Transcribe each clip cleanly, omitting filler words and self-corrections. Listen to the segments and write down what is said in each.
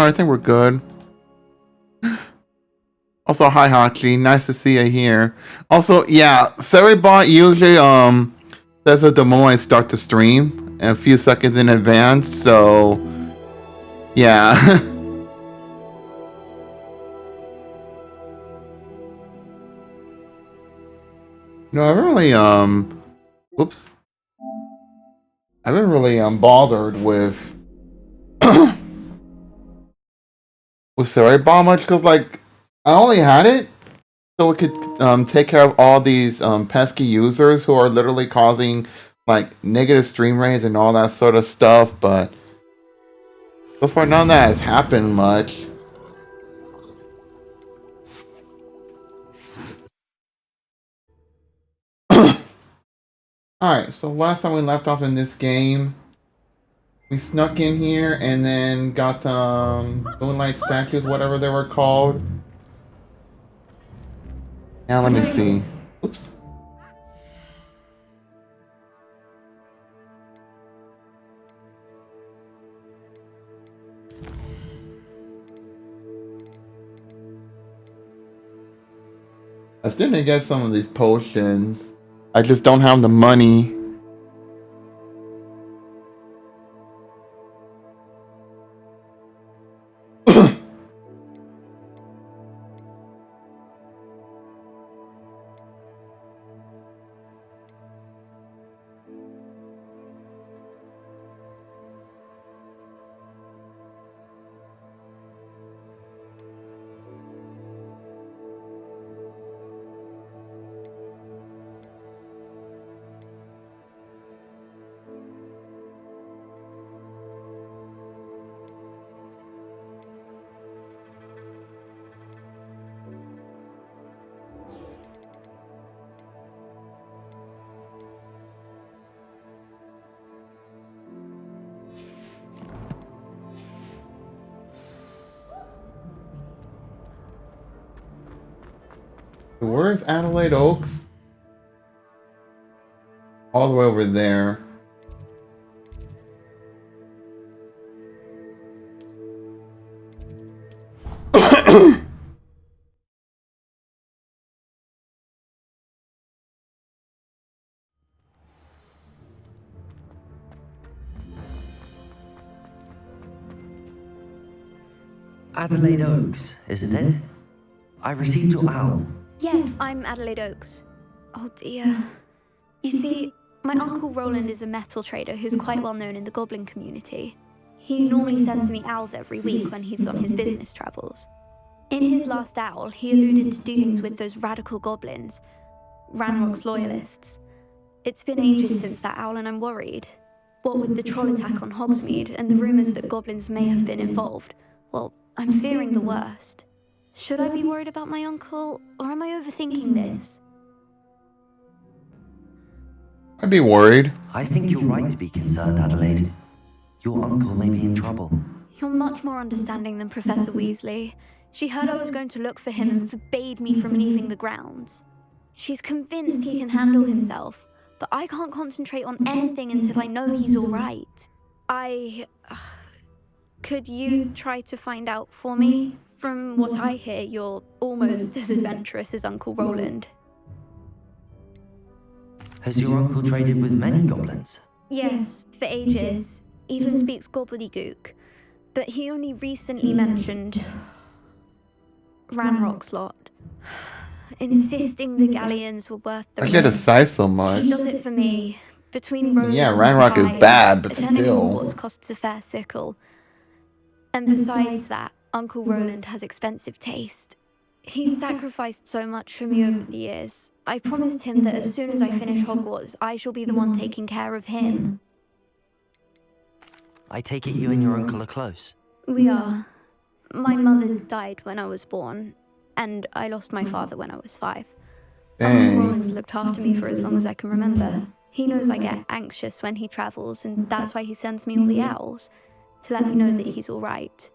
I think we're good. Also, hi Hachi, nice to see you here. Also, yeah, Seribot usually says it the moment I start the stream, and a few seconds in advance. So, yeah. No, I haven't really whoops. I haven't really bothered with with Seribot much because like I only had it so it could take care of all these pesky users who are literally causing like negative stream rates and all that sort of stuff, but so far none of that has happened much. Alright, so last time we left off in this game, we snuck in here and then got some moonlight statues, whatever they were called. Now let me see. Oops. I still need to get some of these potions. I just don't have the money. Where's Adelaide Oaks? All the way over there. Adelaide Oaks, isn't it? I received your owl. Yes, I'm Adelaide Oaks. Oh dear. You see, my Uncle Roland is a metal trader who's quite well known in the goblin community. He normally sends me owls every week when he's on his business travels. In his last owl, he alluded to dealings with those radical goblins, Ranrock's loyalists. It's been ages since that owl and I'm worried. What with the troll attack on Hogsmeade and the rumours that goblins may have been involved, well, I'm fearing the worst. Should I be worried about my uncle, or am I overthinking this? I'd be worried. I think you're right to be concerned, Adelaide. Your uncle may be in trouble. You're much more understanding than Professor Weasley. She heard I was going to look for him and forbade me from leaving the grounds. She's convinced he can handle himself, but I can't concentrate on anything until I know he's all right. Could you try to find out for me? From what I hear, you're almost as adventurous as Uncle Roland. Has your uncle traded with many goblins? Yes, for ages. Even speaks gobbledygook. But he only recently mentioned Ranrock's lot. Insisting the galleons were worth the I should have sighed so much. He does it for me. Between Roland yeah, Ranrock is bad, but still. Hogwarts costs a fair sickle. And besides that, Uncle Roland has expensive taste. He's sacrificed so much for me over the years. I promised him that as soon as I finish Hogwarts, I shall be the one taking care of him. I take it you and your uncle are close. We are. My mother died when I was born, and I lost my father when I was 5. Uncle Roland's looked after me for as long as I can remember. He knows I get anxious when he travels, and that's why he sends me all the owls, to let me know that he's all right.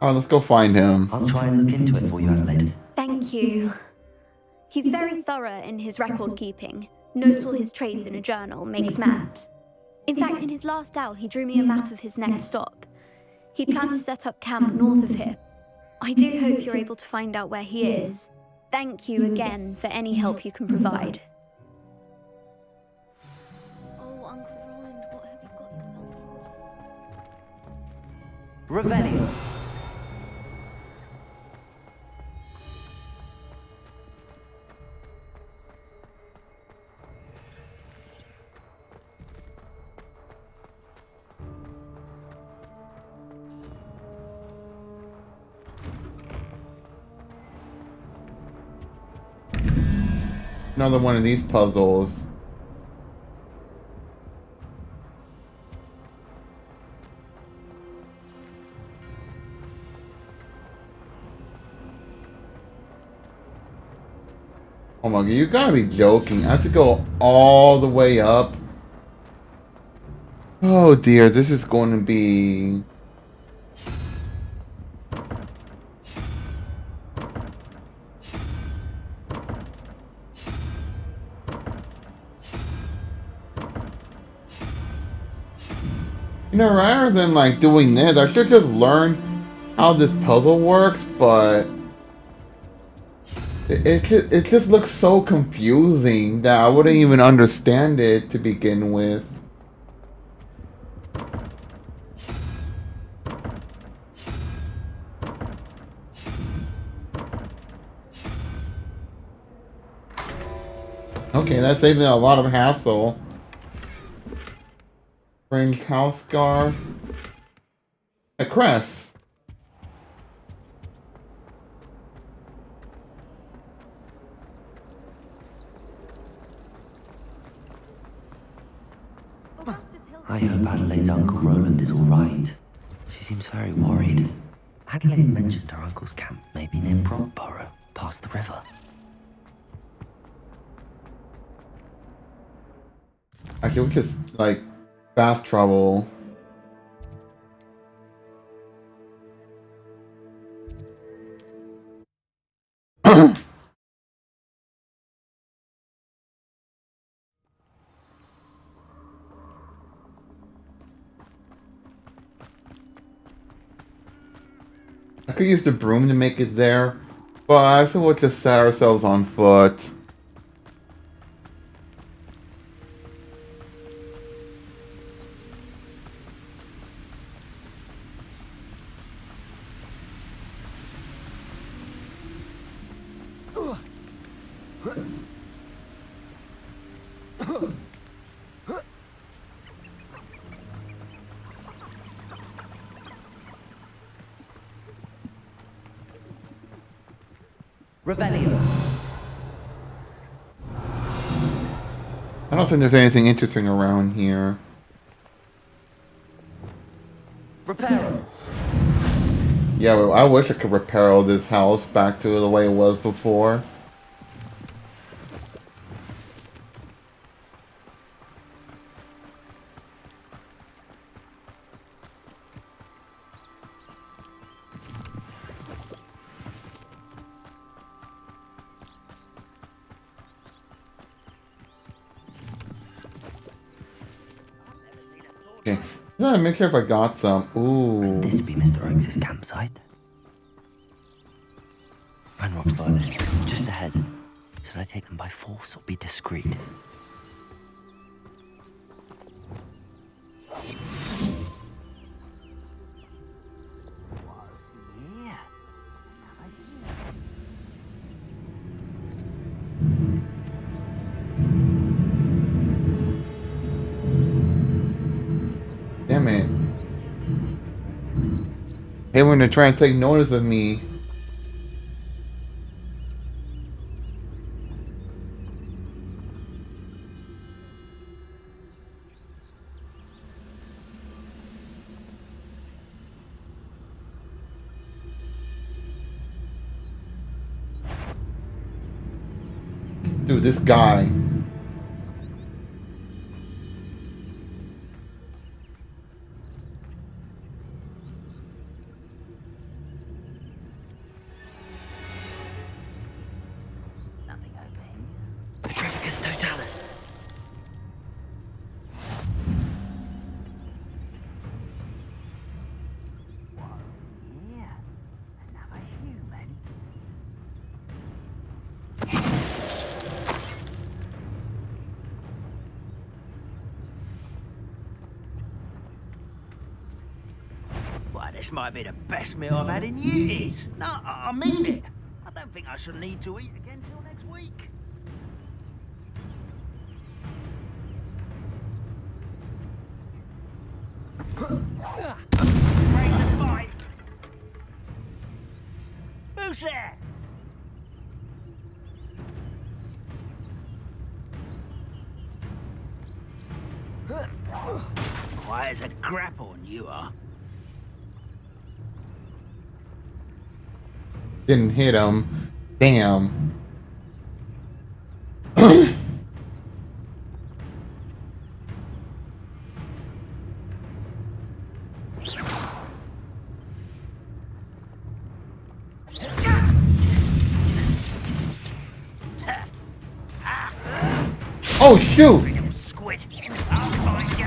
Oh, let's go find him. I'll try and look into it for you, Adelaide. Thank you. He's very thorough in his record keeping, notes all his trades in a journal, makes maps. In fact, in his last owl, he drew me a map of his next stop. He planned to set up camp north of here. I do hope you're able to find out where he is. Thank you again for any help you can provide. Oh, Uncle Roland, what have you got yourself? Revelio. Another one of these puzzles. Oh my god, you gotta be joking. I have to go all the way up. Oh dear, this is going to be... You know, rather than like doing this, I should just learn how this puzzle works, but it just looks so confusing that I wouldn't even understand it to begin with. Okay, that saved me a lot of hassle. Fringe house scarf. A crest. I hope Adelaide's Uncle Roland is all right. She seems very worried. Adelaide mentioned her uncle's camp may be near Brockborough, past the river. Actually, we just like fast travel. I could use the broom to make it there, but I think we'll just set ourselves on foot. Revelio. I don't think there's anything interesting around here. Reparo. Yeah, but I wish I could repair this house back to the way it was before. Okay, yeah, make sure if I got some. Ooh. Could this be Mr. Oakes' campsite? Renrock's loyalists, just ahead. Should I take them by force or be discreet? Damn it. Hey, when they're trying to take notice of me. Dude, this guy. Petrificus totalis. This might be the best meal I've had in years. No, I mean it. I don't think I shall need to eat again till next week. Ready to fight? Who's there? Quiet as a grapple, you are. Didn't hit him. Damn. Oh shoot! Freedom squid. I'll find you.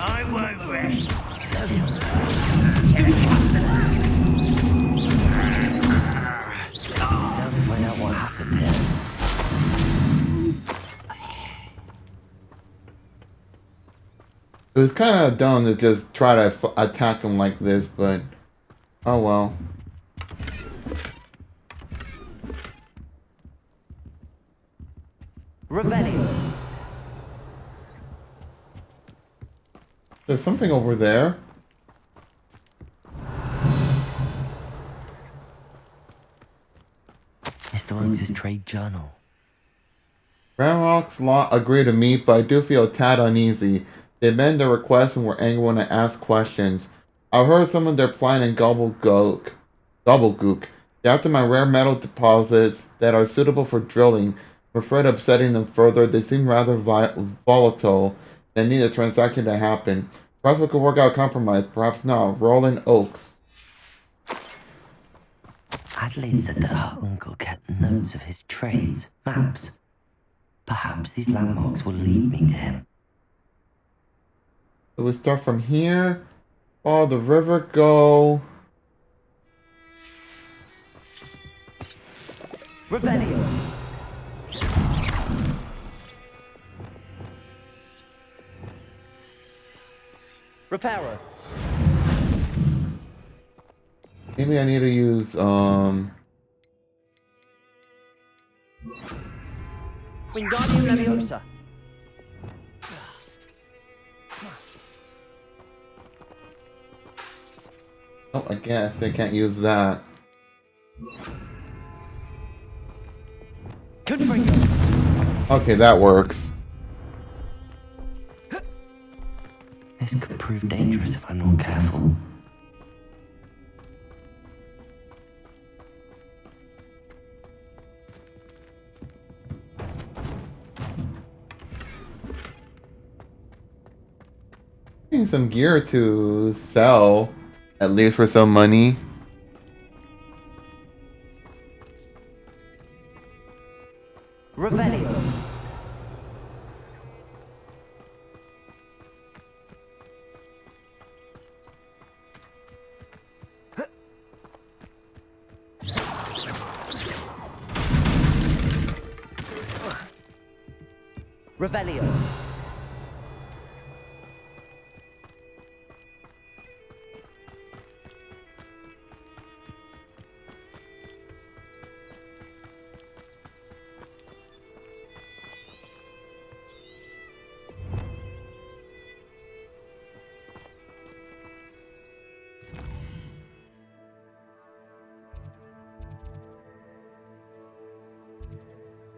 I won't rest. Now to find out what happened here. It was kind of dumb to just try to attack him like this, but oh well. Revelio. There's something over there. Mr. Oaks' trade journal. Ramrock's Law agreed to meet, but I do feel a tad uneasy. They amend their request and were angry when I asked questions. I've heard some of their plan in Gobblegook. They're after my rare metal deposits that are suitable for drilling. I'm afraid of upsetting them further. They seem rather volatile and need a transaction to happen. Perhaps we could work out a compromise. Perhaps not. Roland Oaks. Adelaide said that her uncle kept notes of his trades, maps. Perhaps these landmarks will lead me to him. So we start from here. Follow the river, go. Revelio. Reparo. Maybe I need to use Wingardium Leviosa. oh, I guess I can't use that. Confringo. Okay, that works. This could prove dangerous if I'm not careful. Getting some gear to sell, at least for some money. Revelio. Revelio.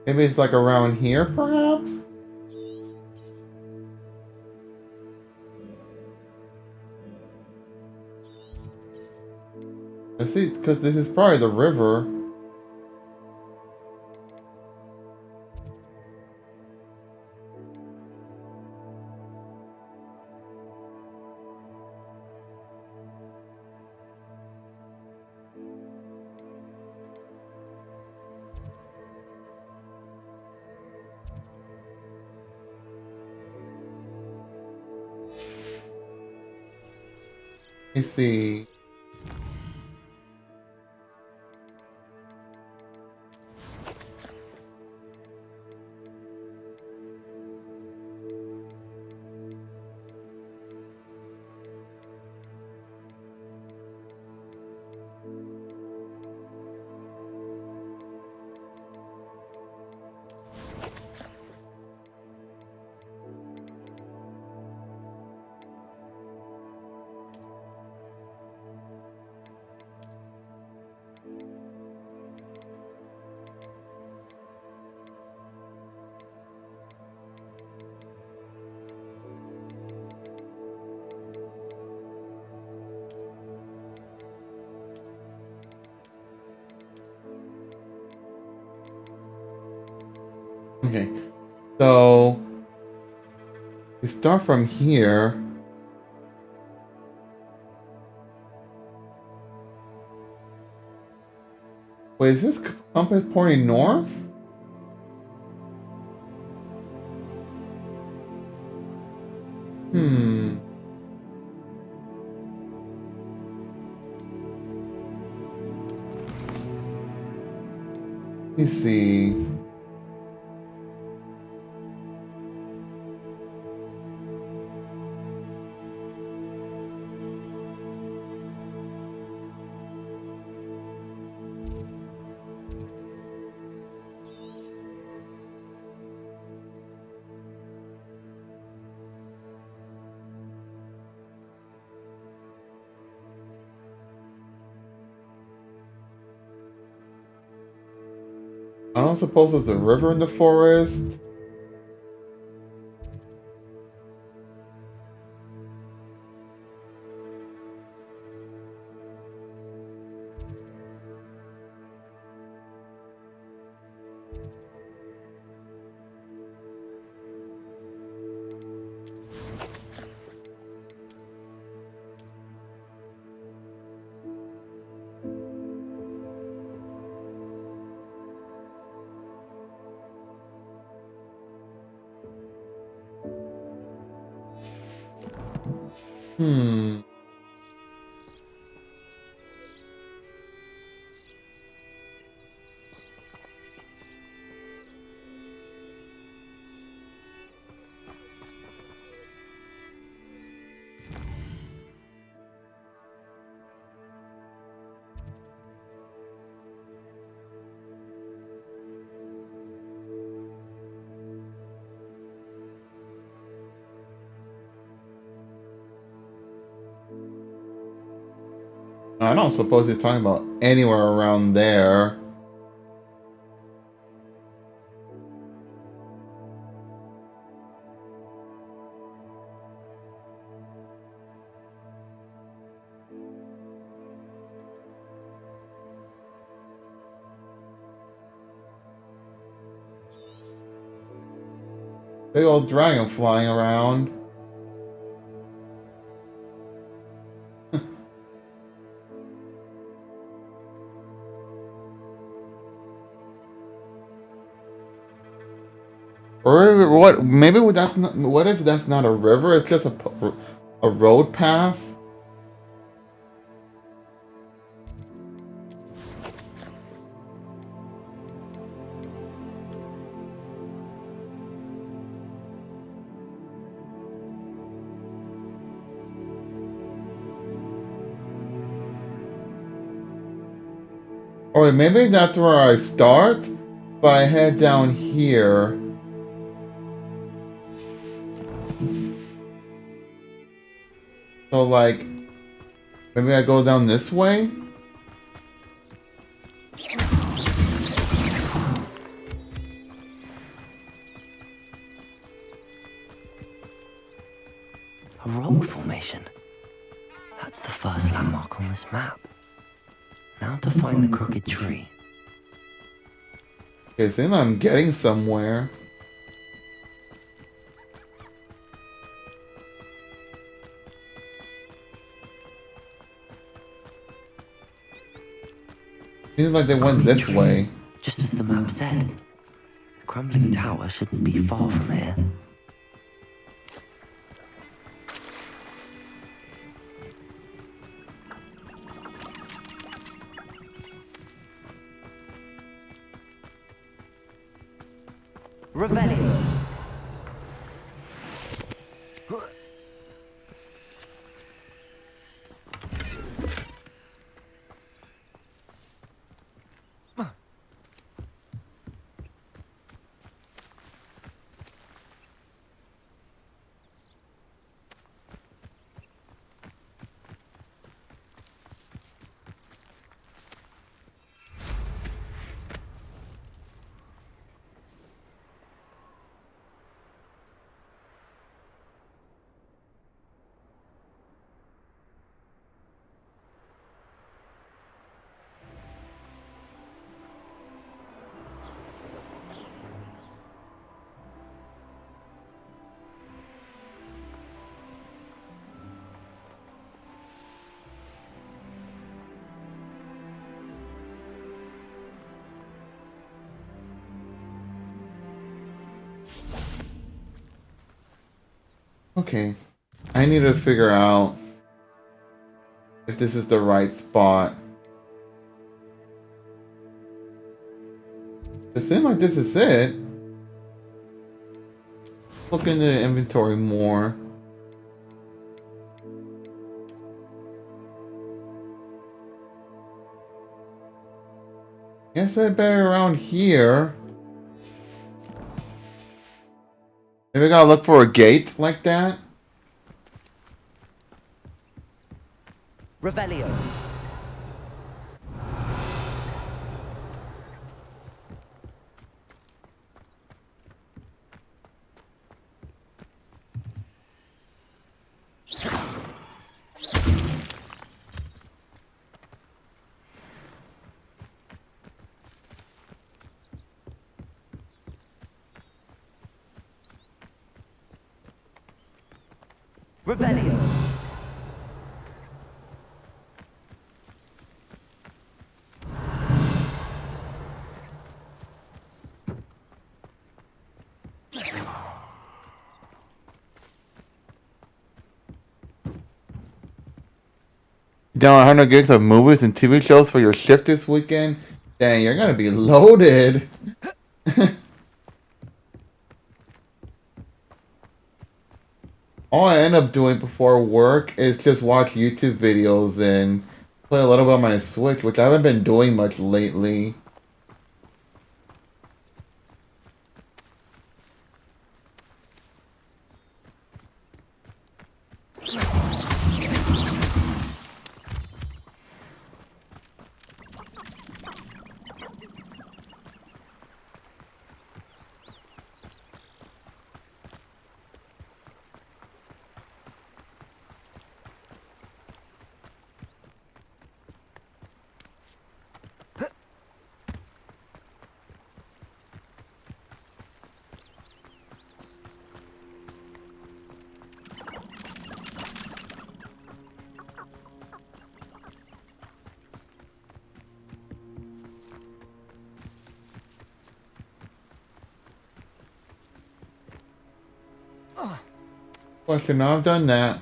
Maybe it's like around here, perhaps? I see, because this is probably the river. Let me see. Okay, so we start from here. Wait, is this compass pointing north? Hmm. Let me see. I don't suppose there's a river in the forest. Hmm. I don't suppose he's talking about anywhere around there. Big old dragon flying around. Or what? Maybe that's not. What if that's not a river? It's just a road path. Or maybe that's where I start, but I head down here. So like, maybe I go down this way? A rock formation. That's the first landmark on this map. Now to find the crooked tree. Okay, so then I'm getting somewhere. Seems like they went this way. Just as the map said. The crumbling tower shouldn't be far from here. Revelio. Okay. I need to figure out if this is the right spot. It seems like this is it. Look into the inventory more. Guess I better around here. Maybe I gotta look for a gate like that. Revelio. Revelio. Down 100 gigs of movies and TV shows for your shift this weekend? Dang, you're gonna be loaded. All I end up doing before work is just watch YouTube videos and play a little bit on my Switch, which I haven't been doing much lately. Question, now I've done that.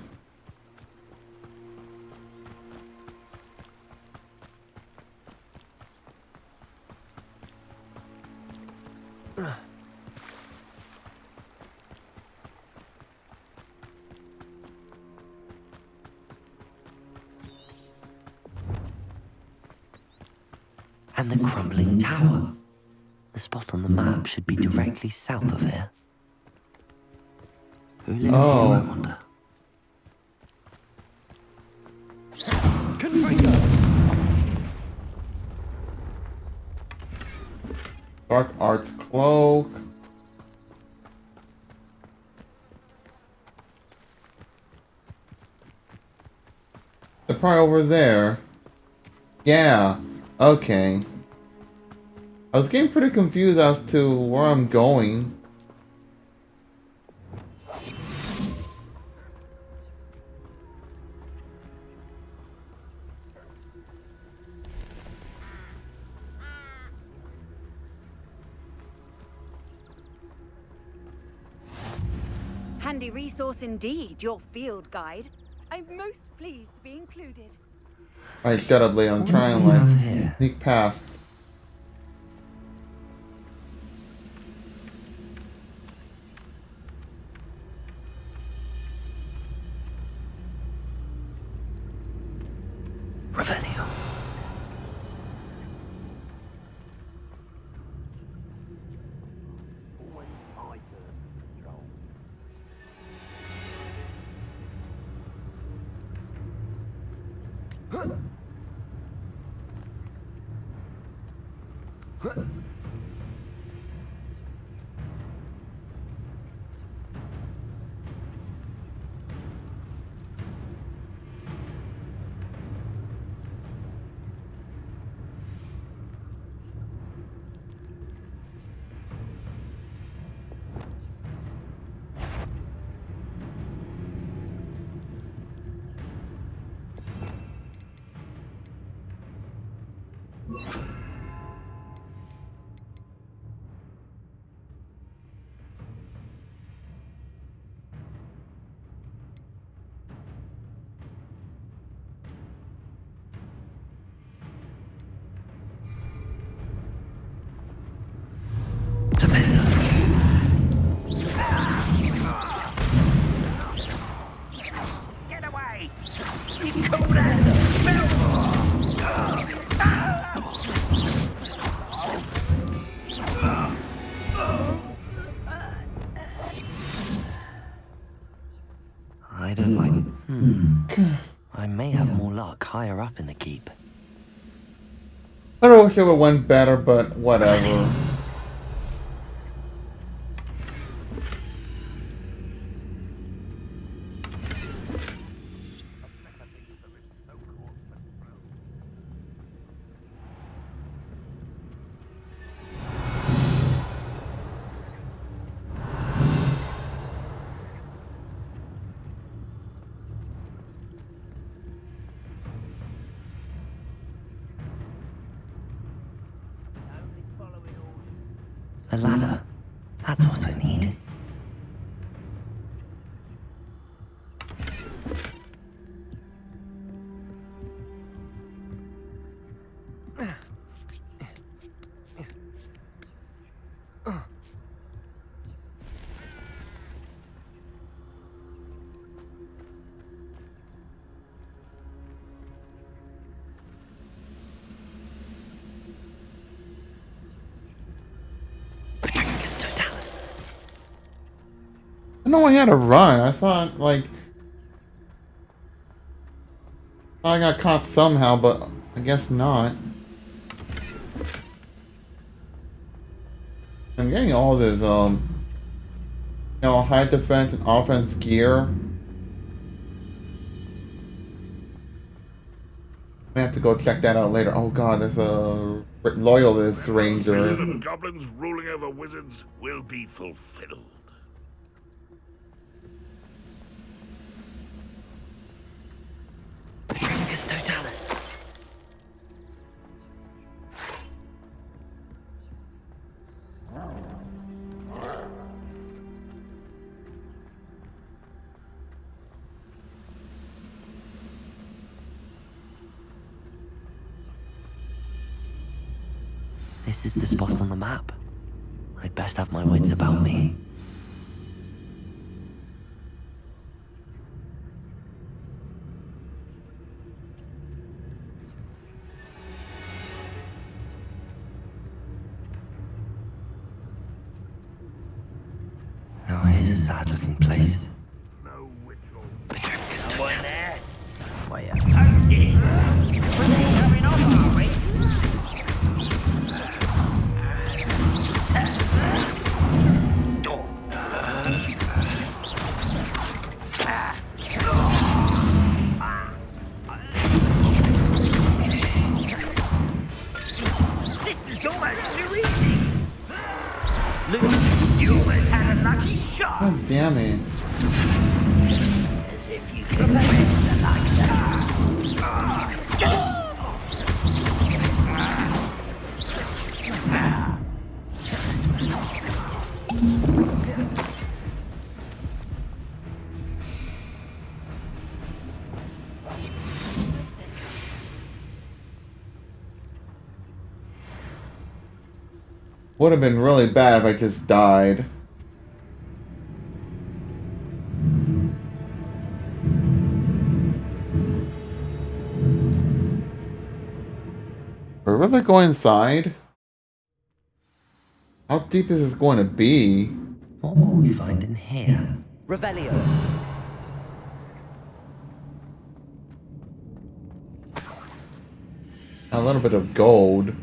And the crumbling tower. The spot on the map should be directly south of here. Who lived here, I wonder? Dark Arts Cloak. They're probably over there. Yeah, okay. I was getting pretty confused as to where I'm going. Handy resource indeed, your field guide. I'm most pleased to be included. Alright, shut up, Leo. I'm trying to like sneak past. Revelio. Get away! You call that I don't like... I may have more luck higher up in the keep. I don't wish it would have went better, but whatever. A ladder. That's what I need. I know I had to run. I thought, like... I got caught somehow, but I guess not. I'm getting all this, high defense and offense gear. I have to go check that out later. Oh god, there's a loyalist ranger. Vision of goblins ruling over wizards will be fulfilled. Petrificus totalis. This is the spot on the map. I'd best have my wits about me. Now here's a sad-looking place. No ritual. Petrificus one totalis. there? Why, oh, yes. We're coming off, are we? This is almost too easy. Look, you almost had a lucky shot. God damn it. As if you could press the likes of Would have been really bad if I just died. really go inside? How deep is this going to be? What will we find in here? Revelio. A little bit of gold.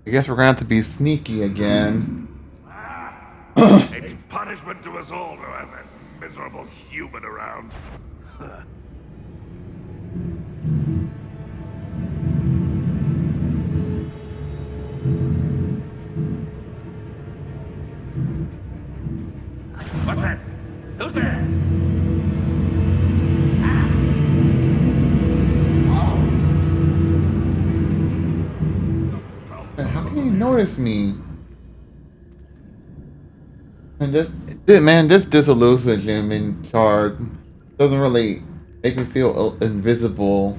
I guess we're gonna have to be sneaky again. It's punishment to us all to have that miserable human around. What's that? Who's there? How can he notice me? And this disillusionment chart doesn't really make me feel invisible.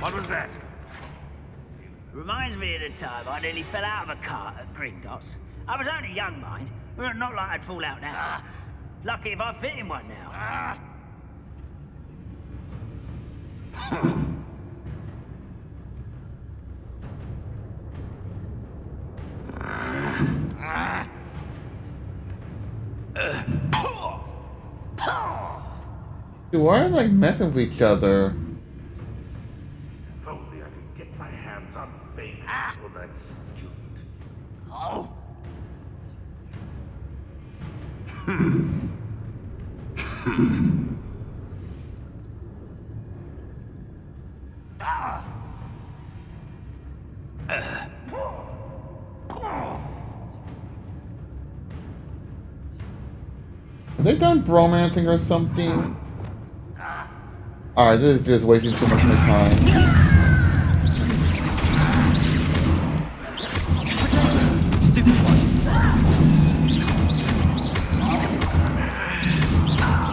What was that? Reminds me of the time I nearly fell out of a cart at Gringotts. I was only young, mind. Well, not like I'd fall out now. Lucky if I fit in one now. Dude, why are they like messing with each other? If only I could get my hands on fate for that student. Oh! Are they done bromancing or something? Alright, this is just wasting too much of my time.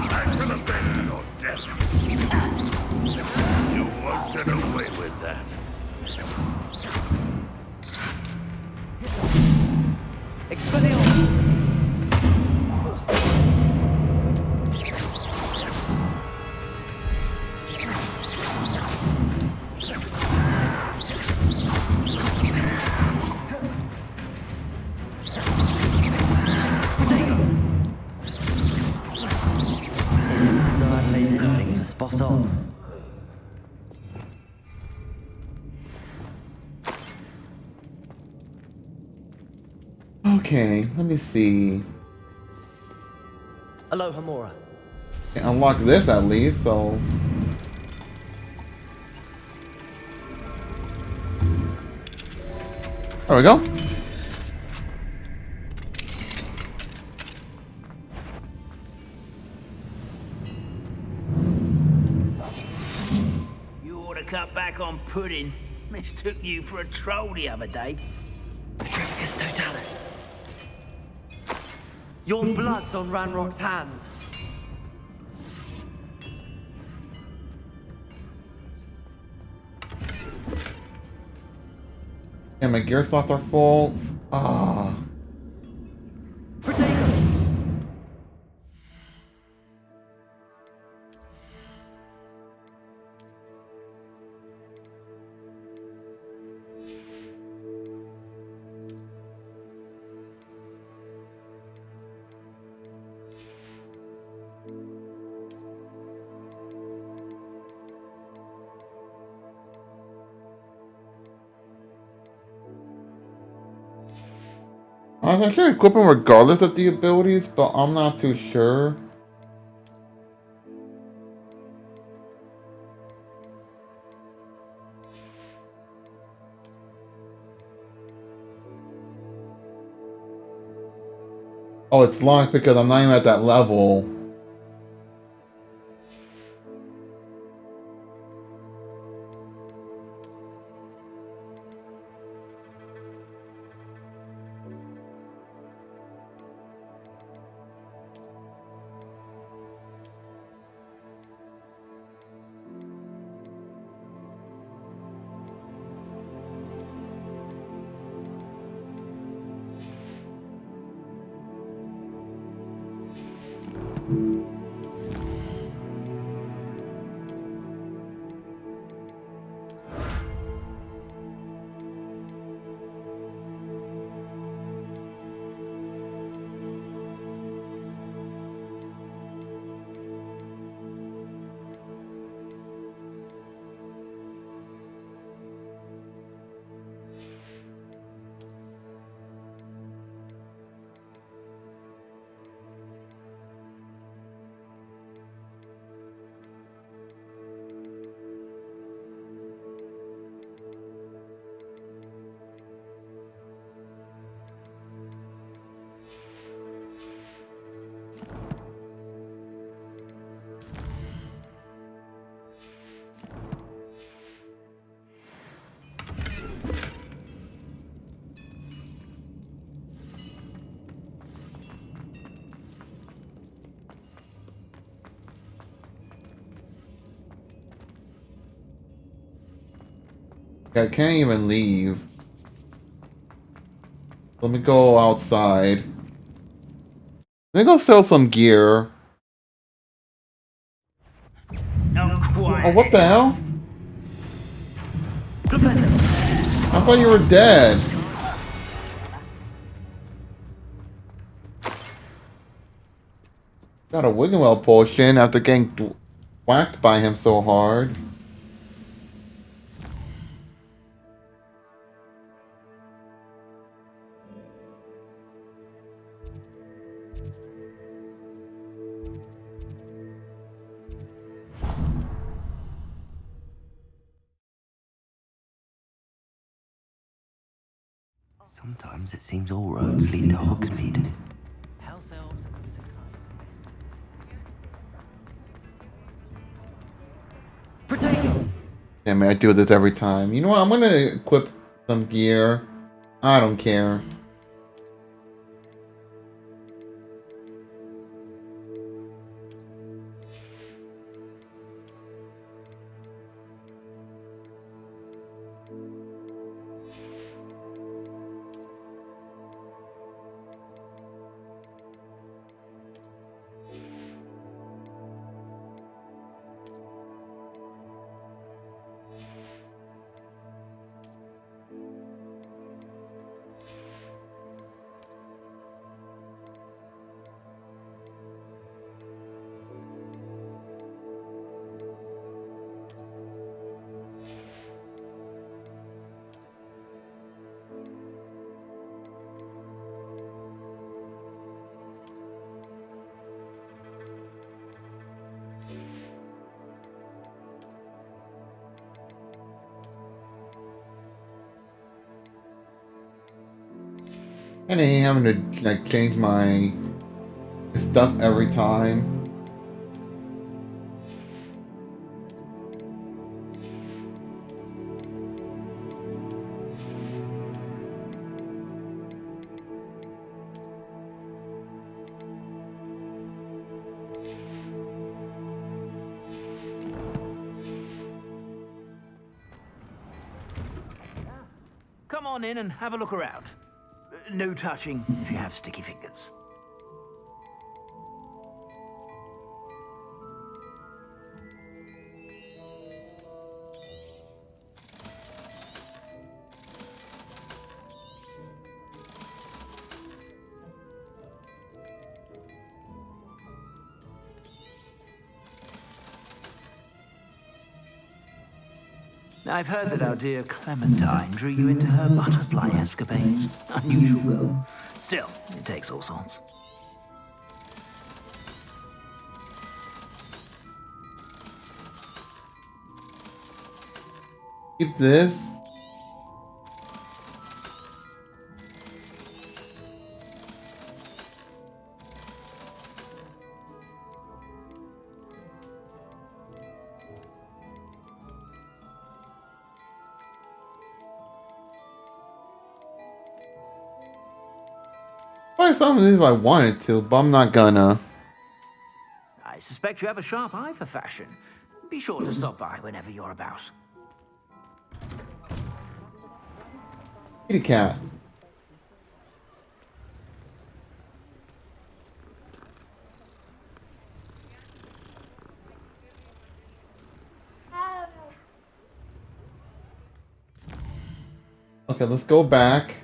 I should have been your death. You won't get away with that. Expelliarmus. Mrs. Adelaide's instincts were spot on. Okay, let me see. Aloha Mora. Can unlock this at least, so. There we go. You ought to cut back on pudding. Mistook you for a troll the other day. Petrificus totalis. Your blood's on Ranrock's hands. And my gear slots are full. Ah. Protego. I was actually equip them regardless of the abilities, but I'm not too sure. Oh, it's locked because I'm not even at that level. I can't even leave. Let me go outside. Let me go sell some gear. Not quite. Oh, what the hell? I thought you were dead. Got a Wiggenwell potion after getting whacked by him so hard. Sometimes it seems all roads lead to Hogsmeade. House elves are always kind. Potato! Damn it, I do this every time. You know what? I'm gonna equip some gear. I don't care. And I hate having to like change my stuff every time. Come on in and have a look around. No touching if you have sticky fingers. I've heard that our dear Clementine drew you into her butterfly escapades. Unusual girl. Still, it takes all sorts. Keep this. Probably some of these if I wanted to, but I'm not gonna. I suspect you have a sharp eye for fashion. Be sure to stop by whenever you're about. Kitty cat. Okay, let's go back.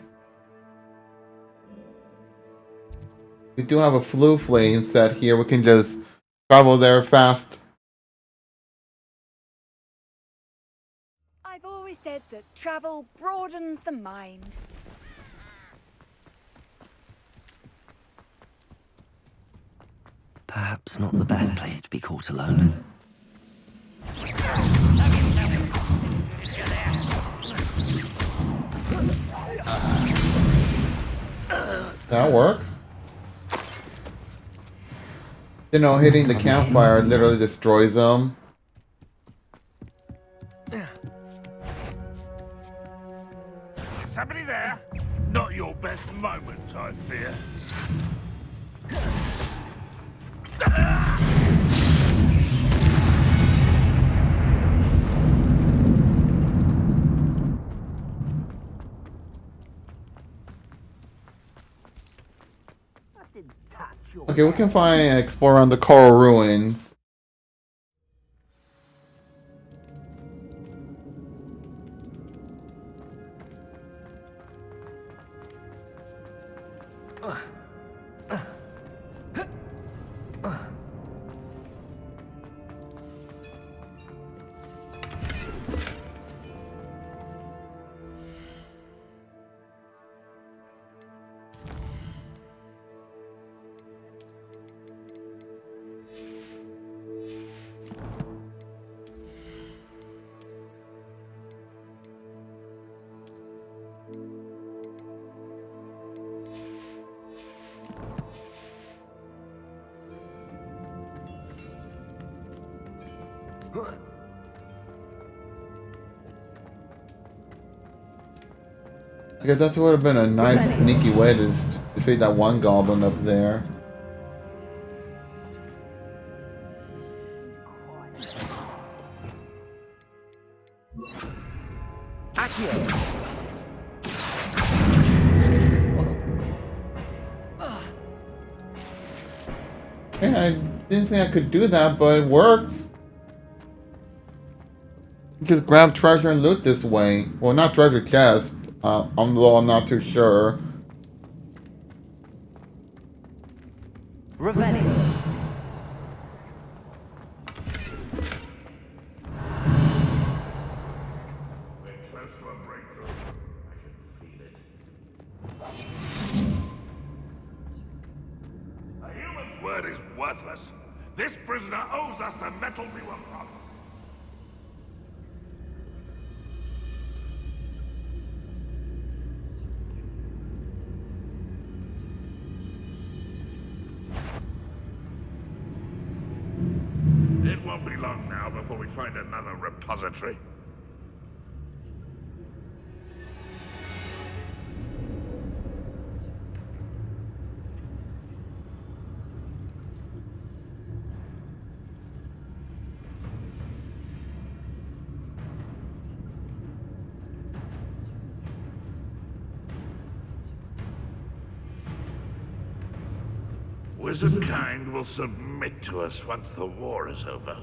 We do have a flu flame set here. We can just travel there fast. I've always said that travel broadens the mind. Perhaps not the best place to be caught alone. That works. You know, hitting the campfire literally destroys them. Somebody there? Not your best moment, I fear. Okay, we can find and explore around the coral ruins. I guess that would have been a nice sneaky way to defeat that one goblin up there. Yeah, I didn't think I could do that, but it works. Just grab treasure and loot this way. Well, not treasure chest. Although I'm not too sure. Revelio. We're close to a breakthrough. I can feel it. A human's word is worthless. This prisoner owes us the metal we were promised. It won't be long now before we find another repository. Wizard kind will submit to us once the war is over.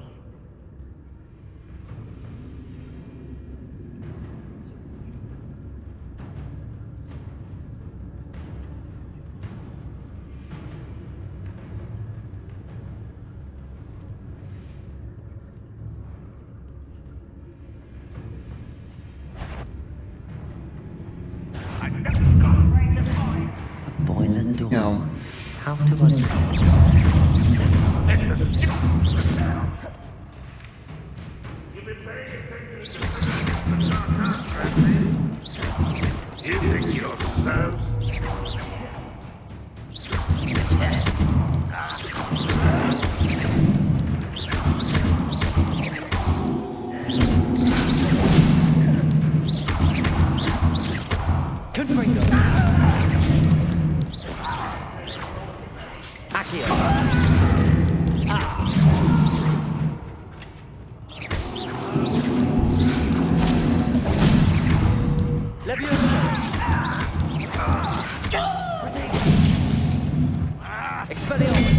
Boiler door. No. How to unlock? It's the stick. You've been paying attention to the You think you're served? Confringo. Accio. Leviosa. Expelliarmus.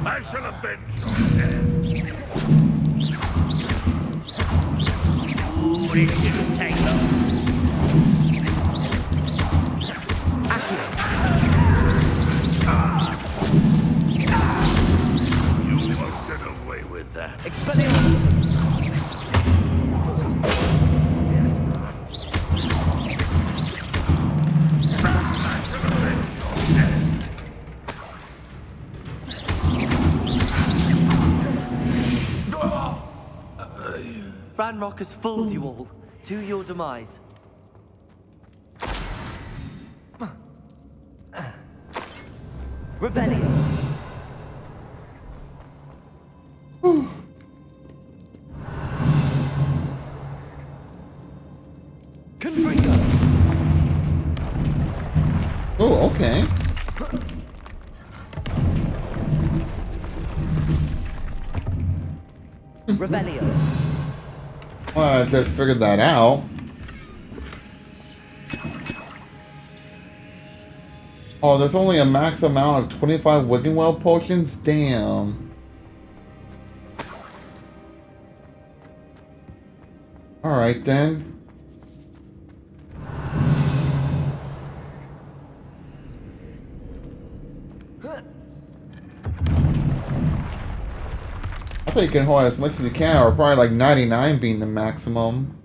I shall avenge your death. Ooh, this shouldn't take long. You won't get away with that. Expelliarmus. Ranrock has fooled you all to your demise. Revelio. Confringo. Oh, okay. Revelio. Well, I just figured that out. Oh, there's only a max amount of 25 Wiggenweld potions? Damn. Alright then. I think you can hold as much as you can, or probably like 99 being the maximum.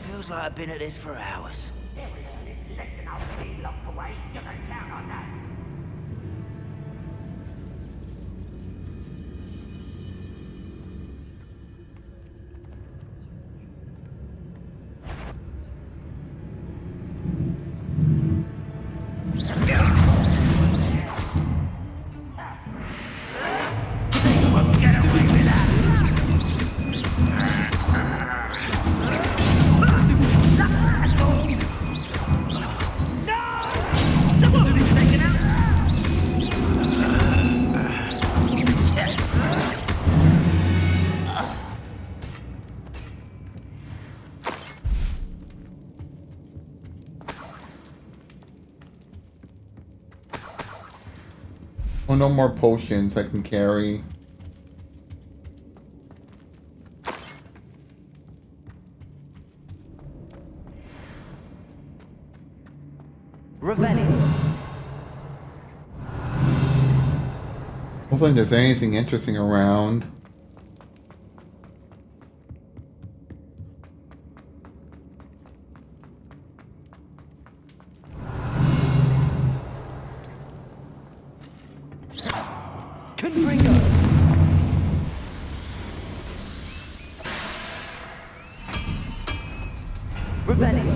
Feels like I've been at this for hours. Listen, I'll be locked away. You can count on that. Oh, no more potions I can carry. Revelio. I don't think there's anything interesting around. Confringo. Revelio.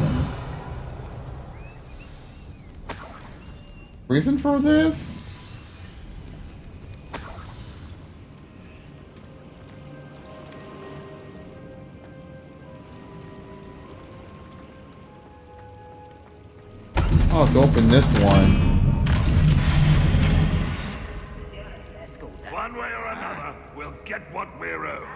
Reason for this? I'll have to open this one. One way or another, we'll get what we're owed.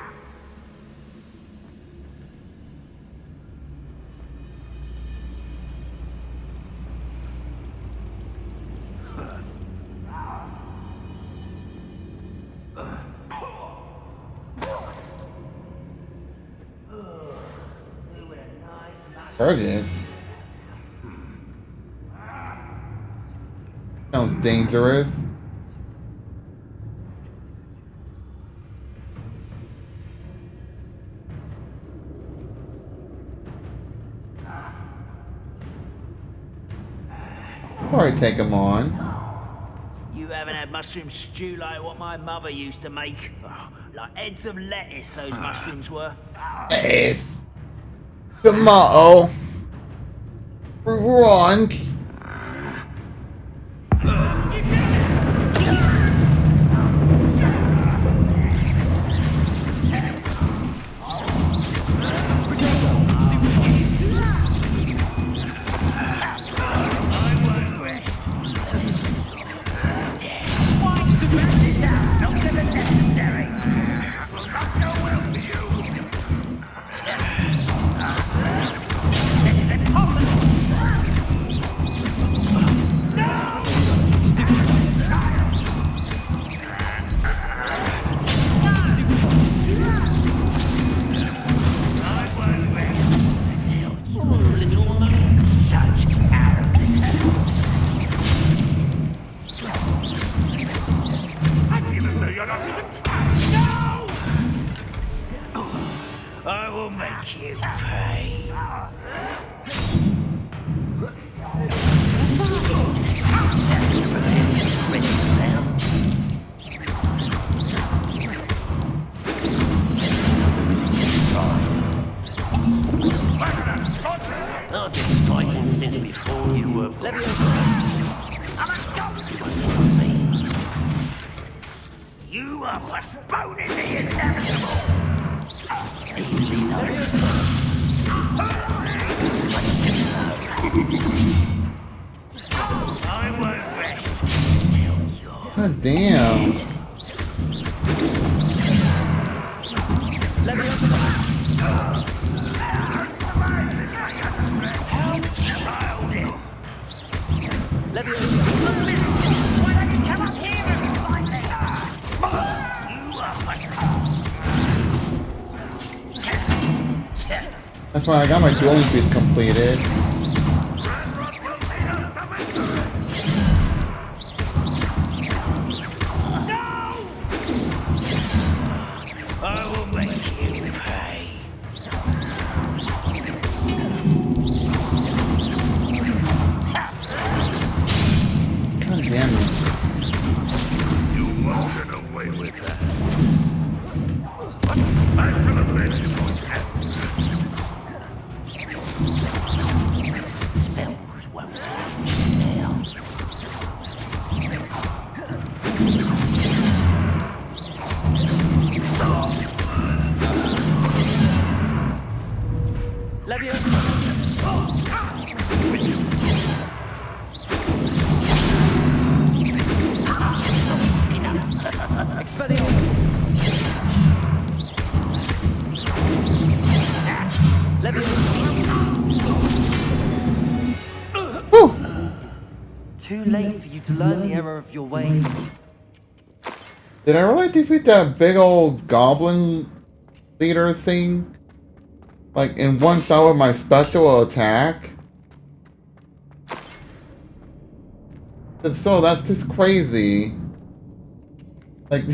Target. Sounds dangerous. Probably take him on. You haven't had mushroom stew like what my mother used to make? Oh, like heads of lettuce, those mushrooms were. Yes. Tomato. Wrong. wake you, prey. I've been fighting since before you were born. You are postponing the inevitable. Easily done. I won't rest until you're God damn. Why don't you come up here and fight me? You are postponing. That's why I got my dueling piece completed. I will make you pay. God damn it. You won't get away with that. I shall avenge your death. Spells won't save you now. Too late for you to learn the error of your ways. Did I really defeat that big old goblin leader thing? Like in one shot with my special attack? If so, that's just crazy. Like...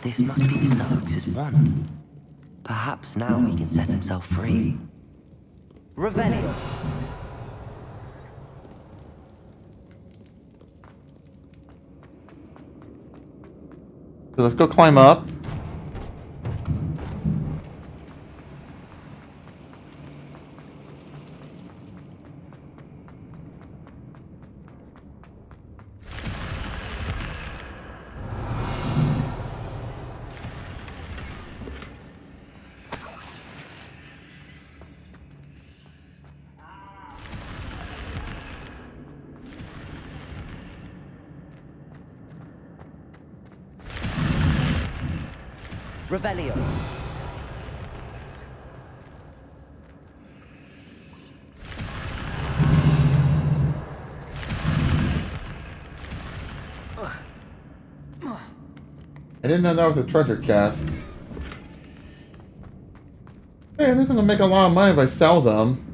This must be Mr. Oakes' wand. Perhaps now he can set himself free. Revelio. So let's go climb up. Revelio. I didn't know that was a treasure chest. Hey, they're gonna make a lot of money if I sell them.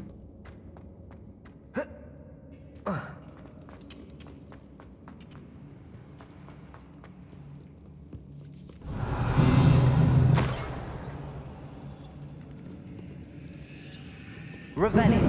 Revelio.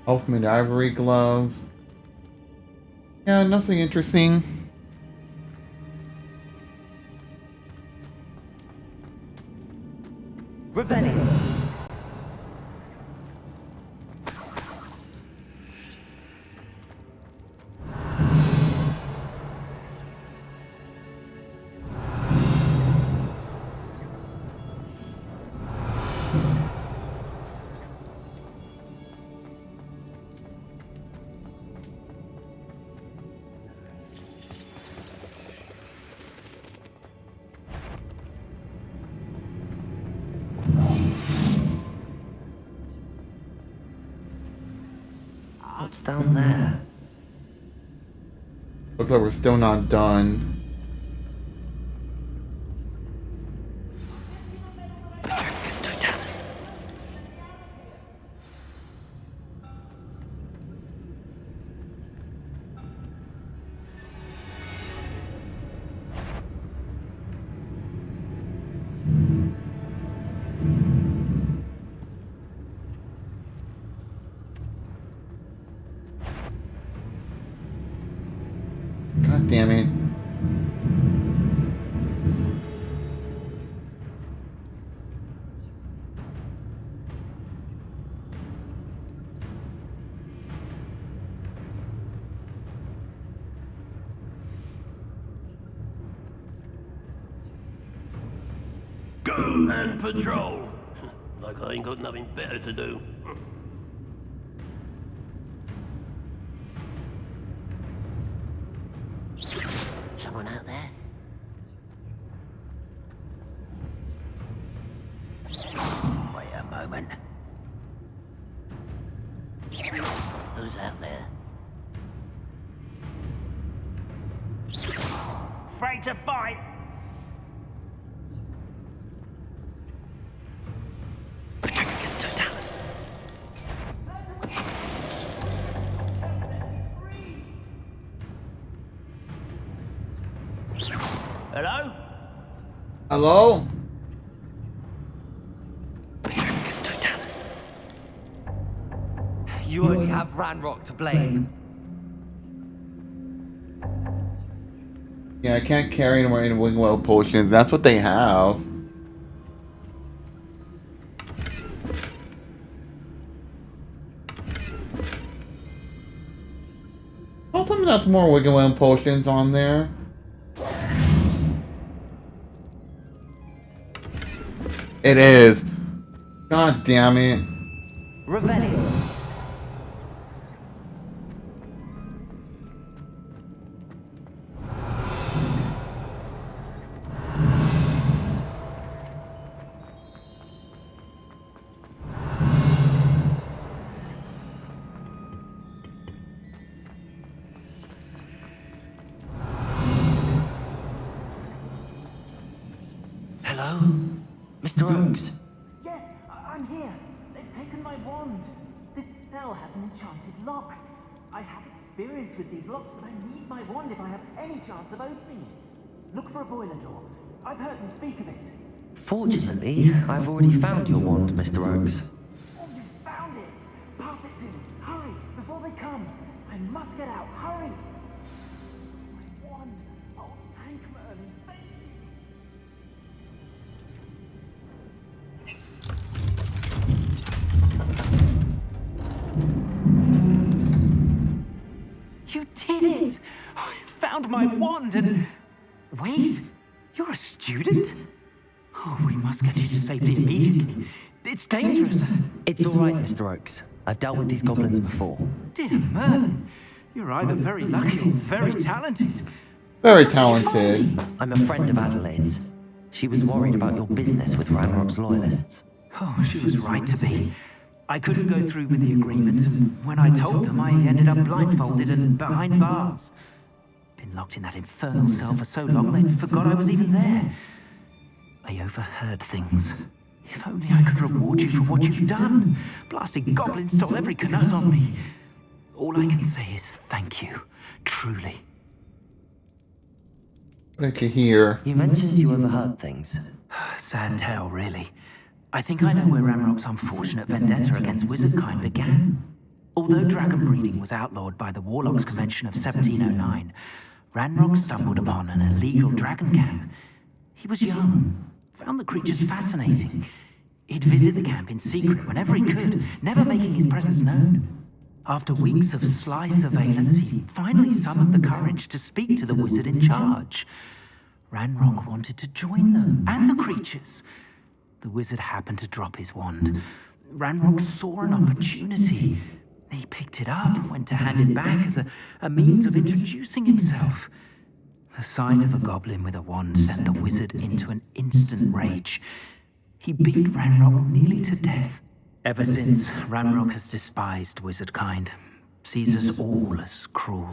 Elfman ivory gloves. Yeah, nothing interesting. Revelio. What's down there? Looks like we're still not done. Petrarchus totalis. God damn it. Go and patrol. Like I ain't got nothing better to do. Someone out there? Wait a moment. Who's out there? Afraid to fight? Petrarchus totalis. Hello? Hello? Petrarchus totalis. You only have Ranrock to blame. Yeah, I can't carry anymore in Wingwell potions. That's what they have. Don't tell me that's more Wigglewell potions on there. It is. God damn it. Revelio. Hello? Mr. Oakes? Yes, I'm here. They've taken my wand. This cell has an enchanted lock. I have experience with these locks, but I need my wand if I have any chance of opening it. Look for a boiler door. I've heard them speak of it. Fortunately, I've already found your wand, Mr. Oakes. Oh, you found it! Pass it to me. Hurry, before they come. I must get out. Hurry! My wand. Oh, thank Merlin. Thank you. You did it! I found my wand and... Wait, you're a student? Oh, we must get you to safety immediately. It's dangerous. It's all right, Mr. Oakes. I've dealt with these goblins before. Dear Merlin, you're either very lucky or very talented. Very talented. I'm a friend of Adelaide's. She was worried about your business with Ranrock's loyalists. Oh, she was right to be. I couldn't go through with the agreement, and when I told them, I ended up blindfolded and behind bars. Been locked in that infernal cell for so long, they'd forgot I was even there. I overheard things. If only I could reward you for what you've done. Blasting goblins stole every canut on me. All I can say is thank you, truly. What did you hear? You mentioned you overheard things. Sad tale, really. I think I know where Ranrock's unfortunate vendetta against wizardkind began. Although dragon breeding was outlawed by the Warlocks Convention of 1709, Ranrock stumbled upon an illegal dragon camp. He was young, found the creatures fascinating. He'd visit the camp in secret whenever he could, never making his presence known. After weeks of sly surveillance, he finally summoned the courage to speak to the wizard in charge. Ranrock wanted to join them and the creatures. The wizard happened to drop his wand. Ranrock saw an opportunity. He picked it up, went to hand it back as a means of introducing himself. The sight of a goblin with a wand sent the wizard into an instant rage. He beat Ranrock nearly to death. Ever since, Ranrock has despised wizardkind. sees us all as cruel.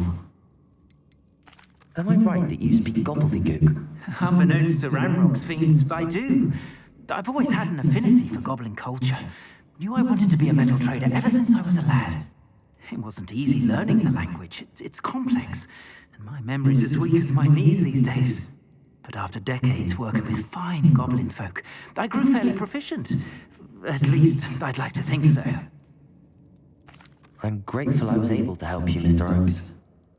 Am I right that you speak gobbledygook? Unbeknownst to Ranrock's fiends, I do. I've always had an affinity for goblin culture. Knew I wanted to be a metal trader ever since I was a lad. It wasn't easy learning the language. It's complex, and my memory's as weak as my knees these days. But after decades working with fine goblin folk, I grew fairly proficient. At least, I'd like to think so. I'm grateful I was able to help you, Mr. Oakes.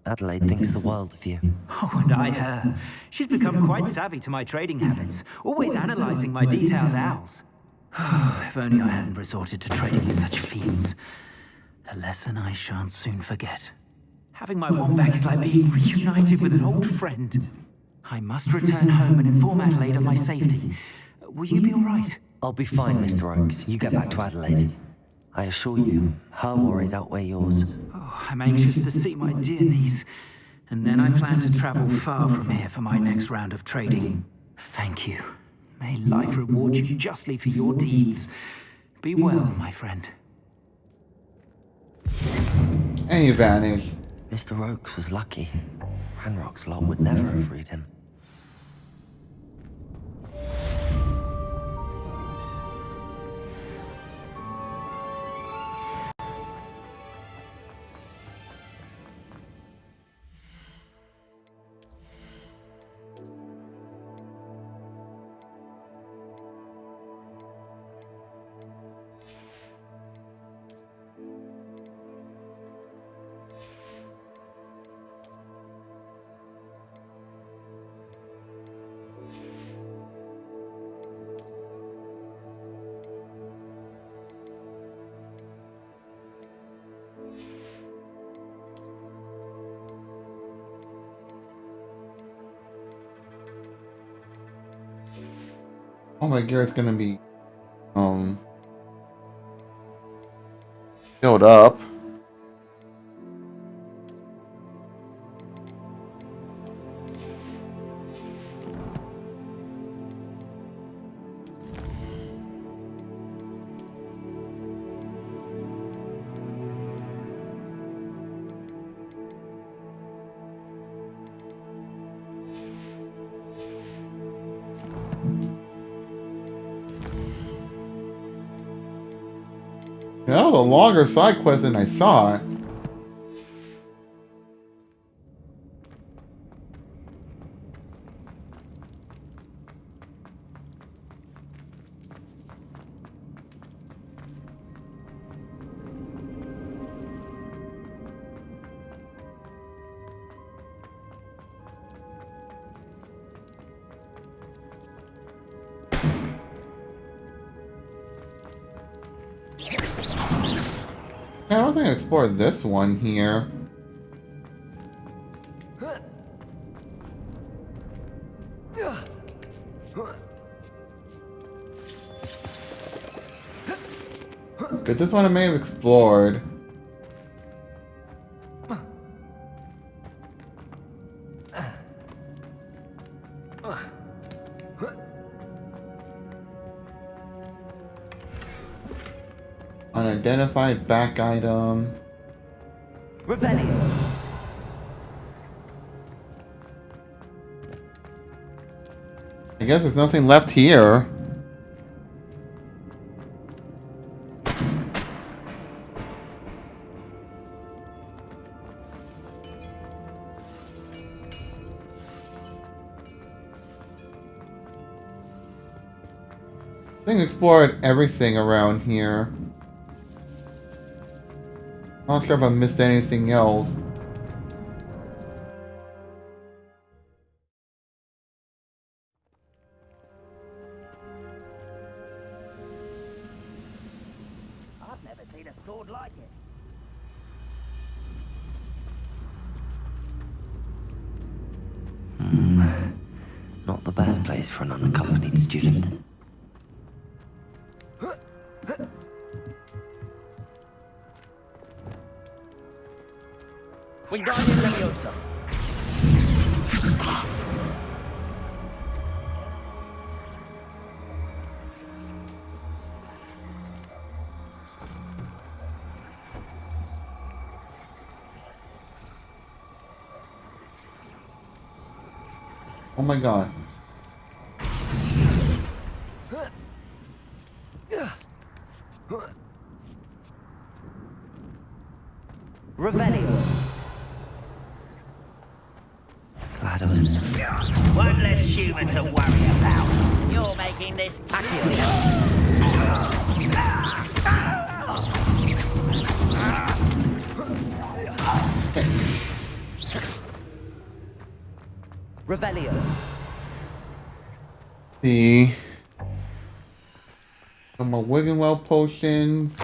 Adelaide thinks the world of you. Oh, and I her. She's become quite savvy to my trading habits, always analyzing my detailed owls. If only I hadn't resorted to trading with such fiends. A lesson I shan't soon forget. Having my wand back is like being reunited with an old friend. I must return home and inform Adelaide of my safety. Will you be all right? I'll be fine, Mr. Oakes. You get back to Adelaide. I assure you, her worries outweigh yours. Oh, I'm anxious to see my dear niece. And then I plan to travel far from here for my next round of trading. Thank you. May life reward you justly for your deeds. Be well, my friend. And you vanish. Mr. Oakes was lucky. Ranrock's lot would never have freed him. Oh my gear is gonna be filled up. That was a longer side quest than I saw. I don't think I explored this one here. Good, this one I may have explored. Unidentified back item. Revelio. I guess there's nothing left here. I think I explored everything around here. Not sure if I missed anything else. I've never seen a sword like it. Not the best place for an unaccompanied student. Wingardium Leviosa. Oh my god. Revelio. Glad I was in the... One less human to worry about. You're making this Revelio. See. Some more Wiggenwell potions.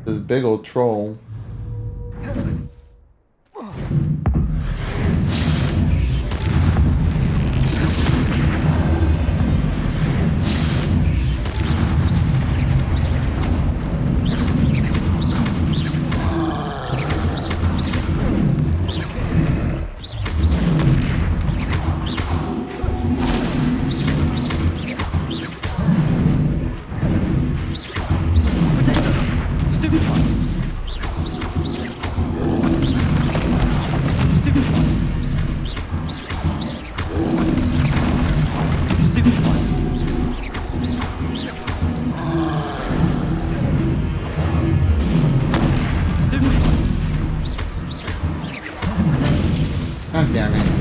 This big old troll. God damn it.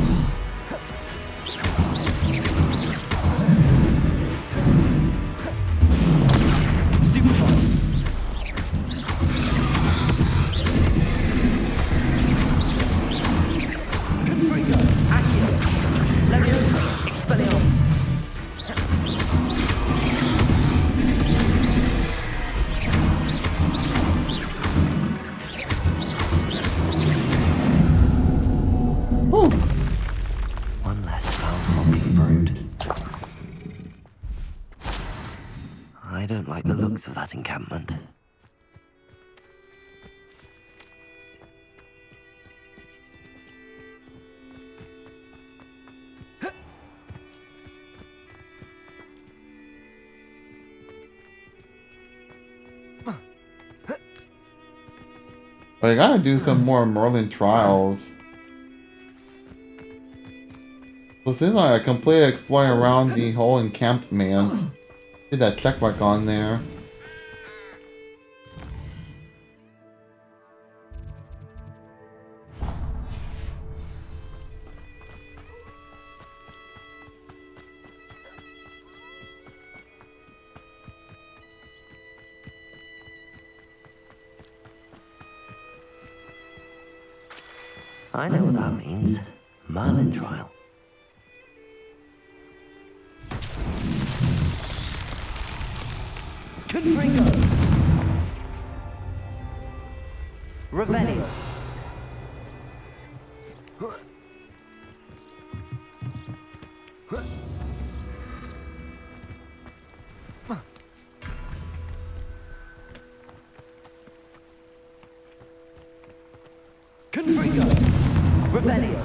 One less foul mockingbird. I don't like the looks of that encampment. But I gotta do some more Merlin trials. So since I completed exploring around the whole encampment, did that checkmark on there. I know what that means. Merlin trial. Confringo. Revelio. Confringo. Revelio.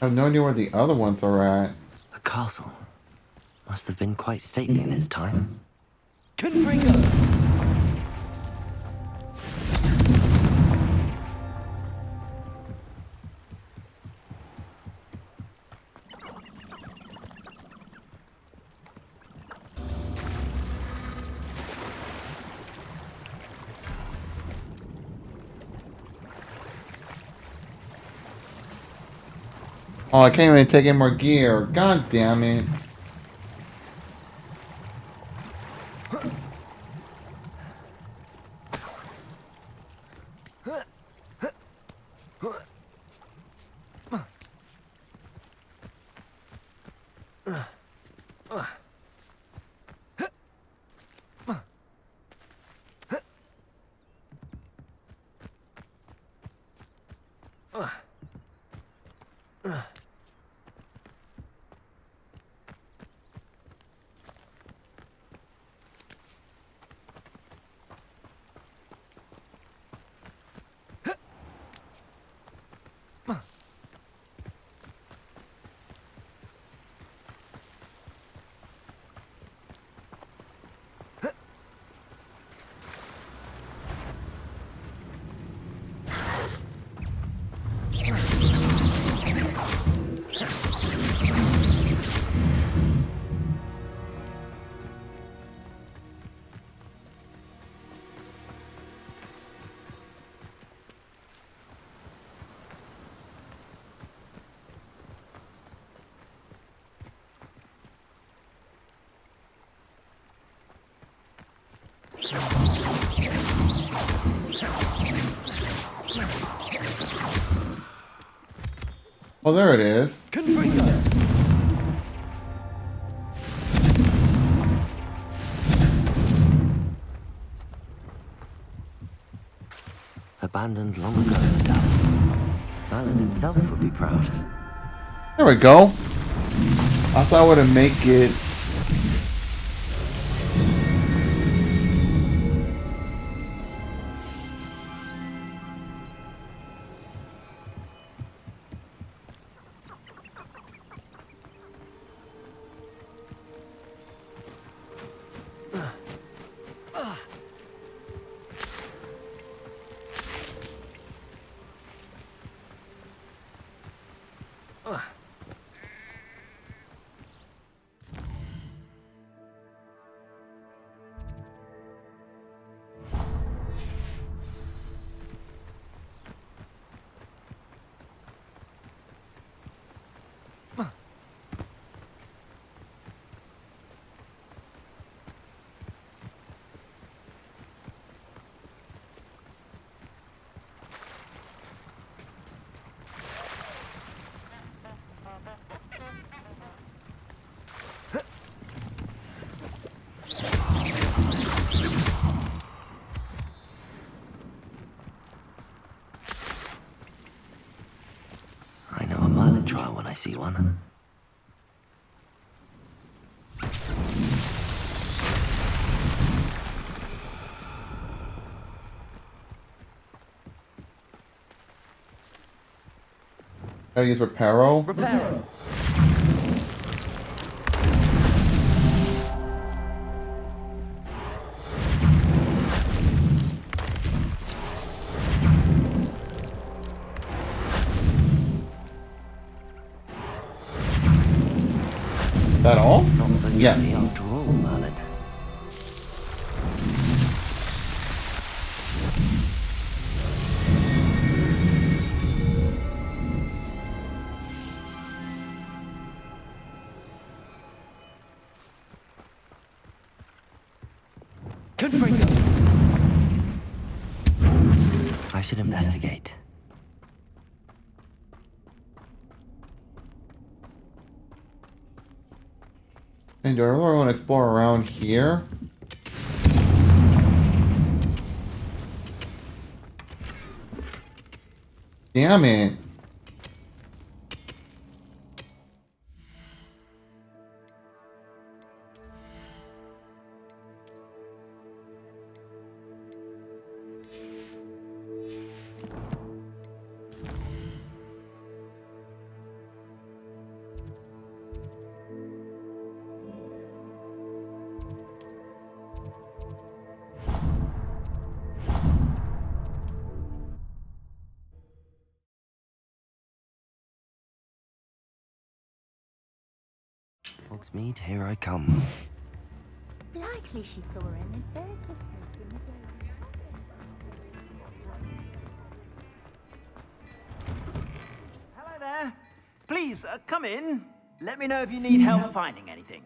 I have no idea where the other ones are at. The castle must have been quite stately in its time. Confringo. Oh, I can't even take any more gear. God damn it. Oh, there it is. Confringo. Abandoned long ago, no doubt. Merlin himself would be proud. There we go. I thought I would have make it. I know a Merlin trial when I see one. Gotta use Reparo. Reparo. That all? Not so Yes. easy after all, Merlin. Confringo. I should investigate. And do I really want to explore around here? Damn it. Hogsmeade, here I come. Likely she saw him in bed with in the day. Hello there. Please, come in. Let me know if you need help finding anything.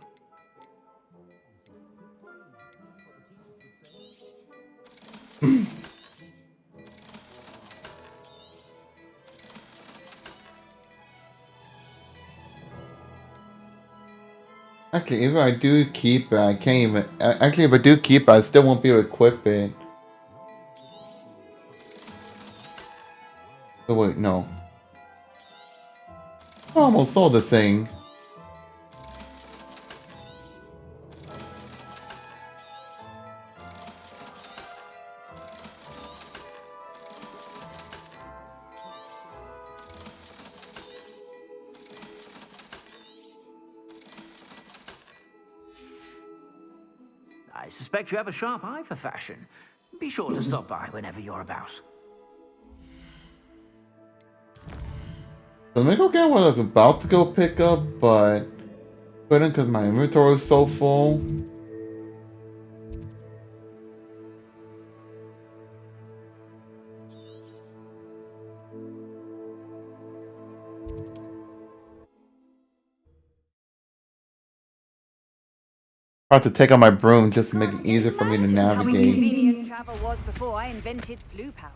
Actually, if I do keep it, I can't even. Actually, if I do keep it, I still won't be able to equip it. Oh, wait, no. I almost sold this thing. I suspect you have a sharp eye for fashion. Be sure to stop by whenever you're about. Let me go get what I was about to go pick up, but couldn't because my inventory was so full. I have to take out my broom just to make it easier for me to How navigate. inconvenient travel was before I invented flu powder.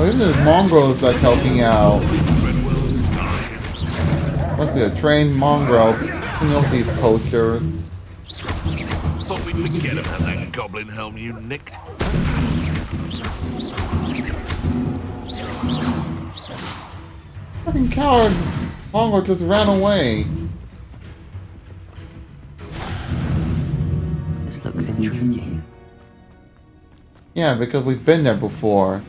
Oh, even this mongrel is like helping out. Must be a trained mongrel. You know these poachers. Thought we'd forget about that goblin helm you nicked. Fucking coward! Mongrel just ran away. This looks intriguing. Yeah, because we've been there before.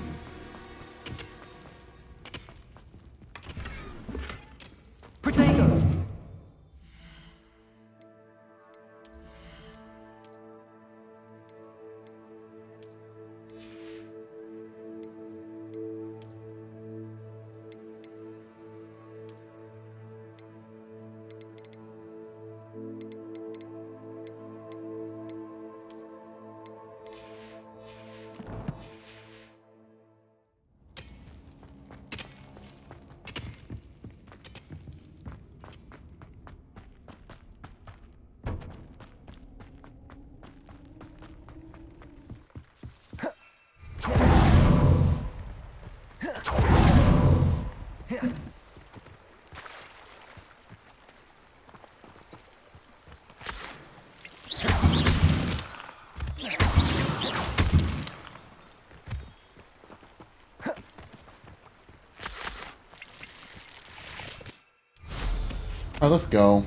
Potato! Alright, let's go.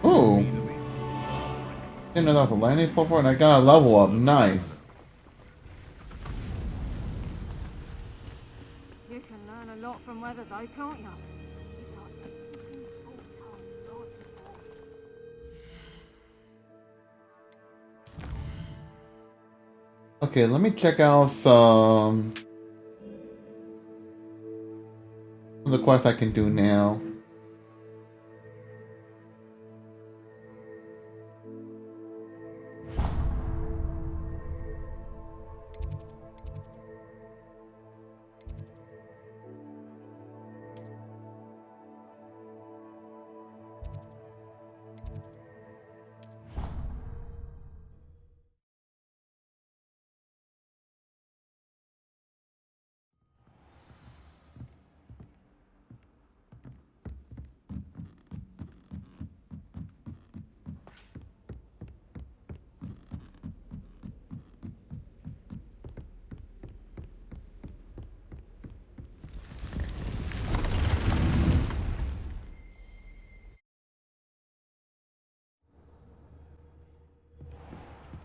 Ooh. Didn't know that was a landing platform, and I got a level up. Nice. You can learn a lot from weather though, can't you? Okay, let me check out some of the quests I can do now.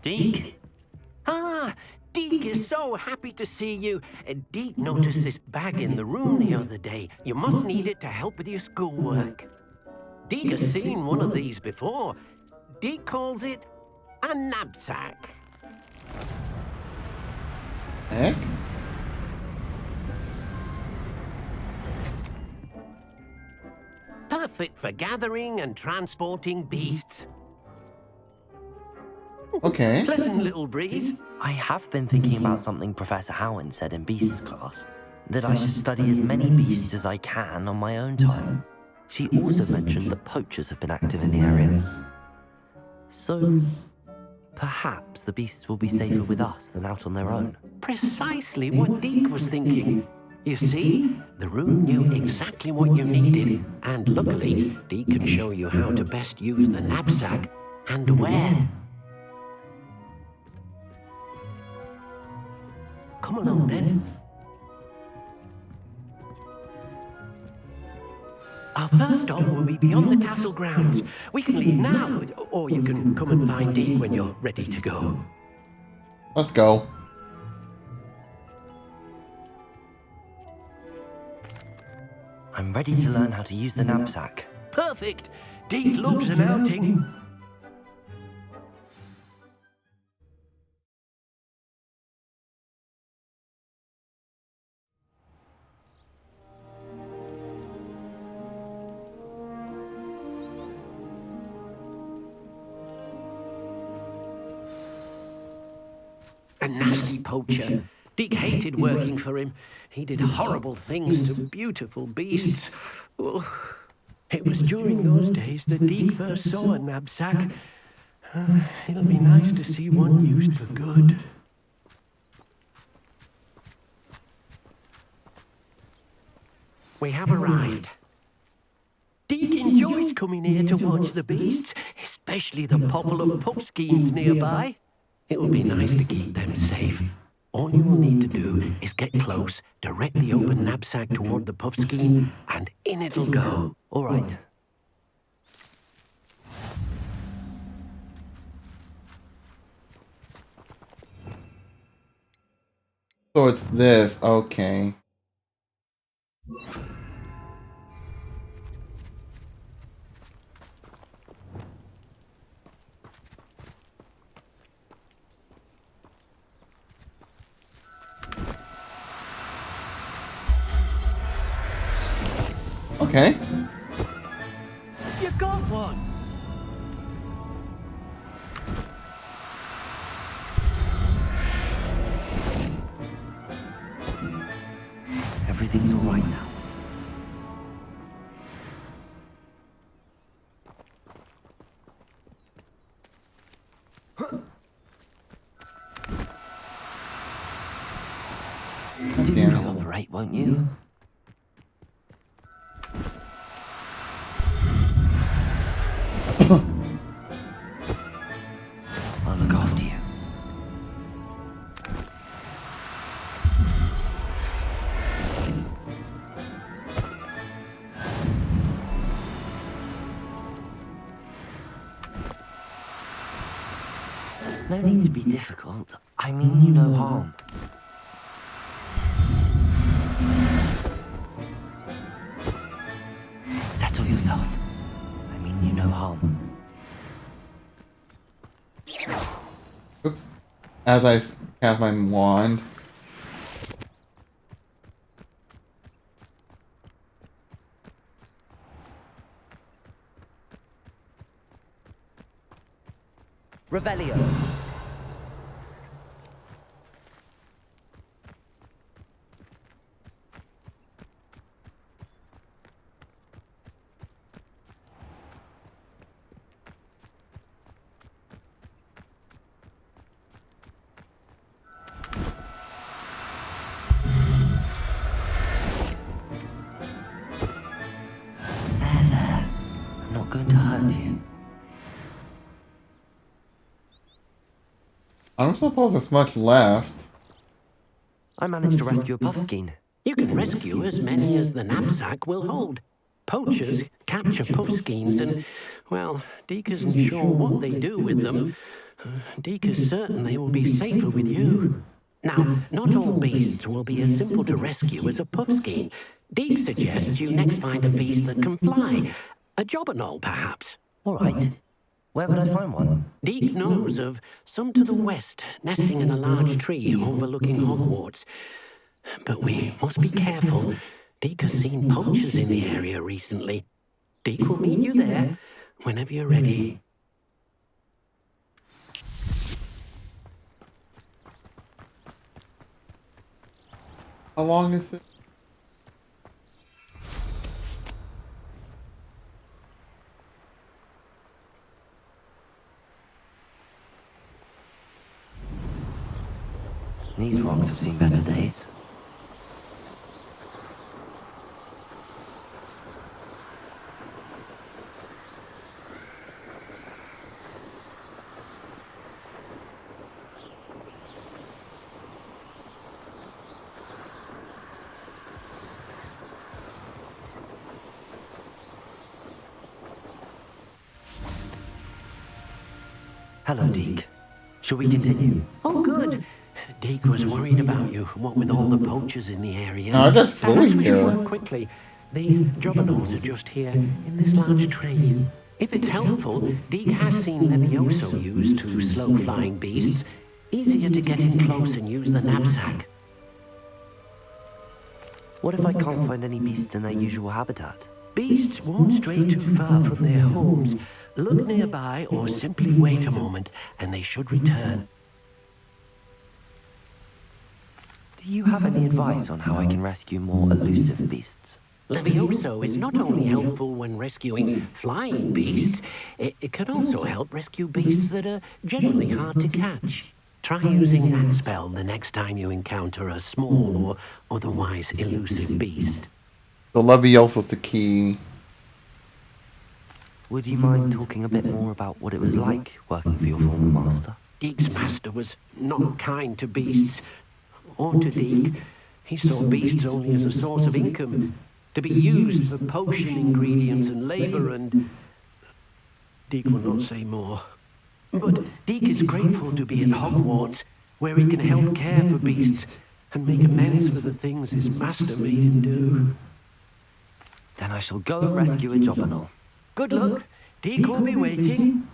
Deke? Ah, Deke is so happy to see you. Deke noticed this bag in the room the other day. You must need it to help with your schoolwork. Deke has seen one of these before. Deke calls it a knapsack. Heck? Perfect for gathering and transporting beasts. Okay. Pleasant little breeze. I have been thinking about something Professor Howard said in Beasts class, that I should study as many beasts as I can on my own time. She also mentioned that poachers have been active in the area. So, perhaps the beasts will be safer with us than out on their own. Precisely what Deke was thinking. You see, the room knew exactly what you needed, and luckily, Deke can show you how to best use the knapsack and where. Come along then. Our first stop will be beyond the castle grounds. We can leave now, or you can come and find Deke when you're ready to go. Let's go. I'm ready to learn how to use the knapsack. Perfect! Deke loves an outing. A nasty poacher. Deke hated working for him. He did horrible things to beautiful beasts. Oh. It was during those days that Deke first saw a knapsack. It'll be nice to see one used for good. We have arrived. Deke enjoys coming here to watch the beasts, especially the potful of puffskeins nearby. It will be nice to keep them safe. All you will need to do is get close, direct the open knapsack toward the puffskein, and in it'll go. All right. So it's this, okay. Okay. You got one! Everything's all right now. Do Damn. cooperate, won't you? I'll look after you. No need to be difficult. I mean you no harm. Settle yourself. I mean you no harm. Oops. As I cast my wand. Revelio. There. I'm not going to hurt you. I don't suppose there's much left. I managed to rescue a puffskein. You can rescue as many as the knapsack will hold. Poachers capture puffskeins and, well, Deke isn't sure what they do with them. Deke is certain they will be safer with you. Now, not all beasts will be as simple to rescue as a puffskein. Deke suggests you next find a beast that can fly. A jobberknoll, perhaps. All right. Where would I find one? Deke knows of some to the west, nesting in a large tree overlooking Hogwarts. But we must be careful. Deke has seen poachers in the area recently. Deke will meet you there whenever you're ready. How long is it? These rocks have seen better days. Hello, Deke. Shall we continue? Oh, good. Deke was worried about you, what with all the poachers in the area. No, I just flew Perhaps we should here. work quickly. The jobbernals are just here, in this large tree. If it's helpful, Deke has seen Levioso used to slow flying beasts. Easier to get in close and use the knapsack. What if I can't find any beasts in their usual habitat? Beasts won't stray too far from their homes. Look nearby or simply wait a moment, and they should return. Do you have any advice on how I can rescue more elusive beasts? Levioso is not only helpful when rescuing flying beasts, it can also help rescue beasts that are generally hard to catch. Try using that spell the next time you encounter a small or otherwise elusive beast. The Leviosa's the key. Would you mind talking a bit more about what it was like working for your former master? Deek's master was not kind to beasts, or to Deek. He saw beasts only as a source of income, to be used for potion ingredients and labor, and Deek will not say more. But Deek is grateful to be at Hogwarts, where he can help care for beasts and make amends for the things his master made him do. Then I shall go and rescue a Jobberknoll. Good luck. Deek will be waiting.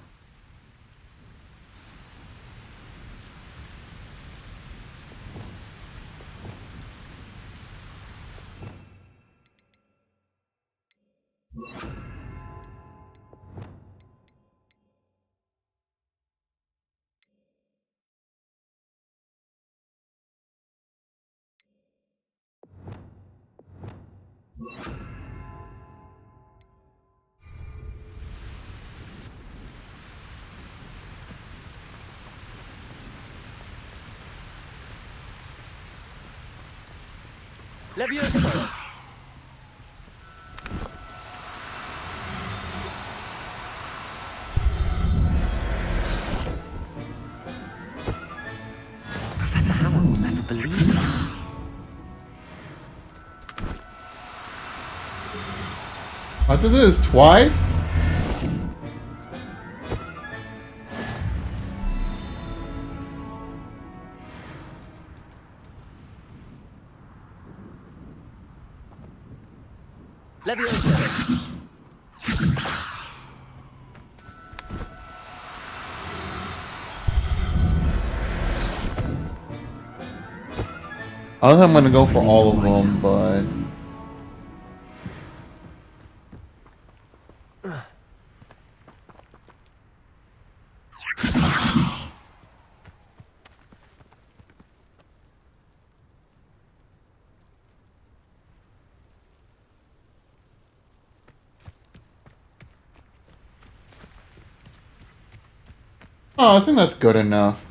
Levioso! Professor Howard will never believe this. I have to do this twice? Levioso! I don't think I'm gonna go for all of them, but... Oh, I think that's good enough.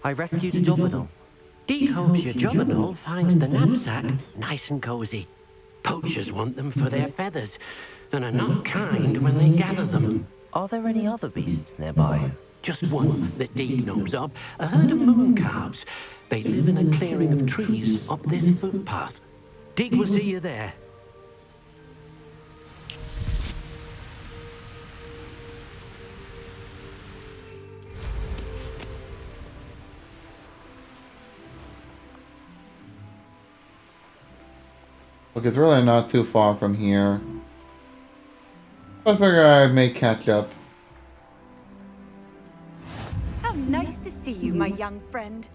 I rescued a Jobberknoll. Deek hopes your Jobberknoll finds the knapsack nice and cozy. Poachers want them for their feathers, and are not kind when they gather them. Are there any other beasts nearby? Just one that Deek knows of, a herd of moon calves. They live in a clearing of trees up this footpath. Deek will see you there. Look, it's really not too far from here. I figure I may catch up. How nice to see you, my young friend.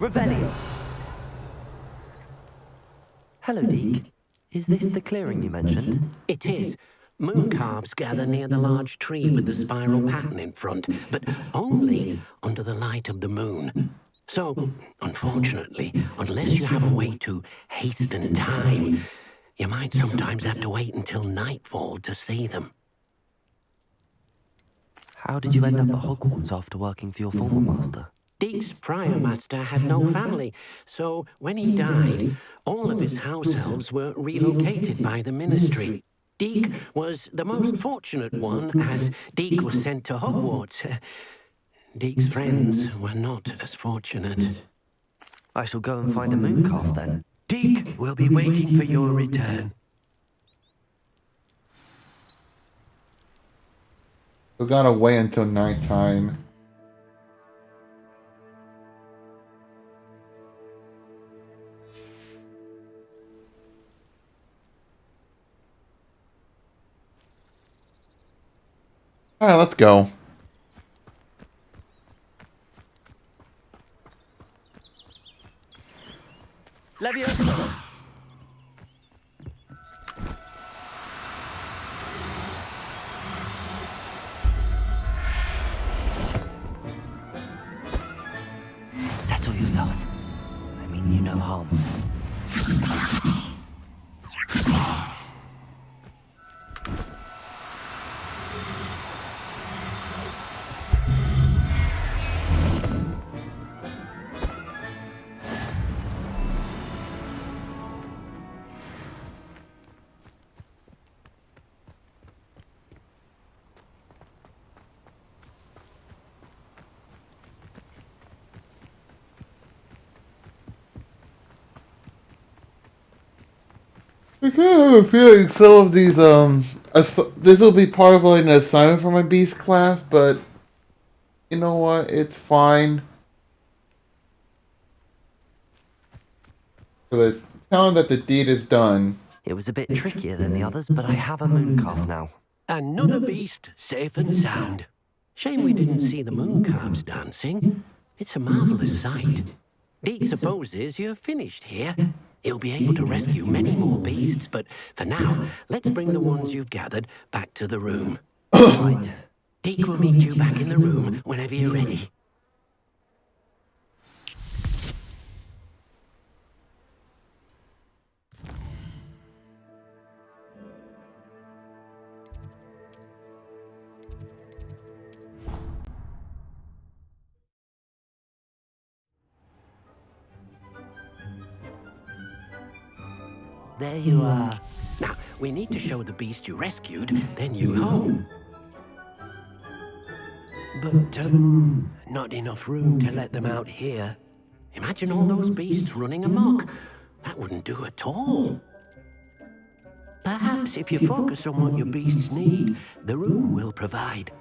Revelio! Hello, Deek. Is this the clearing you mentioned? It is. Moon calves gather near the large tree with the spiral pattern in front, but only under the light of the moon. So, unfortunately, unless you have a way to hasten time, you might sometimes have to wait until nightfall to see them. How did you end up at Hogwarts after working for your former master? Deek's prior master had no family, so when he died, all of his house elves were relocated by the ministry. Deek was the most fortunate one, as Deek was sent to Hogwarts. Deek's friends were not as fortunate. I shall go and find a moon calf then. Deek will be waiting for your return. We gotta wait until nighttime. Alright, let's go. Levioso! yourself. I mean you no harm. I kind of have a feeling some of these, this will be part of like an assignment for my beast class, but you know what? It's fine. So it's telling that the deed is done. It was a bit trickier than the others, but I have a moon calf now. Another beast, safe and sound. Shame we didn't see the moon calves dancing. It's a marvellous sight. Deke supposes you're finished here. He'll be able to rescue many more beasts, but for now, let's bring the ones you've gathered back to the room. Right. Deke will meet you back in the room whenever you're ready. There you are. Now, we need to show the beast you rescued their new home. But, not enough room to let them out here. Imagine all those beasts running amok. That wouldn't do at all. Perhaps if you focus on what your beasts need, the room will provide.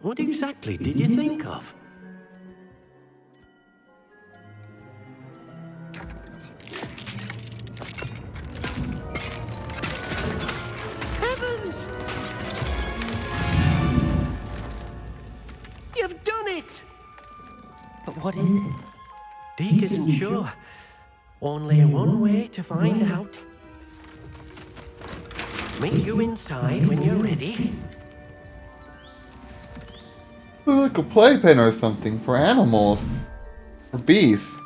What exactly did you think of? Heavens! You've done it! But what is it? Deke isn't sure. Only one way to find out. Meet you inside when you're ready. Like a playpen or something for animals. For beasts.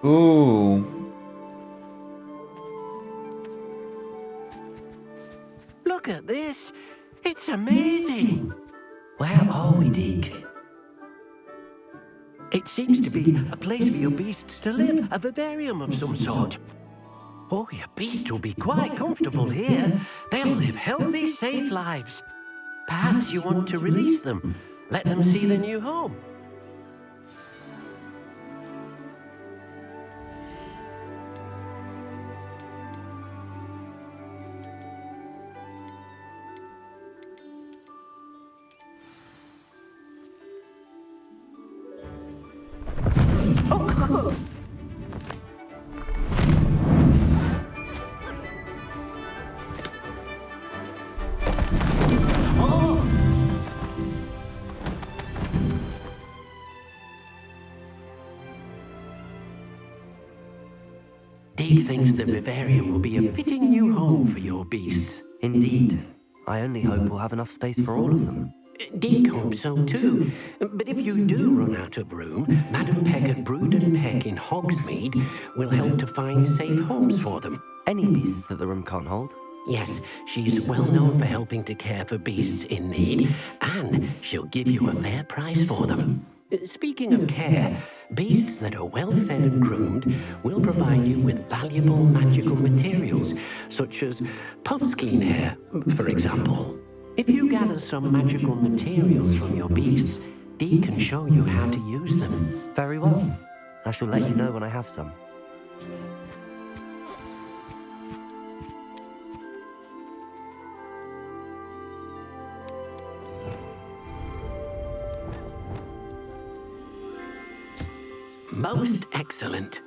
Ooh. Look at this. It's amazing. Where are we, Deke? It seems to be a place for your beasts to live, a vivarium of some sort. Oh, your beasts will be quite comfortable here. They'll live healthy, safe lives. Perhaps you want to release them. Let them see their new home. Oh. Deke thinks the vivarium will be a fitting new home for your beasts. Indeed. I only hope we'll have enough space for all of them. Deke hopes so too. But if you do run out of room, Madam Peck at Brood and Peck in Hogsmeade will help to find safe homes for them. Any beasts that the room can't hold? Yes, she's well known for helping to care for beasts in need, and she'll give you a fair price for them. Speaking of care, beasts that are well fed and groomed will provide you with valuable magical materials, such as puffskein hair, for example. If you gather some magical materials from your beasts, Dee can show you how to use them. Very well. I shall let you know when I have some. Most excellent.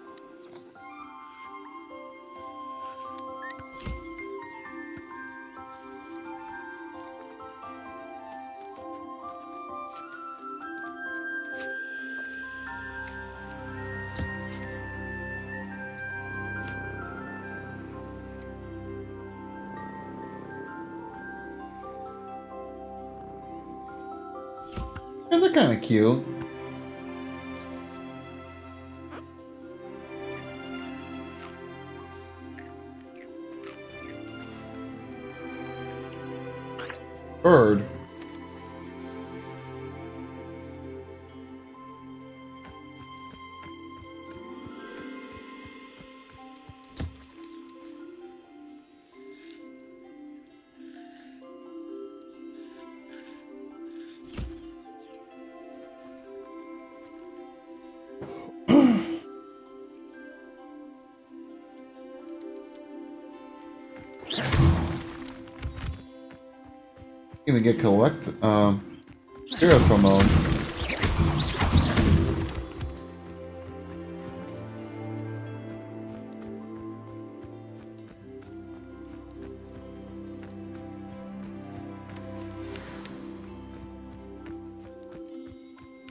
And they're kind of cute. Bird. Even get cereal from them.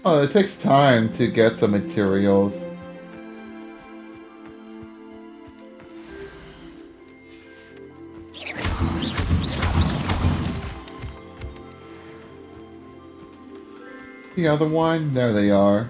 Oh, it takes time to get the materials. The other one? There they are.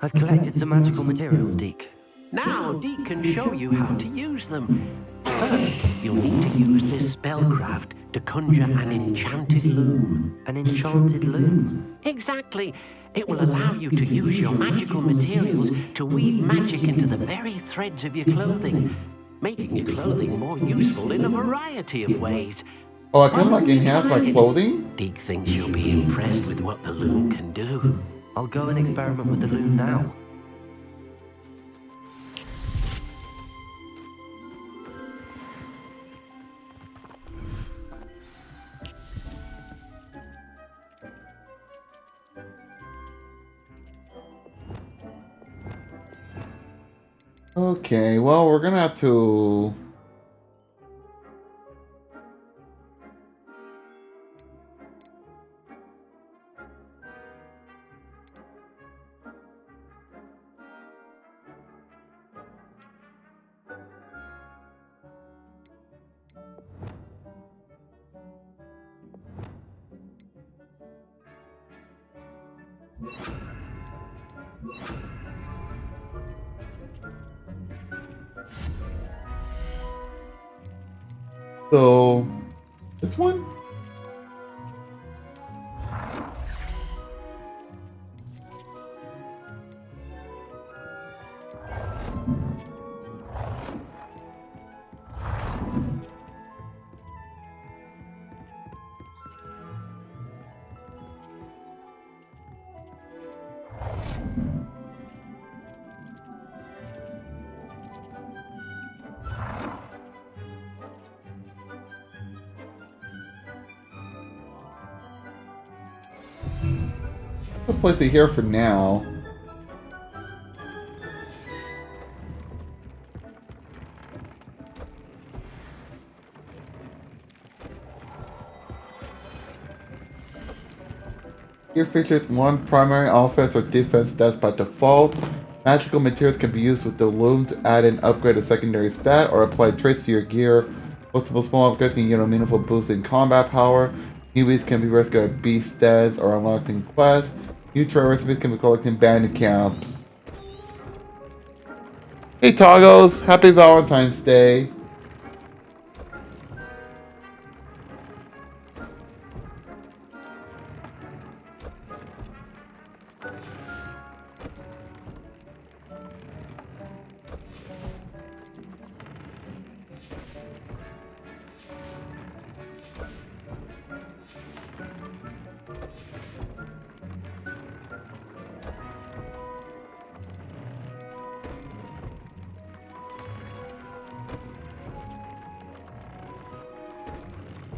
I've collected some magical materials, Deke. Now, Deke can show you how to use them. First, you'll need to use this spellcraft to conjure an enchanted loom. An enchanted loom? Exactly. It will allow you to use your magical materials to weave magic into the very threads of your clothing, making your clothing more useful in a variety of ways. Oh, I can like enhance my clothing? Deke thinks you'll be impressed with what the loom can do. I'll go and experiment with the loom now. Okay, well, we're gonna have to... So, this one? I'll place it here for now. Here features one primary offense or defense stats by default. Magical materials can be used with the loom to add and upgrade a secondary stat or apply traits to your gear. Multiple small upgrades can get a meaningful boost in combat power. Newbies can be rescued at beast stats or unlocked in quests. New trade recipes can be collected in bandit camps. Hey Toggles, happy Valentine's Day.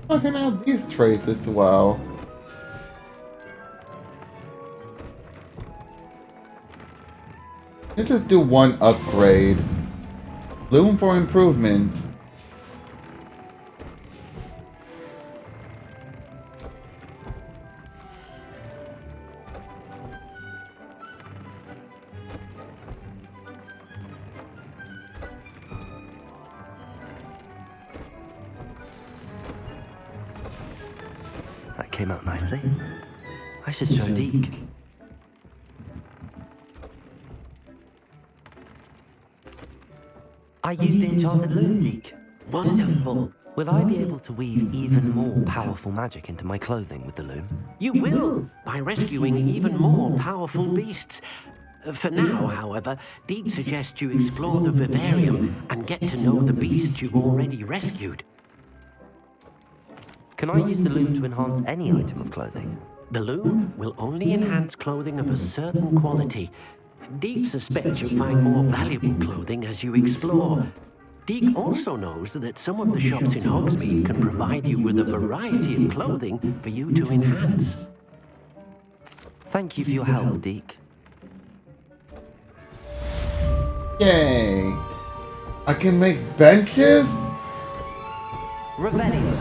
I can add these traits as well. Let's just do one upgrade. Loom for improvements. came out nicely. I should show Deke. I used the enchanted loom, Deke. Wonderful. Will I be able to weave even more powerful magic into my clothing with the loom? You will, by rescuing even more powerful beasts. For now, however, Deke suggests you explore the vivarium and get to know the beasts you've already rescued. Can I use the loom to enhance any item of clothing? The loom will only enhance clothing of a certain quality. Deke suspects you'll find more valuable clothing as you explore. Deke also knows that some of the shops in Hogsmeade can provide you with a variety of clothing for you to enhance. Thank you for your help, Deke. Yay! I can make benches? Revelio.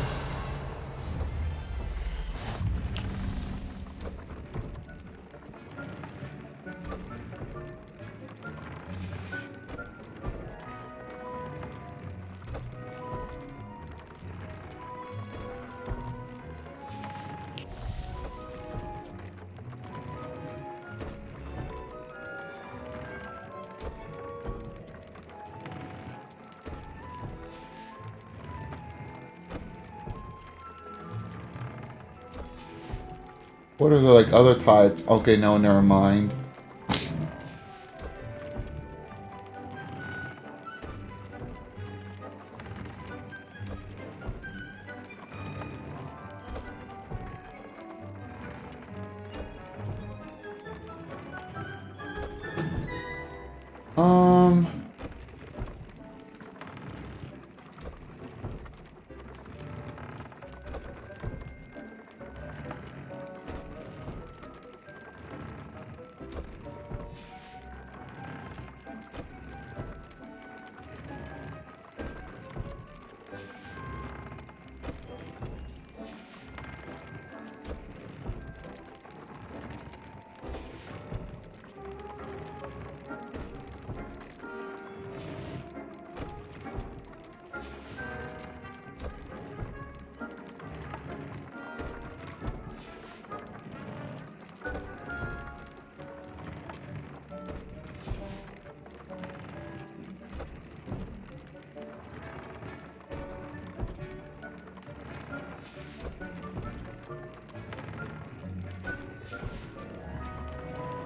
What are the like other types? Okay, no, never mind. Um.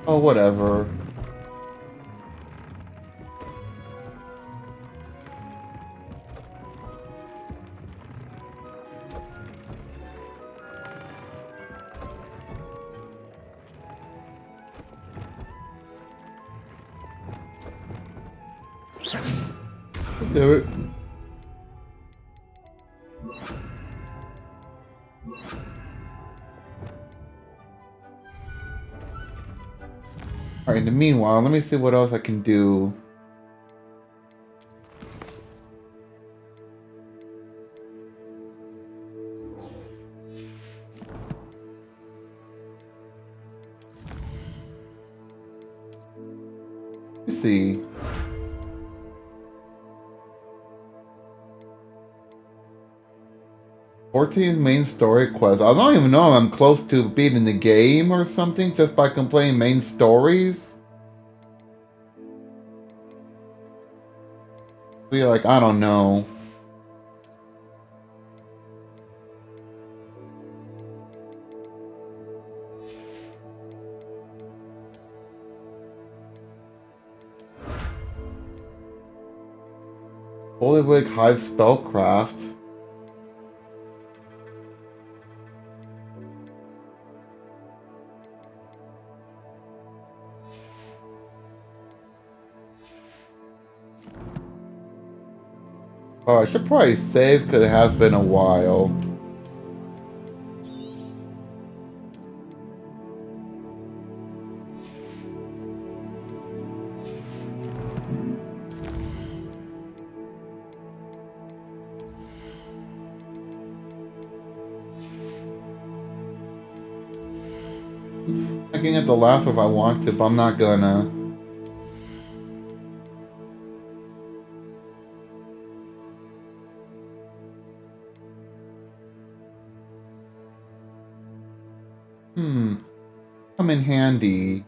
Oh, whatever. Do it. Alright, in the meanwhile, let me see what else I can do. Let's see. Fourteenth main story quest. I don't even know if I'm close to beating the game or something just by completing main stories. Be like, I don't know. Holywig Hive Spellcraft. Oh, I should probably save because it has been a while. I can get the last one if I want to, but I'm not gonna. Come in handy.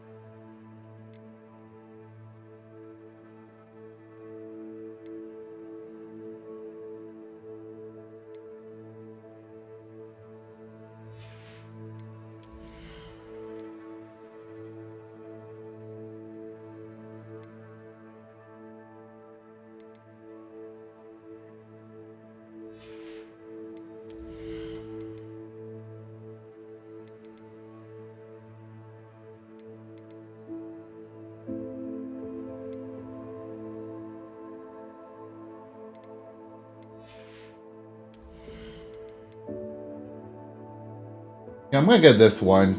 Yeah, I'm gonna get this one.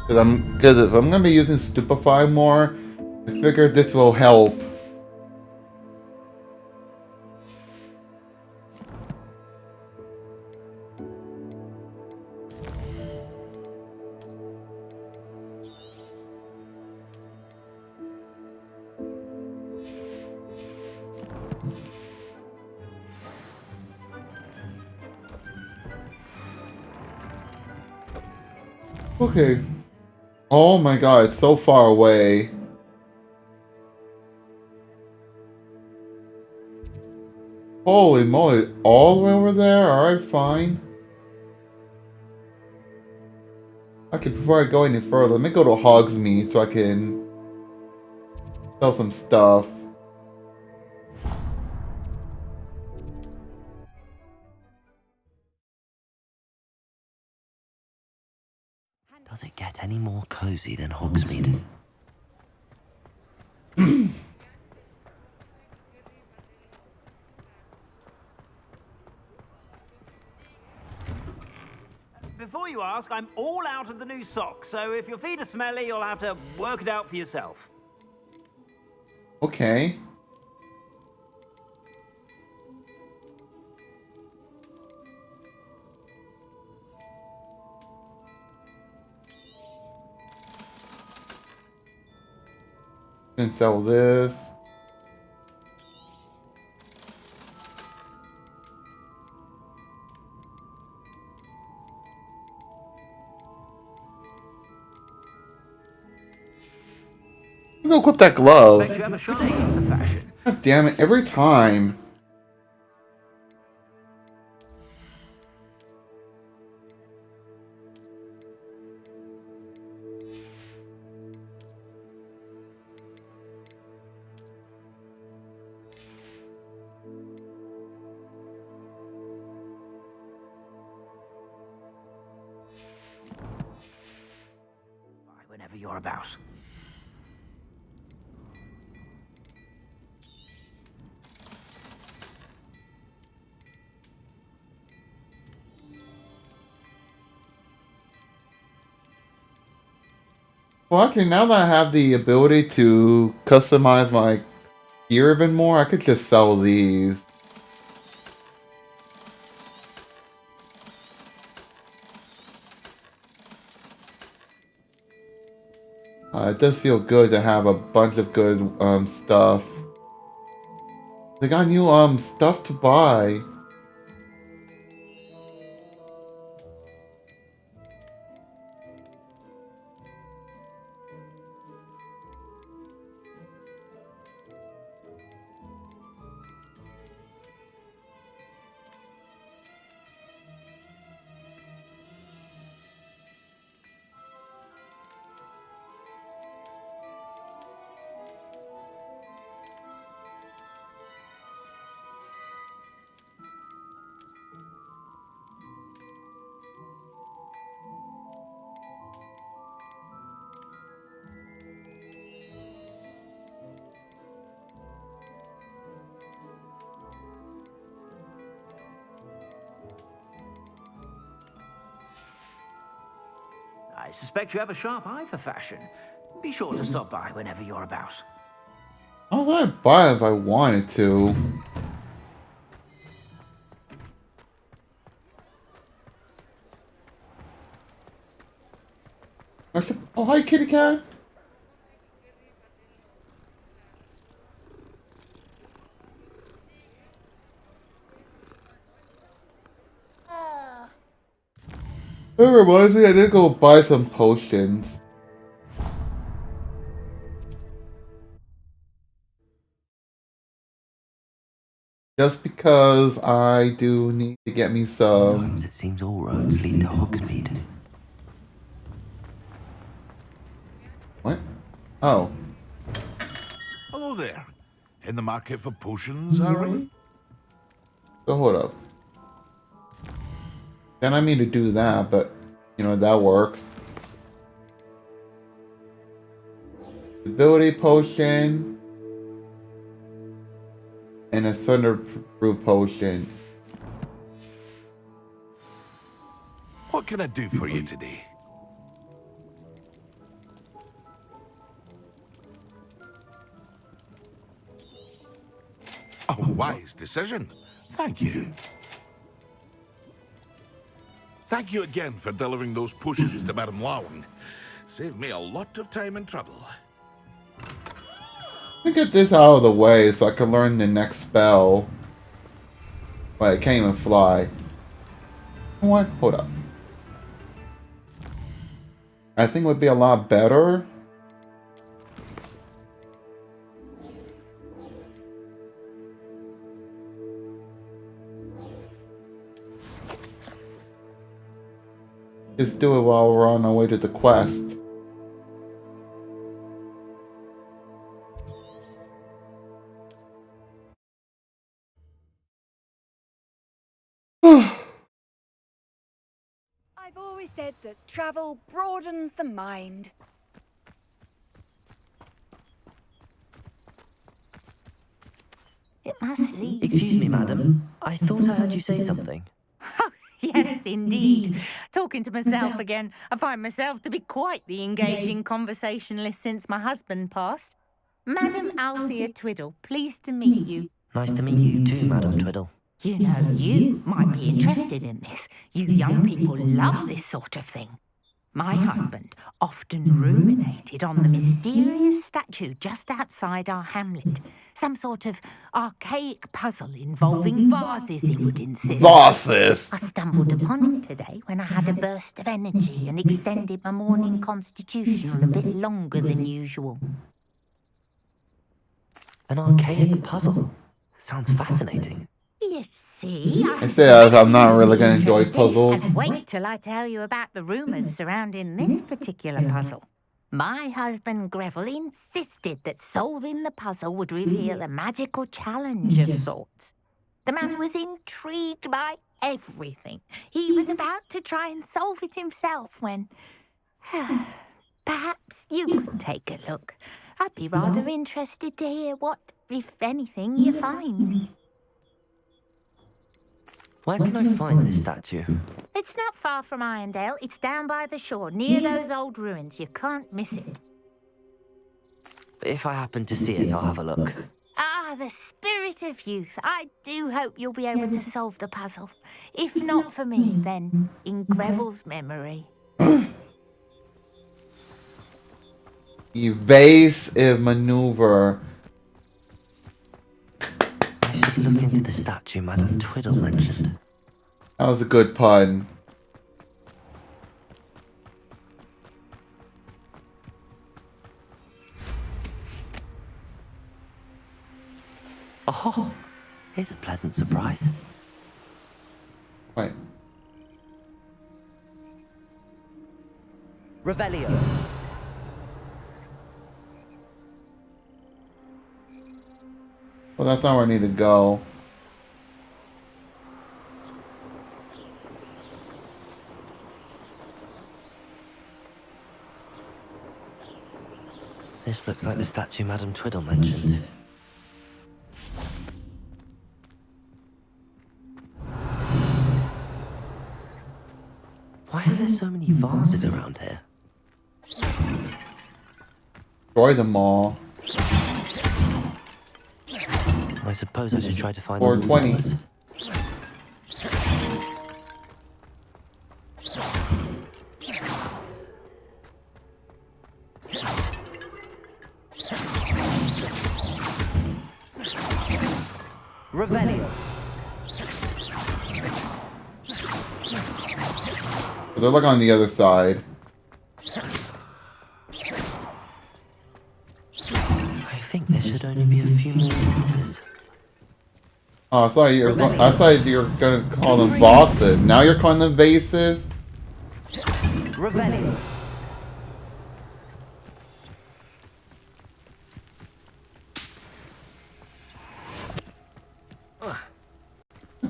Because if I'm gonna be using Stupefy more, I figured this will help. Okay. Oh my god, it's so far away. Holy moly, all the way over there? Alright, fine. Actually, before I go any further, let me go to Hogsmeade so I can sell some stuff. Does it get any more cozy than Hogsmeade? Before you ask, I'm all out of the new socks, so if your feet are smelly, you'll have to work it out for yourself. Okay. Can sell this. I'm gonna equip that glove. Expect you have a shot at the fashion. God damn it, every time. Whenever you're about. Well, actually, now that I have the ability to customize my gear even more, I could just sell these. It does feel good to have a bunch of good stuff. They got new stuff to buy. I suspect you have a sharp eye for fashion. Be sure to stop by whenever you're about. How would I buy it if I wanted to? Oh, hi, kitty cat. That reminds me, I did go buy some potions. Just because I do need to get me some... Sometimes it seems all roads lead to Hogsmeade. What? Oh. Hello there. In the market for potions, are we? So hold up. Then I mean to do that, but you know that works. Ability potion and a thunderproof potion. What can I do for you today? A wise decision. Thank you. Thank you again for delivering those potions to Madame Lawing. Saved me a lot of time and trouble. Let me get this out of the way so I can learn the next spell. Wait, I can't even fly. You know what? Hold up. I think it would be a lot better. Just do it while we're on our way to the quest. I've always said that travel broadens the mind. It must lead. Excuse me, madam. I thought I heard you say something. Yes, indeed. Talking to myself again. I find myself to be quite the engaging conversationalist since my husband passed. Madam Althea Twiddle, pleased to meet you. Nice to meet you too, Madam Twiddle. You know, you might be interested in this. You young people love this sort of thing. My husband often ruminated on the mysterious statue just outside our hamlet. Some sort of archaic puzzle involving vases, he would insist. Vases! I stumbled upon it today when I had a burst of energy and extended my morning constitutional a bit longer than usual. An archaic puzzle. Sounds fascinating. You see, I say as I'm not really going to enjoy puzzles. And wait till I tell you about the rumours surrounding this particular puzzle. My husband Greville insisted that solving the puzzle would reveal a magical challenge of sorts. The man was intrigued by everything. He was about to try and solve it himself when... Perhaps you could take a look. I'd be rather interested to hear what, if anything, you find. Where can I find this statue? It's not far from Irondale. It's down by the shore, near those old ruins. You can't miss it. If I happen to see it, I'll have a look. Ah, the spirit of youth. I do hope you'll be able to solve the puzzle. If not for me, then in Greville's memory. Evasive maneuver. I should look into the statue Madam Twiddle mentioned. That was a good pun. Oh, here's a pleasant surprise. Wait. Revelio. Well, that's not where I need to go. This looks like the statue Madam Twiddle mentioned. Why are there so many vases around here? Destroy them all. I suppose I should try to find all the 420. vases. Revelio. For They're like on the other side. I think there should only be a few more pieces. Oh, I thought you were gonna call them bosses. Now you're calling them vases? Revelio.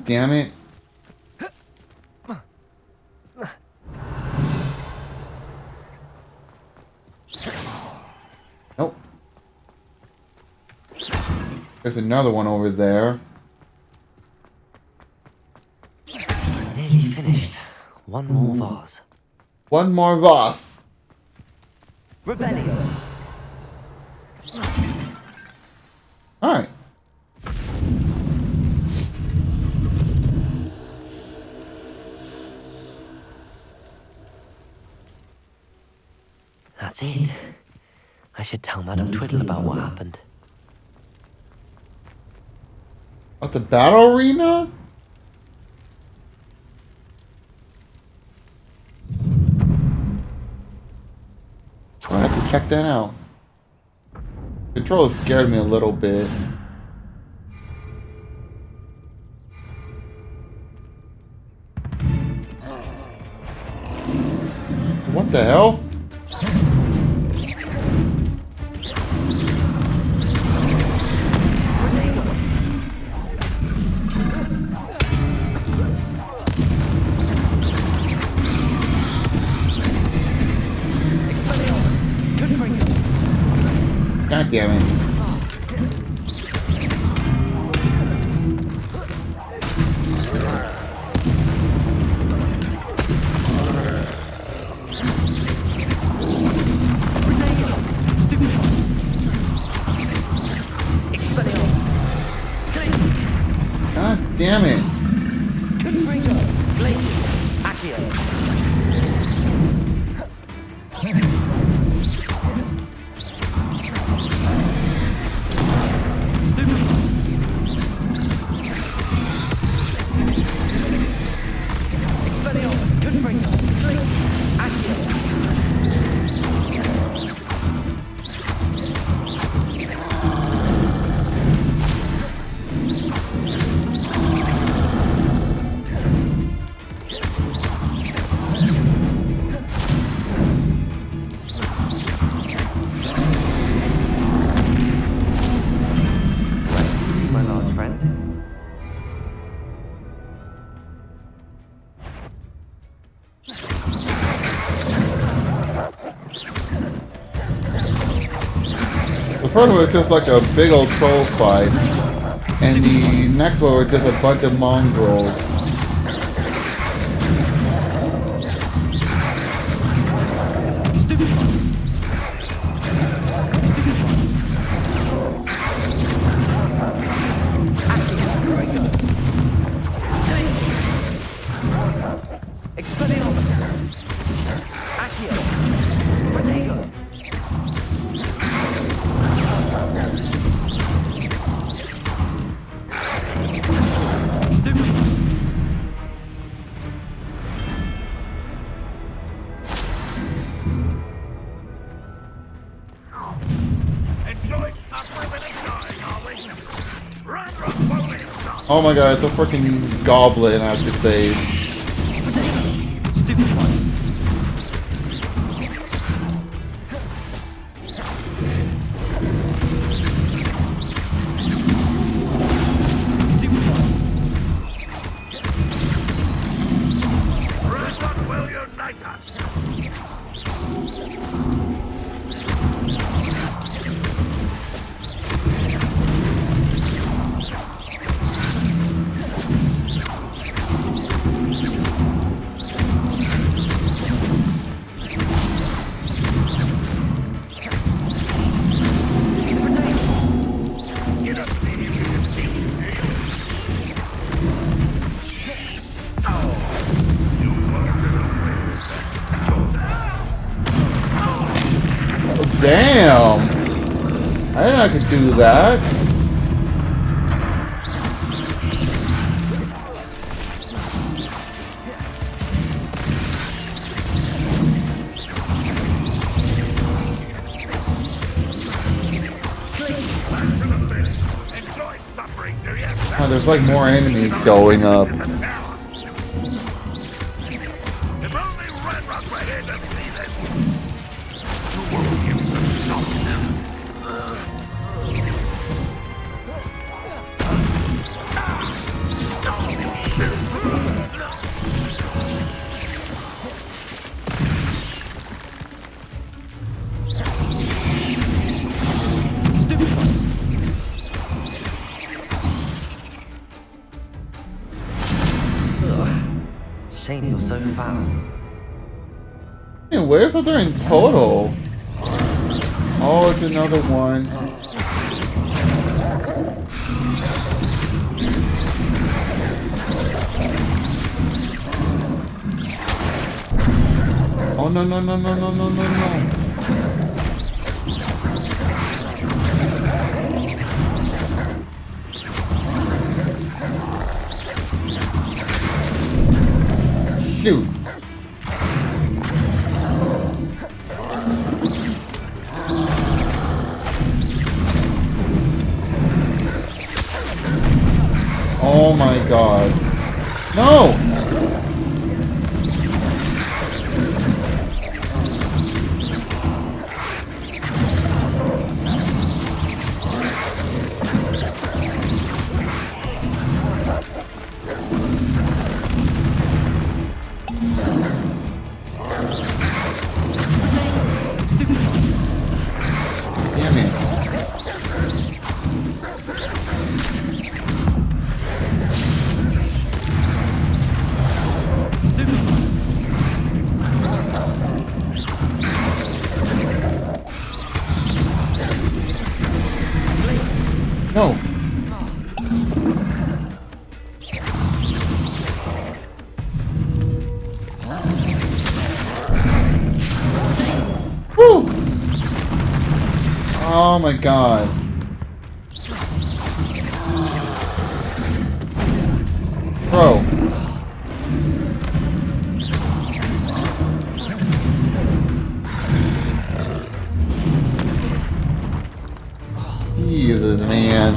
Damn it. Nope. There's another one over there. Nearly finished. One more vase. One more vase. Revelio. Alright. That's it. I should tell Madame Twiddle about what happened. At the battle arena? I have to check that out. Controls scared me a little bit. What the hell? God damn it. God damn it. My large friend. The first one was just like a big old troll fight. And the next one was just a bunch of mongrels. Oh my god, it's a freaking goblin I have to save. Damn! I didn't know I could do that. There's like more enemies showing up. If only Ranrock were here to see this. You won't be able to stop them. Shame you're so fat. Man, where's there in total? Oh, it's another one. Oh no no no no no no no no. Shoot. Oh my god. No! Damn it. No. Woo! Oh my god. Bro. Jesus, man.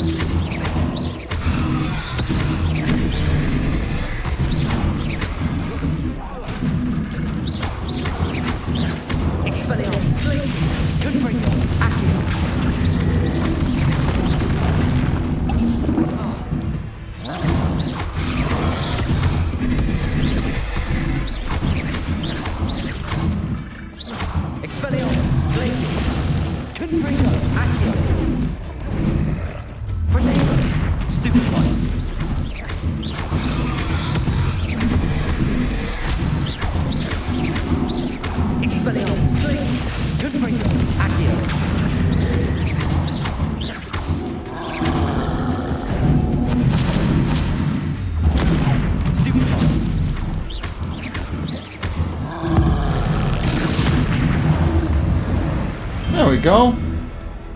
There we go.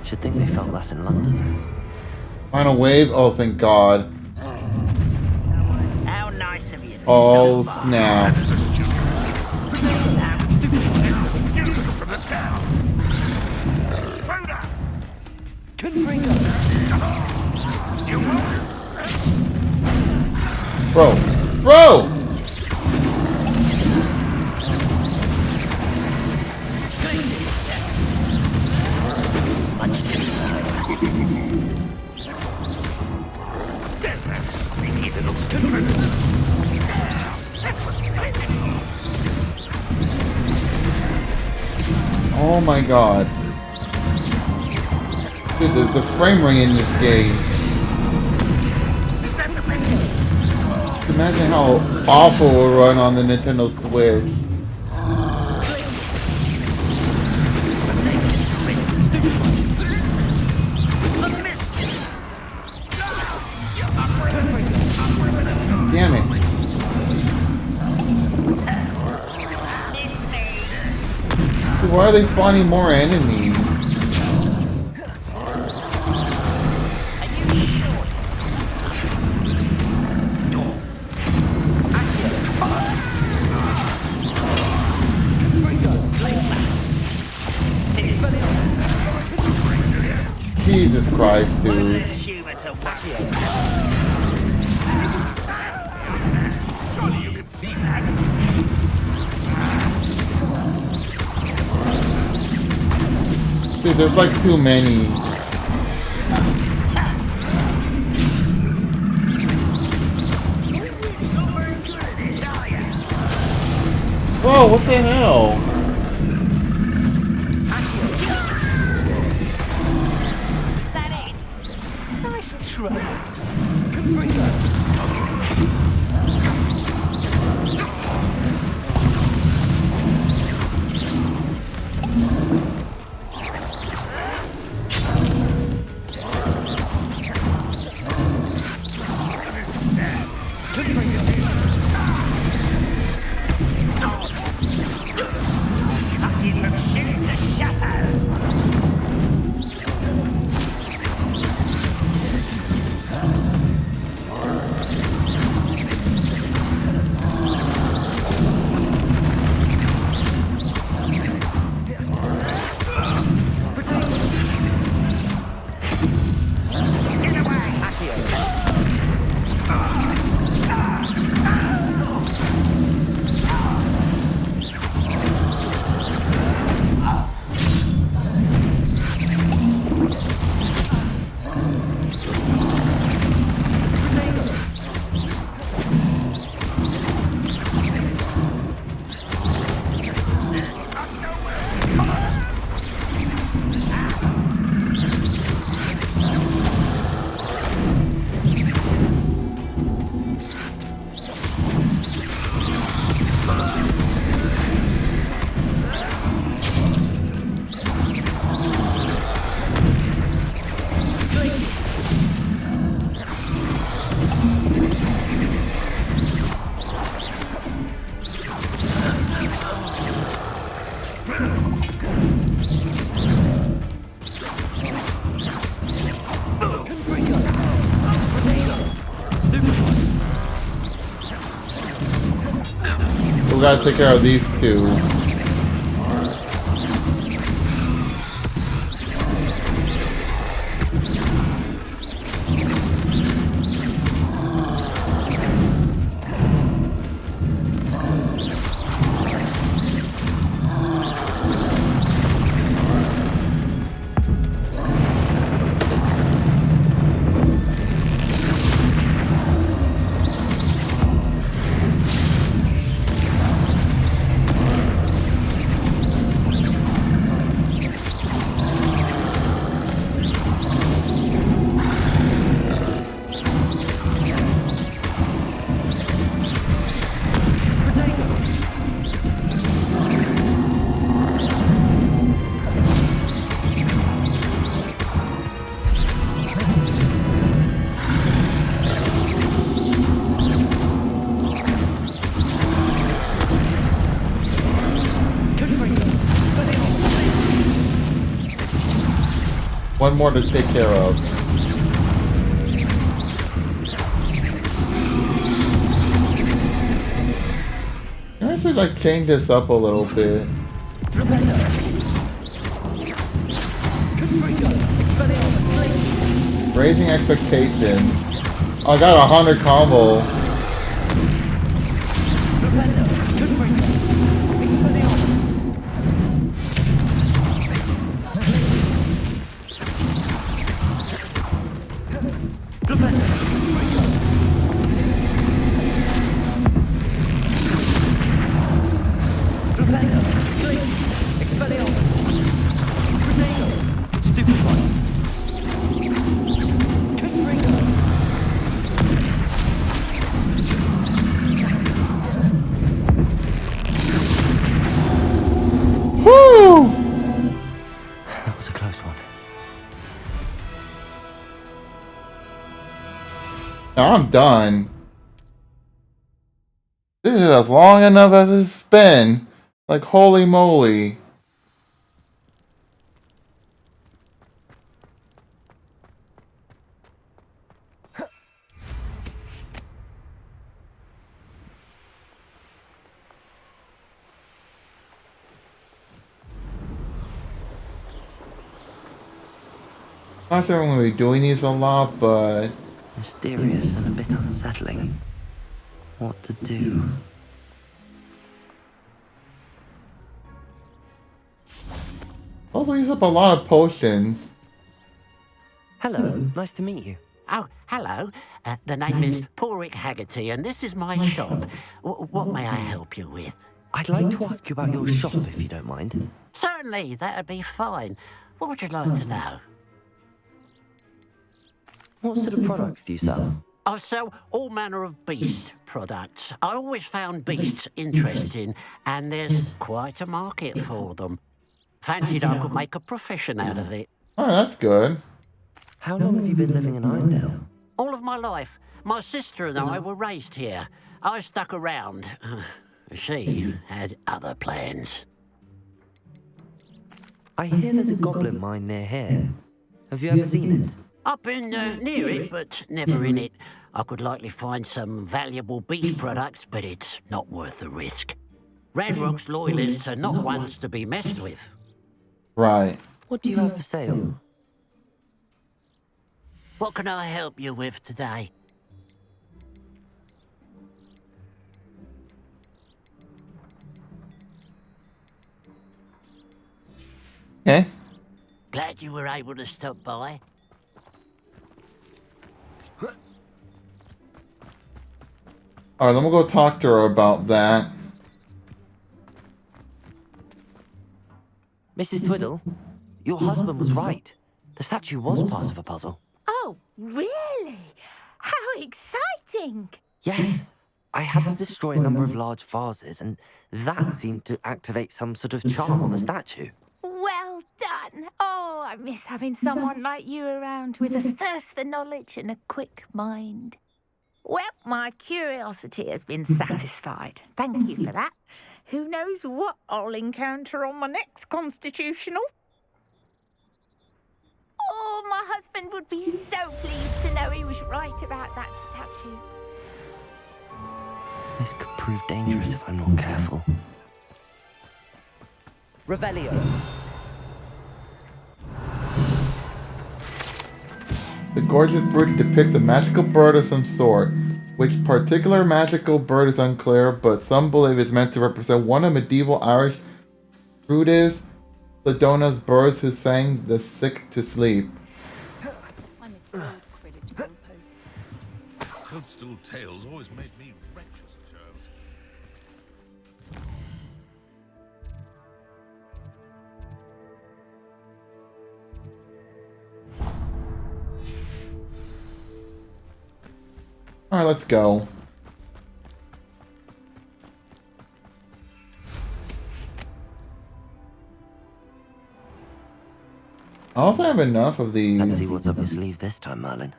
Should think they felt that in London. Final wave. Oh, thank God. How nice of you to Oh, stop by. snap. From the town. Slow down. Bro. Bro! There's that sneaky little stupid. Oh my god. Dude, the frame rate in this game. Imagine how awful it will run on the Nintendo Switch. Damn it. Dude, why are they spawning more enemies? Jesus Christ, dude. Dude, there's like too many. Whoa, what the hell? Is that it? Nice try. We gotta take care of these two. One more to take care of. I should like change this up a little bit. Raising expectations. Oh, I got 100 combo. That was a close one. Now I'm done. This is as long enough as it's been. Like, holy moly. Not sure I'm going to be doing these a lot, but... Mysterious and a bit unsettling. What to do? Oh, Also use up a lot of potions. Hello, nice to meet you. Oh, hello. The name is Porrick Haggerty, and this is my shop. What may I help you with? I'd like to ask you about your shop, if you don't mind. Certainly, that'd be fine. What would you like to know? What sort of products do you sell? I sell all manner of beast products. I always found beasts interesting, and there's quite a market for them. Fancied I could make a profession out of it. Oh, that's good. How long have you been living in Irondale? All of my life. My sister and I were raised here. I stuck around. She had other plans. I hear there's a goblin mine near here. Have you ever seen it? I've been near it, but never in it. I could likely find some valuable beast products, but it's not worth the risk. Ranrock's loyalists are not ones to be messed with. Right. What do you have for sale? What can I help you with today? Okay. Glad you were able to stop by. Alright, I'm gonna go talk to her about that. Mrs. Twiddle, your husband was right. The statue was part of a puzzle. Oh, really? How exciting! Yes. I had to destroy a number of large vases, and that seemed to activate some sort of charm on the statue. Well done. Oh, I miss having someone like you around with a thirst for knowledge and a quick mind. Well, my curiosity has been satisfied. Thank you for that. Who knows what I'll encounter on my next constitutional? Oh, my husband would be so pleased to know he was right about that statue. This could prove dangerous if I'm not careful. Revelio. The gorgeous bridge depicts a magical bird of some sort. Which particular magical bird is unclear, but some believe it's meant to represent one of medieval Irish Fruides Ladona's birds who sang the sick to sleep. Toadstool tales always made me wretched, child. Alright, let's go. I don't think I have enough of these. Let's see what's up your sleeve this time, Merlin.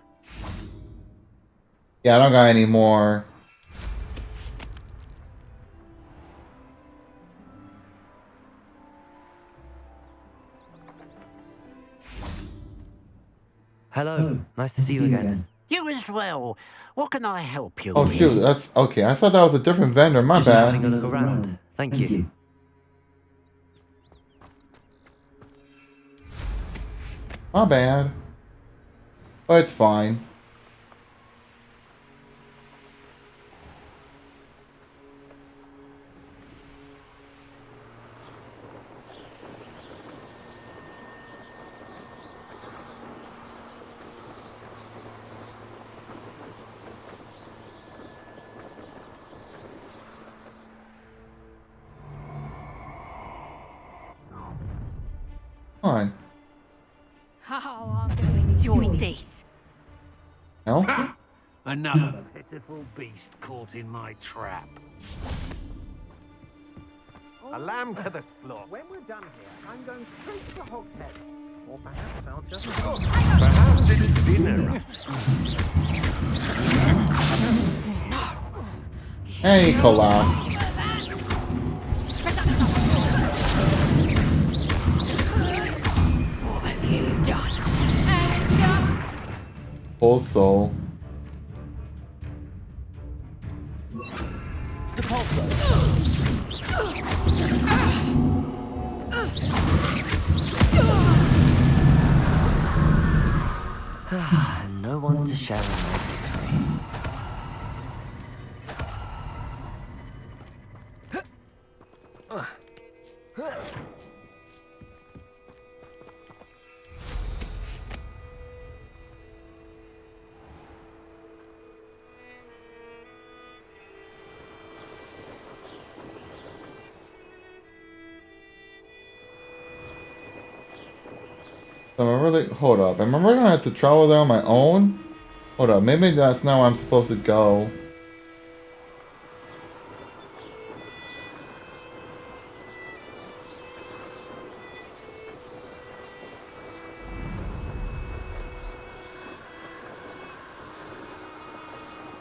Yeah, I don't got any more. Hello, nice to see you again. You as well. What can I help you Oh with? shoot, that's okay. I thought that was a different vendor. My Just bad. having a look around. Thank you. My bad. But it's fine. Fine. Oh, I'm going to enjoy this. No? Another pitiful beast caught in my trap. A lamb to the slaughter. When we're done here, I'm going straight to Hogshead. Or perhaps I'll just... Perhaps it's dinner. Hey, collapse. What have you done? Full soul. No one to share in my victory. So I really hold up. Am I really gonna have to travel there on my own? Hold up, maybe that's not where I'm supposed to go.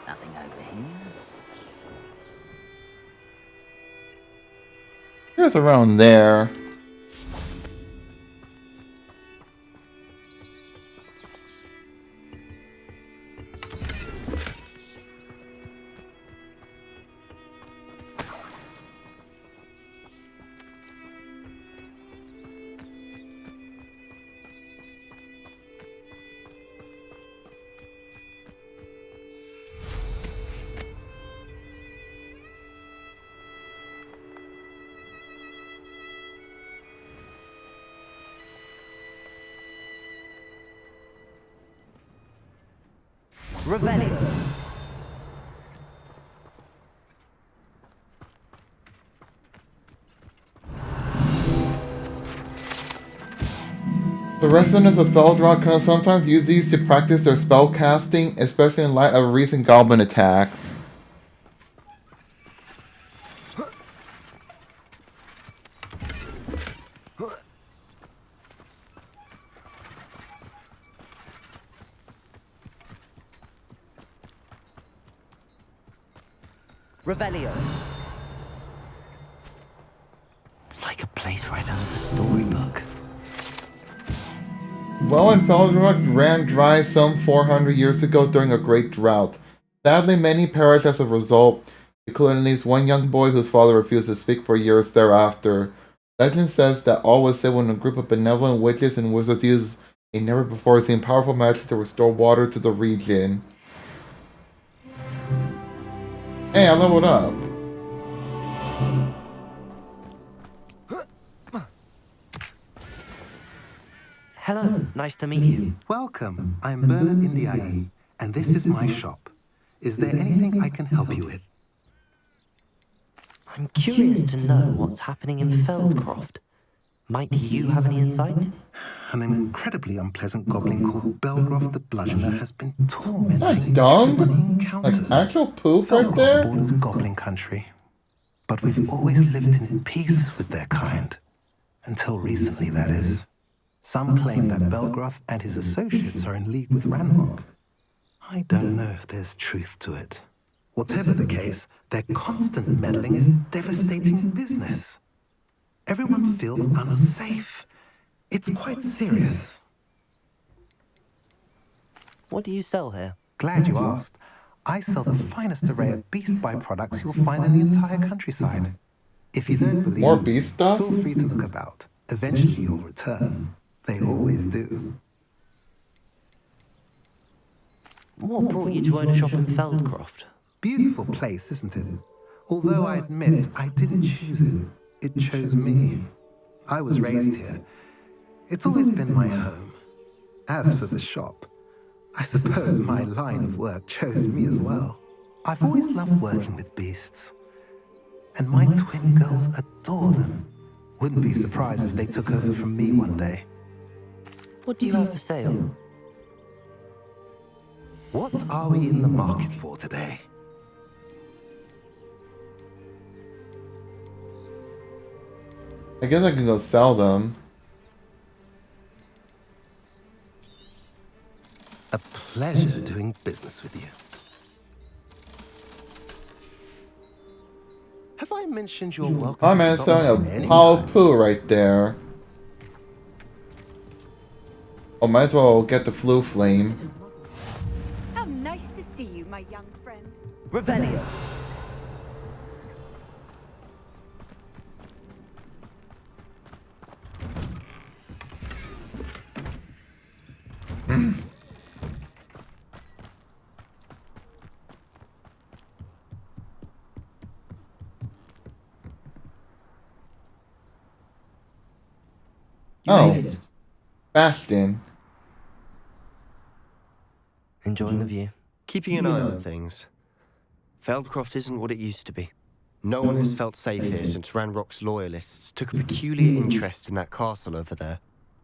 Nothing over here. Here's around there. Revelio. The residents of Feldrock can sometimes use these to practice their spell casting, especially in light of recent goblin attacks. Revelio. It's like a place right out of a storybook. Well, in Feldrock ran dry some 400 years ago during a great drought. Sadly, many perished as a result, including at least one young boy whose father refused to speak for years thereafter. Legend says that all was saved when a group of benevolent witches and wizards used a never-before-seen powerful magic to restore water to the region. Hey, I leveled up. Hello, nice to meet you. Welcome. I'm Bernard Indiaye, and this is my shop. Is there anything I can help you with? I'm curious to know what's happening in Feldcroft. Might you have any insight? An incredibly unpleasant goblin called Belgroth the Bludgeoner has been tormenting dung? everyone he encounters. Like actual poof right Belgroth there? borders goblin country, but we've always lived in peace with their kind. Until recently, that is. Some claim that Belgroth and his associates are in league with Ranrock. I don't know if there's truth to it. Whatever the case, their constant meddling is devastating business. Everyone feels unsafe. It's quite serious. What do you sell here? Glad you asked. I sell the finest array of beast byproducts you'll find in the entire countryside. If you don't believe More me, beast stuff? feel free to look about. Eventually you'll return. They always do. What brought you to own a shop in Feldcroft? Beautiful place, isn't it? Although I admit I didn't choose it. It chose me. I was raised here. It's always been my home. As for the shop, I suppose my line of work chose me as well. I've always loved working with beasts. And my twin girls adore them. Wouldn't be surprised if they took over from me one day. What do you have for sale? What are we in the market for today? I guess I can go sell them. A pleasure doing business with you. Have I mentioned you're welcome? Oh man, to selling stop a pile of poo right there. Oh, might as well get the flu flame. How nice to see you, my young friend. Revelio. Oh, Bastion. Enjoying the view. Keeping an eye on things. Feldcroft isn't what it used to be. No one has felt safe here since Ranrock's loyalists took a peculiar interest in that castle over there.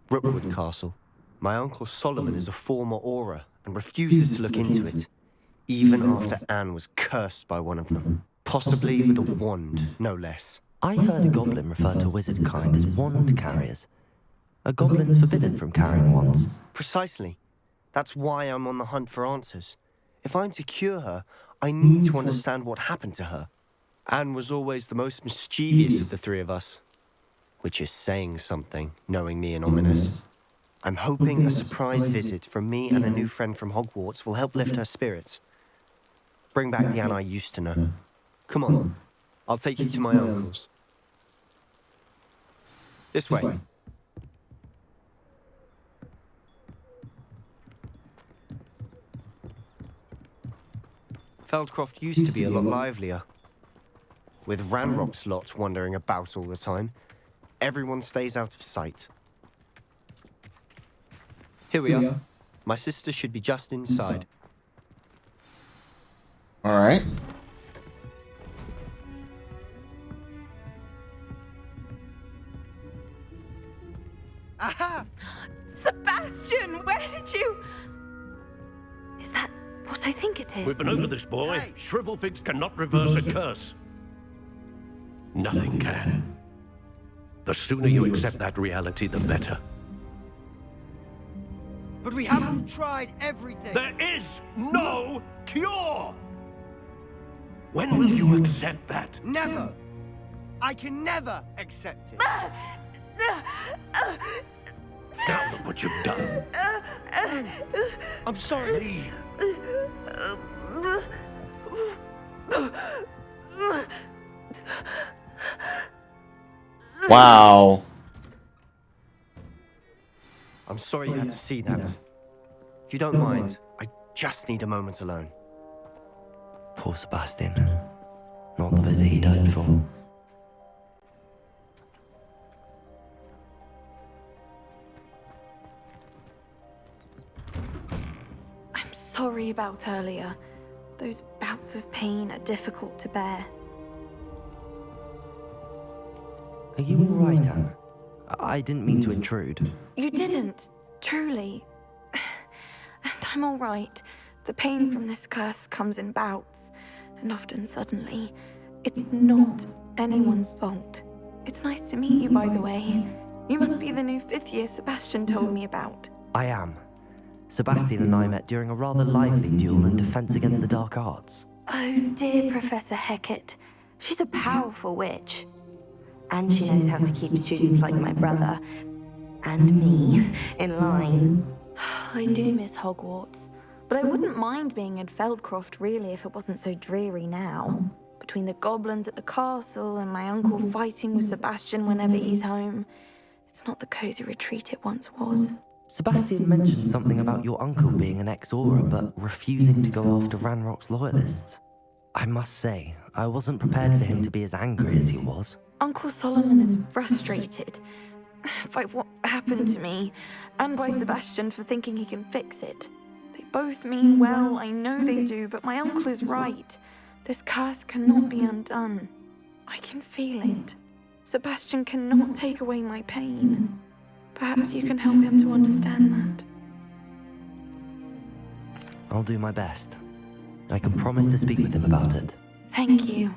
Rookwood Castle. My Uncle Solomon is a former Auror and refuses to look into it, even after Anne was cursed by one of them. Possibly with a wand, no less. I heard a goblin refer to wizard kind as wand carriers. Are goblins forbidden from carrying wands? Precisely. That's why I'm on the hunt for answers. If I'm to cure her, I need to understand what happened to her. Anne was always the most mischievous of the three of us. Which is saying something, knowing me and ominous. I'm hoping a surprise visit from me and a new friend from Hogwarts will help lift her spirits. Bring back the Anne I used to know. Come on, I'll take you to my uncle's. This way. Feldcroft used to be a lot livelier. With Ranrock's lot wandering about all the time, everyone stays out of sight. Here we are. My sister should be just inside. All right. Aha! Sebastian, where did you... Is that what I think it is? We've been over this, boy. Hey. Shrivelfigs cannot reverse a curse. Nothing can. The sooner you accept that reality, the better. But we haven't tried everything. There is no cure! When will you accept that? Never. I can never accept it. Now look what you've done. I'm sorry. Leave. Wow. I'm sorry you had to see that. If you don't mind, I just need a moment alone. Poor Sebastian. Not the visit he'd hoped for. I'm sorry about earlier. Those bouts of pain are difficult to bear. Are you alright, Anne? I didn't mean to intrude. You didn't, truly. And I'm all right. The pain from this curse comes in bouts, and often suddenly. It's not anyone's fault. It's nice to meet you, by the way. You must be the new 5th year Sebastian told me about. I am. Sebastian and I met during a rather lively duel in Defense Against the Dark Arts. Oh, dear Professor Hecat. She's a powerful witch. And she knows how to keep students like my brother, and me, in line. I do miss Hogwarts, but I wouldn't mind being in Feldcroft really if it wasn't so dreary now. Between the goblins at the castle and my uncle fighting with Sebastian whenever he's home, it's not the cozy retreat it once was. Sebastian mentioned something about your uncle being an ex-Auror, but refusing to go after Ranrock's loyalists. I must say, I wasn't prepared for him to be as angry as he was. Uncle Solomon is frustrated by what happened to me, and by Sebastian for thinking he can fix it. They both mean well, I know they do, but my uncle is right. This curse cannot be undone. I can feel it. Sebastian cannot take away my pain. Perhaps you can help him to understand that. I'll do my best. I can promise to speak with him about it. Thank you.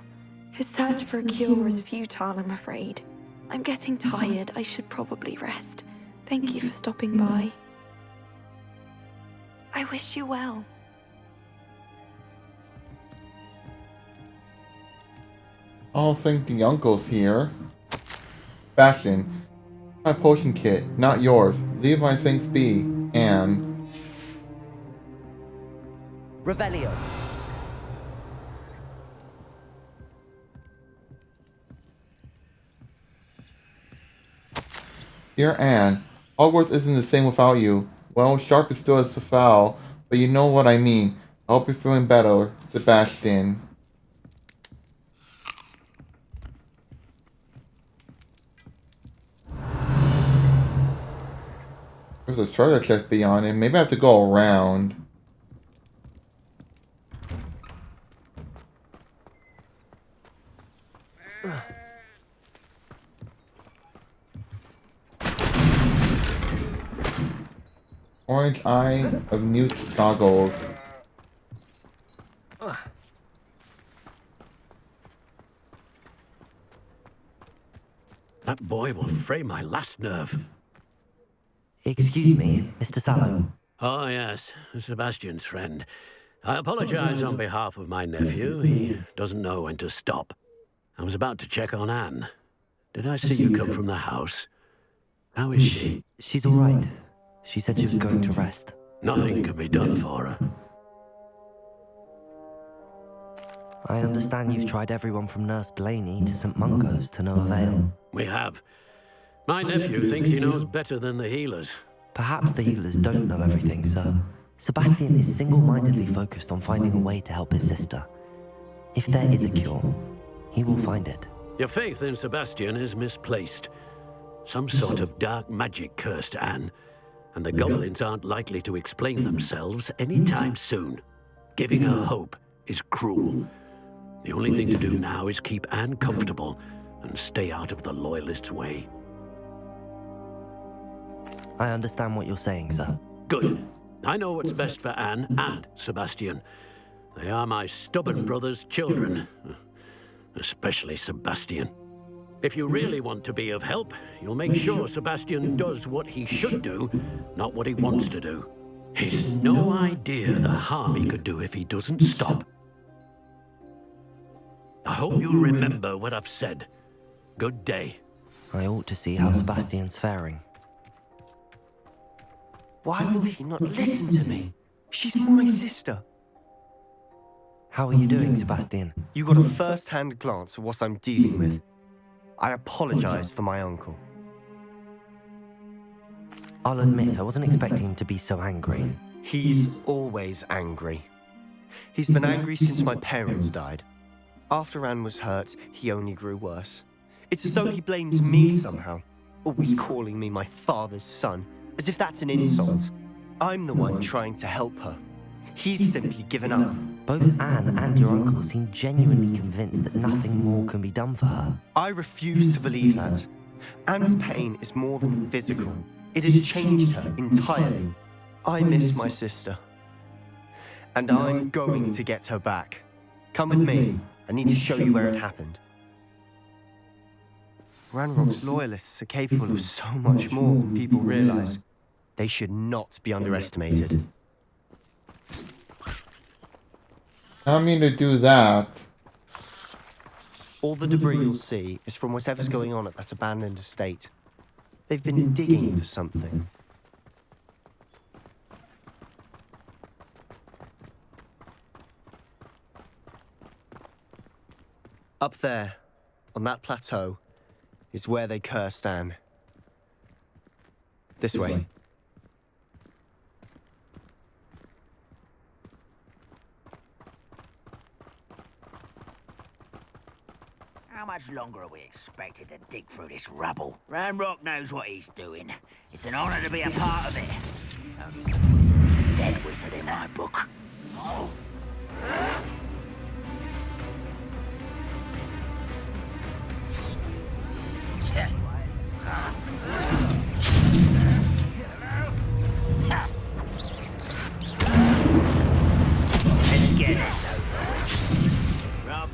His search for a cure is futile, I'm afraid. I'm getting tired. I should probably rest. Thank you for stopping by. I wish you well. I'll think the uncle's here. Bastion, my potion kit, not yours. Leave my things be, and... Revelio. Dear Anne, Hogwarts isn't the same without you. Well, sharp is still as a foul, but you know what I mean. I hope you're feeling better, Sebastian. There's a treasure chest beyond it. Maybe I have to go around. Orange Eye of Newt goggles. That boy will fray my last nerve. Excuse me, Mr. Sallow. Oh, yes, Sebastian's friend. I apologize on behalf of my nephew. He doesn't know when to stop. I was about to check on Anne. Did I see you come from the house? How is she? She's all right. She said she was going to rest. Nothing can be done for her. I understand you've tried everyone from Nurse Blaney to St. Mungo's to no avail. We have. My nephew thinks he knows better than the healers. Perhaps the healers don't know everything, sir. Sebastian is single-mindedly focused on finding a way to help his sister. If there is a cure, he will find it. Your faith in Sebastian is misplaced. Some sort of dark magic cursed Anne, and the goblins aren't likely to explain themselves anytime soon. Giving her hope is cruel. The only thing to do now is keep Anne comfortable and stay out of the Loyalists' way. I understand what you're saying, sir. Good. I know what's best for Anne and Sebastian. They are my stubborn brother's children. Especially Sebastian. If you really want to be of help, you'll make sure Sebastian does what he should do, not what he wants to do. He's no idea the harm he could do if he doesn't stop. I hope you remember what I've said. Good day. I ought to see how Sebastian's faring. Why will he not listen to me? She's my sister. How are you doing, Sebastian? You got a first-hand glance at what I'm dealing with. I apologize for my uncle. I'll admit, I wasn't expecting him to be so angry. He's always angry. He's been angry since my parents died. After Anne was hurt, he only grew worse. It's as though he blames me somehow, always calling me my father's son, as if that's an insult. I'm the one trying to help her. He's simply given up. Both Anne and your uncle seem genuinely convinced that nothing more can be done for her. I refuse to believe that. Anne's pain is more than physical. It has changed her entirely. I miss my sister. And I'm going to get her back. Come with me. I need to show you where it happened. Ranrock's Loyalists are capable of so much more than people realize. They should not be underestimated. I don't mean to do that. All the debris you'll see is from whatever's going on at that abandoned estate. They've been digging for something. Up there, on that plateau, is where they cursed Anne. This way. How much longer are we expected to dig through this rubble? Ranrock knows what he's doing. It's an honor to be a part of it. Only the wizard's a dead wizard in my book. Oh. Let's get this over with. Rub.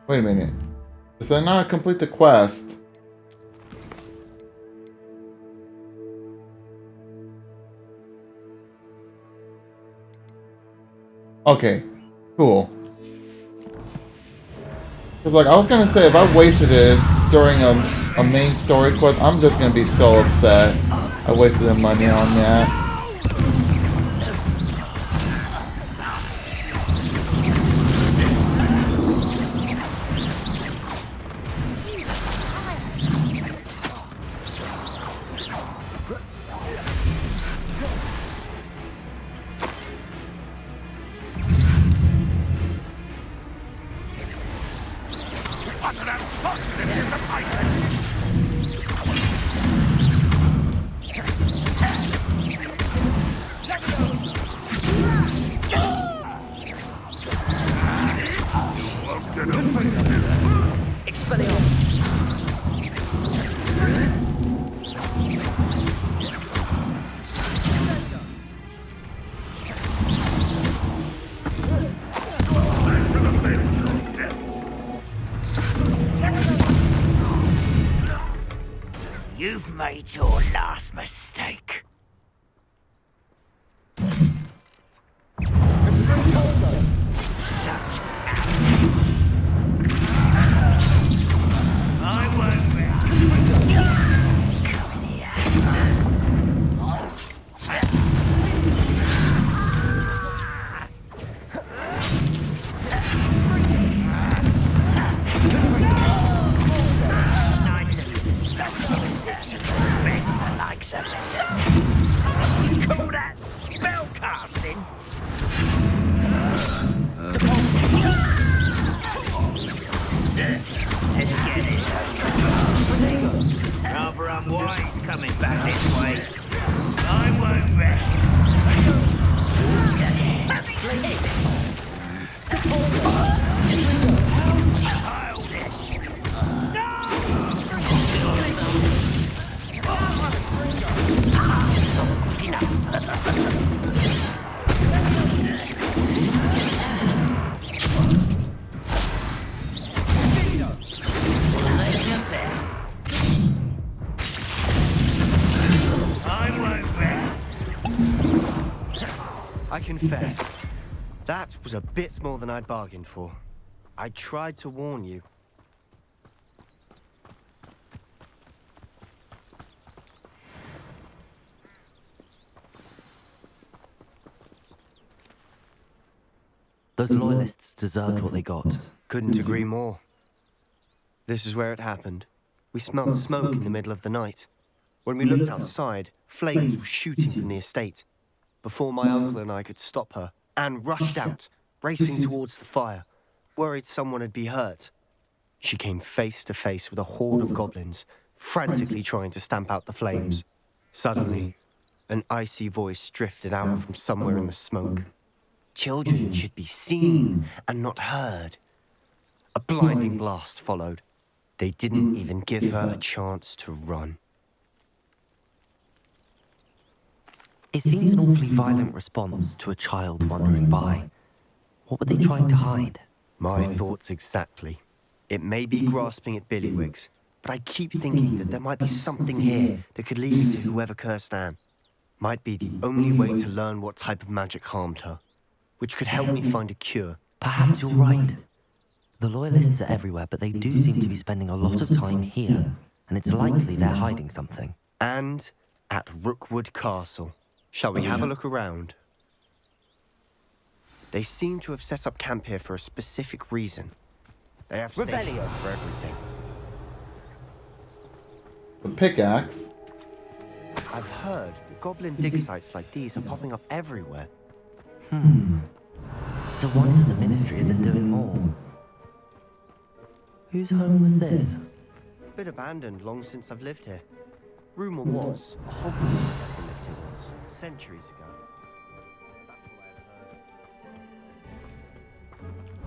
Wait a minute. Does that not complete the quest? Okay, cool. Cause like I was gonna say, if I wasted it during a main story quest, I'm just gonna be so upset. I wasted the money on that. Good for you. made your last mistake. Such arrogance. I won't come in here. Nice of you to stop yourself and confess the likes of it. You call that spell casting? Let's get this over. Rather unwise coming back this way. I won't rest. I confess, that was a bit more than I'd bargained for. I tried to warn you. Those loyalists deserved what they got. Couldn't agree more. This is where it happened. We smelled smoke in the middle of the night. When we looked outside, flames were shooting from the estate. Before my uncle and I could stop her, Anne rushed out, racing towards the fire, worried someone had been hurt. She came face to face with a horde of goblins, frantically trying to stamp out the flames. Suddenly, an icy voice drifted out from somewhere in the smoke. Children should be seen and not heard. A blinding blast followed. They didn't even give her a chance to run. It seems an awfully violent response to a child wandering by. What were they trying to hide? My thoughts exactly. It may be grasping at Billywigs, but I keep thinking that there might be something here that could lead me to whoever cursed Anne. Might be the only way to learn what type of magic harmed her, which could help me find a cure. Perhaps you're right. The loyalists are everywhere, but they do seem to be spending a lot of time here, and it's likely they're hiding something. And at Rookwood Castle. Shall we have a look around? They seem to have set up camp here for a specific reason. They have stations for everything. The pickaxe. I've heard that goblin dig sites like these are popping up everywhere. It's a wonder the Ministry isn't doing more. Whose home was this? Been abandoned long since I've lived here. Rumour was a Hogwarts professor lived here once, centuries ago.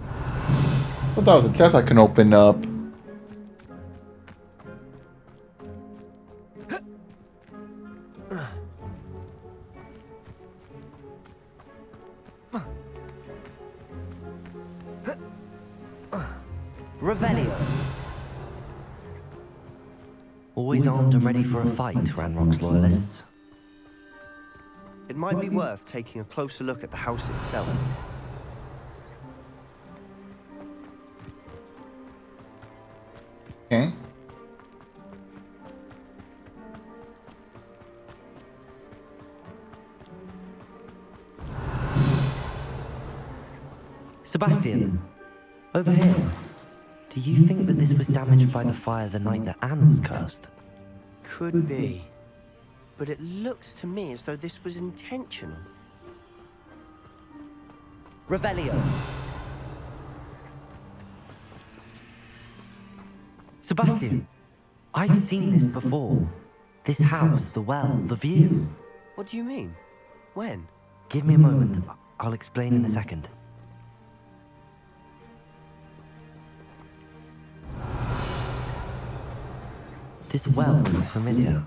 I thought that was a chest I can open up. Revelio. Always armed and ready for a fight, Ranrock's loyalists. It might be worth taking a closer look at the house itself. Okay. Sebastian, over here. Do you think that this was damaged by the fire the night that Anne was cursed? Could be. But it looks to me as though this was intentional. Revelio. Sebastian, I've seen this before. This house, the well, the view. What do you mean? When? Give me a moment. I'll explain in a second. This well looks familiar.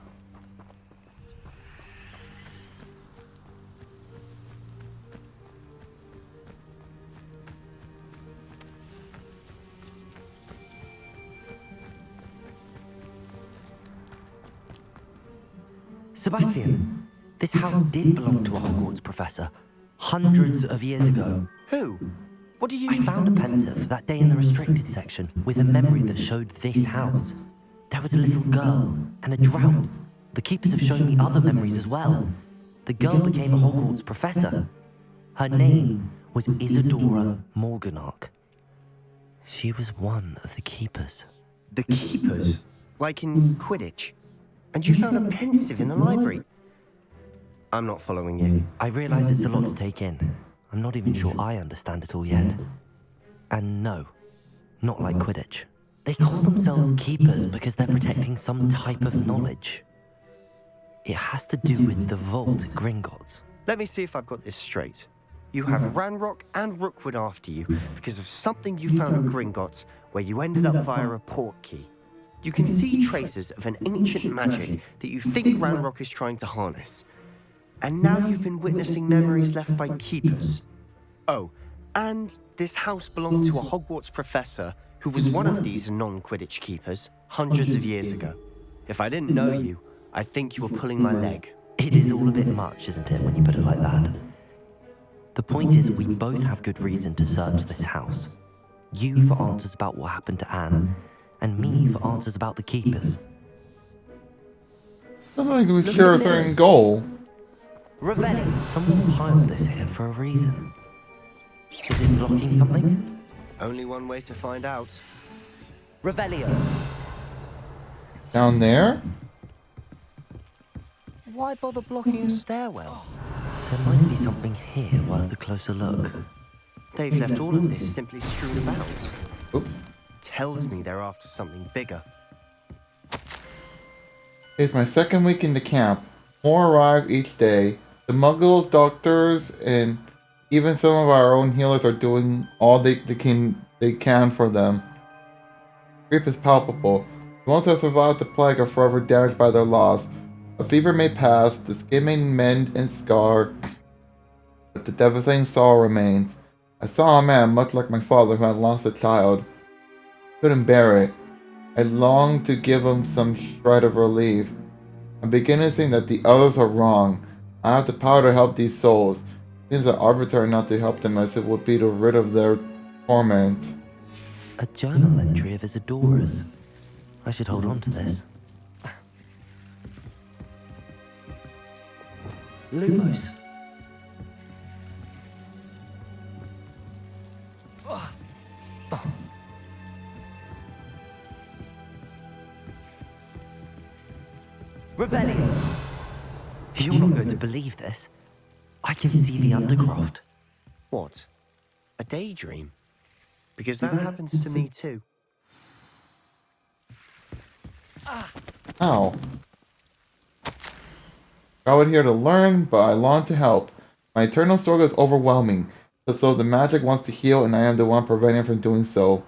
Sebastian, this house did belong to a Hogwarts professor hundreds of years ago. Who? What do you... I found a pensive that day in the restricted section with a memory that showed this house. There was a little girl and a drought. The keepers have shown me other memories as well. The girl became a Hogwarts professor. Her name was Isadora Morganach. She was one of the keepers. The keepers? Like in Quidditch? And you found a pensive in the library? I'm not following you. I realize it's a lot to take in. I'm not even sure I understand it all yet. And no, not like Quidditch. They call themselves keepers because they're protecting some type of knowledge. It has to do with the vault at Gringotts. Let me see if I've got this straight. You have Ranrock and Rookwood after you because of something you found at Gringotts where you ended up via a port key. You can see traces of an ancient magic that you think Ranrock is trying to harness. And now you've been witnessing memories left by keepers. Oh, and this house belonged to a Hogwarts professor who was one of these non-Quidditch keepers hundreds of years ago. If I didn't know you, I'd think you were pulling my leg. It is all a bit much, isn't it, when you put it like that? The point is, we both have good reason to search this house. You for answers about what happened to Anne, and me for answers about the keepers. I think we share a certain goal. Revelio. Someone piled this here for a reason. Is it blocking something? Only one way to find out. Revelio. Down there? Why bother blocking a stairwell? There might be something here worth a closer look. They've left all of this simply strewn about. Oops. Tells me they're after something bigger. It's my second week in the camp. More arrive each day. The muggles, doctors, and even some of our own healers are doing all they can for them. Grief is palpable. The ones who have survived the plague are forever damaged by their loss. A fever may pass, the skin may mend and scar, but the devastating sorrow remains. I saw a man much like my father who had lost a child. Couldn't bear it. I longed to give him some shred of relief. I'm beginning to think that the others are wrong. I have the power to help these souls. Seems arbitrary not to help them as it would be to rid of their torment. A journal entry of Isadora's. I should hold on to this. Lumos. Revelio. You're not going to believe this. I can see the Undercroft. What? A daydream? Because that happens to me too. Ow. I was here to learn, but I long to help. My eternal struggle is overwhelming. So the magic wants to heal, and I am the one preventing it from doing so.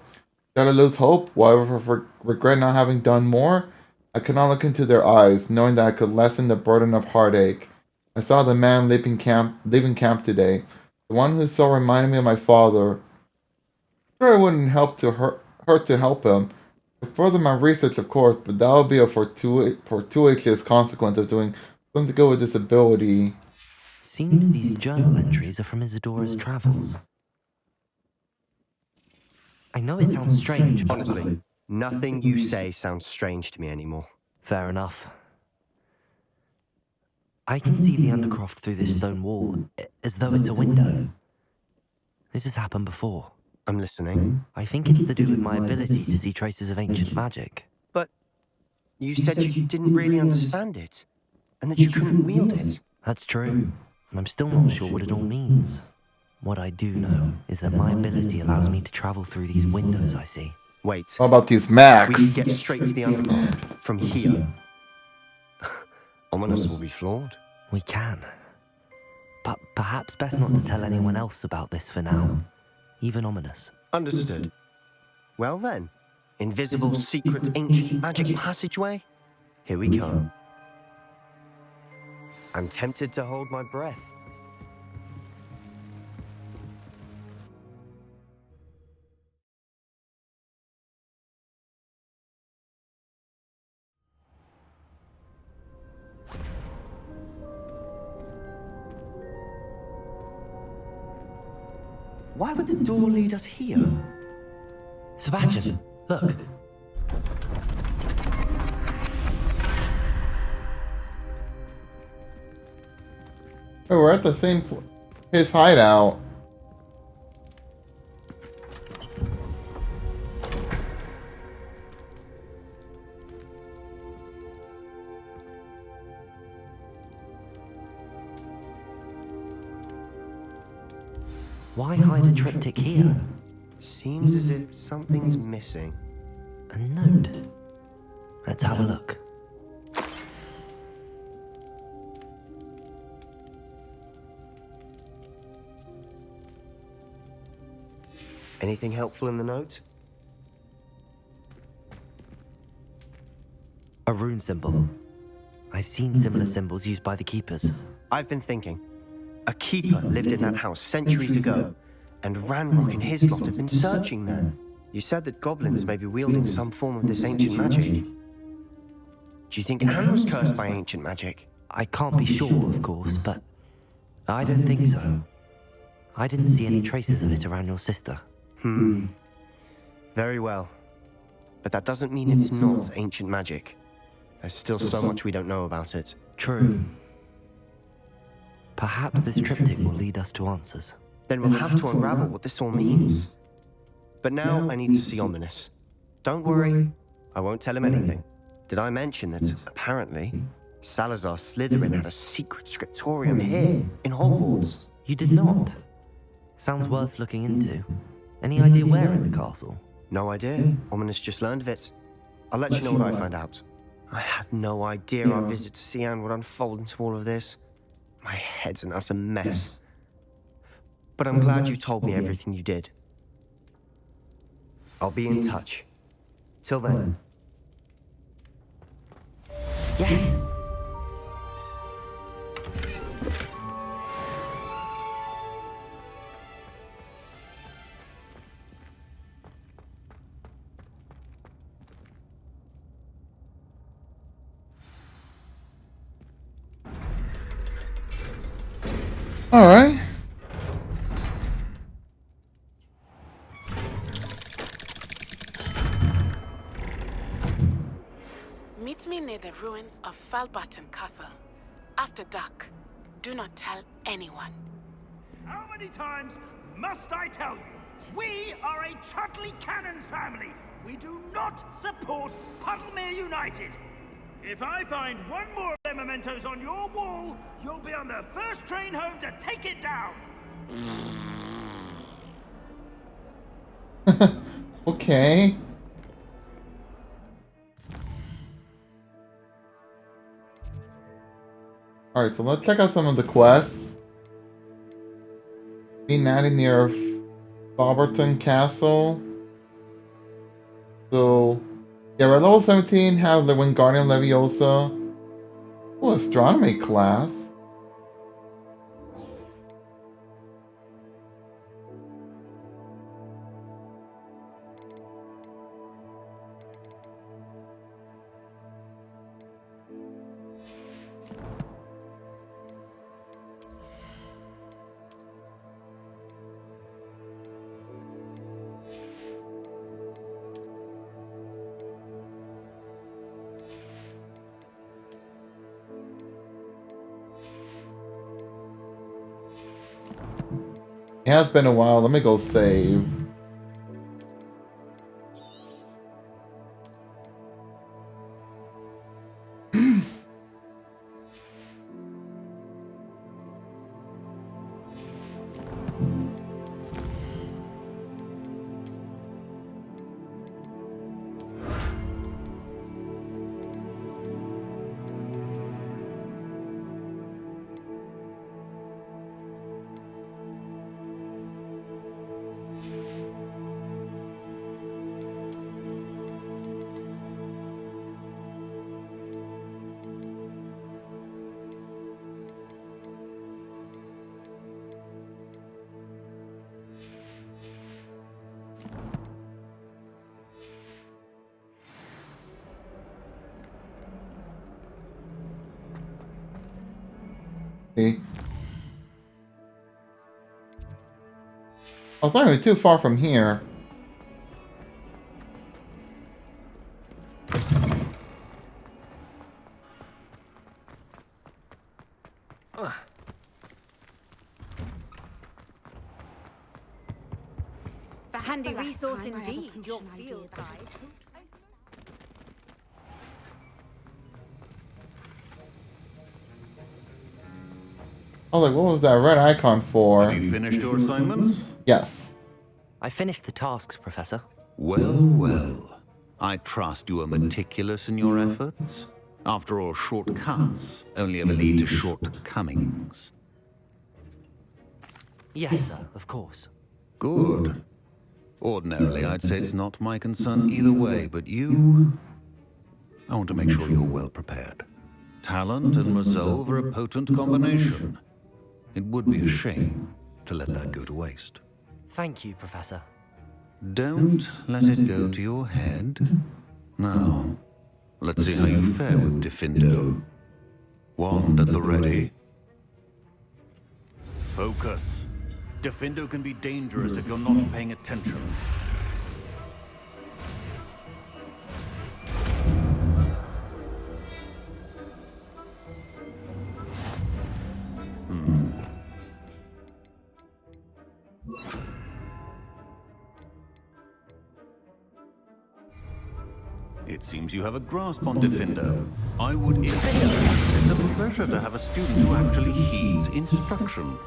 Shall I lose hope? Will I ever regret not having done more? I could not look into their eyes, knowing that I could lessen the burden of heartache. I saw the man leaving camp today. The one who so reminded me of my father. Sure, it wouldn't hurt to help him. To further my research, of course, but that would be a fortuitous consequence of doing something good with disability. Seems these journal entries are from Isadora's travels. I know it sounds strange, but... Honestly, nothing you say sounds strange to me anymore. Fair enough. I can see the Undercroft through this stone wall, as though it's a window. This has happened before. I'm listening. I think it's to do with my ability to see traces of ancient magic. But you said you didn't really understand it, and that you couldn't wield it. That's true, and I'm still not sure what it all means. What I do know is that my ability allows me to travel through these windows I see. Wait. What about these Macs? We can get straight to the Undercroft from here. Ominous will be flawed. We can. But perhaps best not to tell anyone else about this for now. Even Ominous. Understood. Well then, invisible, secret, ancient magic passageway? Here we come. I'm tempted to hold my breath. Why would the door lead us here? Sebastian, look. Oh, we're at the same his hideout. Why hide a triptych here? Seems as if something's missing. A note. Let's have a look. Anything helpful in the note? A rune symbol. I've seen similar symbols used by the keepers. I've been thinking. A keeper lived in that house centuries ago, and Ranrock and his lot have been searching there. You said that goblins may be wielding some form of this ancient magic. Do you think Anne was cursed by ancient magic? I can't be sure, of course, but I don't think so. I didn't see any traces of it around your sister. Very well. But that doesn't mean it's not ancient magic. There's still so much we don't know about it. True. Perhaps this triptych will lead us to answers. Then we'll have to unravel what this all means. But now I need to see Ominous. Don't worry, I won't tell him anything. Did I mention that, apparently, Salazar Slytherin had a secret scriptorium here, in Hogwarts? You did not? Sounds worth looking into. Any idea where in the castle? No idea. Ominous just learned of it. I'll let you know what I find out. I had no idea our visit to Cian would unfold into all of this. My head's an utter mess. But I'm glad you told me everything you did. I'll be in touch. Till then. Yes! All right. Meet me near the ruins of Falbaton Castle. After dark. Do not tell anyone. How many times must I tell you? We are a Chudley Cannons family. We do not support Puddlemere United. If I find one more of their mementos on your wall, you'll be on the first train home to take it down. Okay. Alright, so let's check out some of the quests. Be natty near Falberton Castle. So, yeah, we're level 17, have the Wingardium Leviosa. Oh, astronomy class. It has been a while. Let me go save. Oh, it's not even too far from here. Handy resource indeed, your field guide. I was like, what was that red icon for? Have you finished your assignments? Yes. I finished the tasks, Professor. Well, well. I trust you are meticulous in your efforts. After all, shortcuts only ever lead to shortcomings. Yes, sir, of course. Good. Ordinarily, I'd say it's not my concern either way, but you... I want to make sure you're well prepared. Talent and resolve are a potent combination. It would be a shame to let that go to waste. Thank you, Professor. Don't let it go to your head. Now, let's see how you fare with Diffindo. Wand at the ready. Focus. Diffindo can be dangerous if you're not paying attention. It seems you have a grasp on Diffindo. I would it's a pleasure to have a student who actually heeds instruction.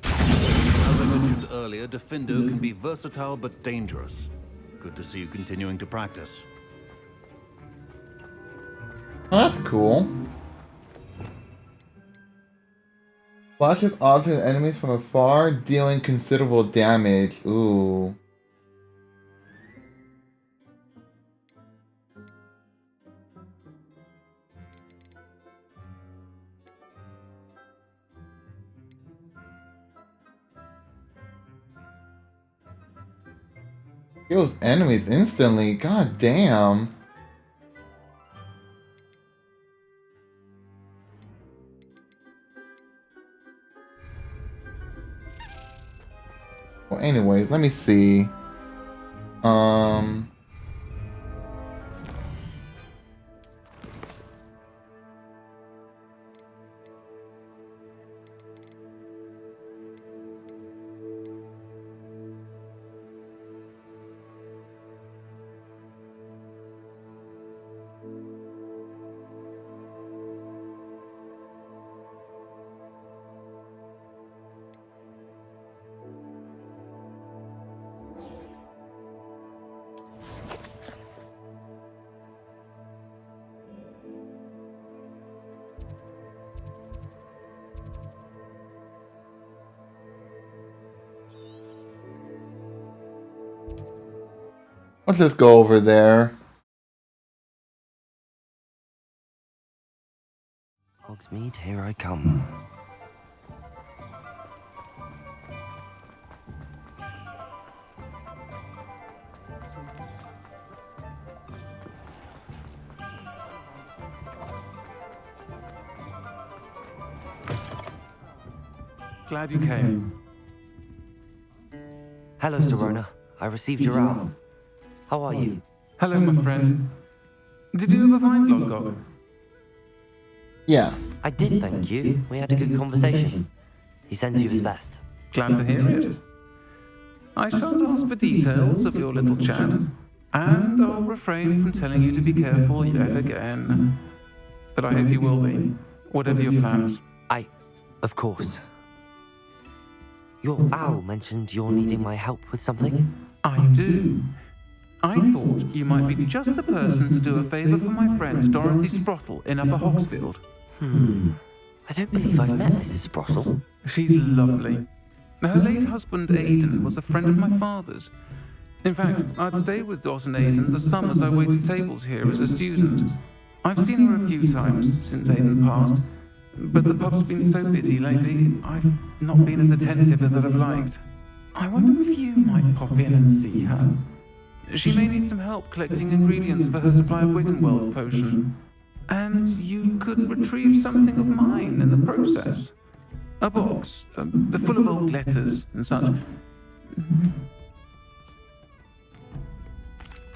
As I mentioned earlier, Diffindo can be versatile but dangerous. Good to see you continuing to practice. Oh, that's cool. Flashes objects and enemies from afar, dealing considerable damage. Ooh. Kills enemies instantly. God damn. Well, anyways, let me see. Let's just go over there. Hogsmeade, here I come. Glad you came. Hello, Serona. I received your album. How are you? Hello, my friend. Did you ever find Lodgok? Yeah. I did, thank you. We had a good conversation. He sends you his best. Glad to hear it. I shan't ask for details of your little chat, and I'll refrain from telling you to be careful yet again. But I hope you will be, whatever your plans. Of course. Your owl mentioned you're needing my help with something? I do. I thought you might be just the person to do a favour for my friend Dorothy Sprottle in Upper Hogsfield. I don't believe I've met Mrs. Sprottle. She's lovely. Her late husband Aidan was a friend of my father's. In fact, I'd stayed with Dot and Aidan the summers I waited tables here as a student. I've seen her a few times since Aidan passed, but the pub's been so busy lately, I've not been as attentive as I'd have liked. I wonder if you might pop in and see her. She may need some help collecting ingredients for her supply of Wiggenweld potion. And you could retrieve something of mine in the process. A box, full of old letters and such.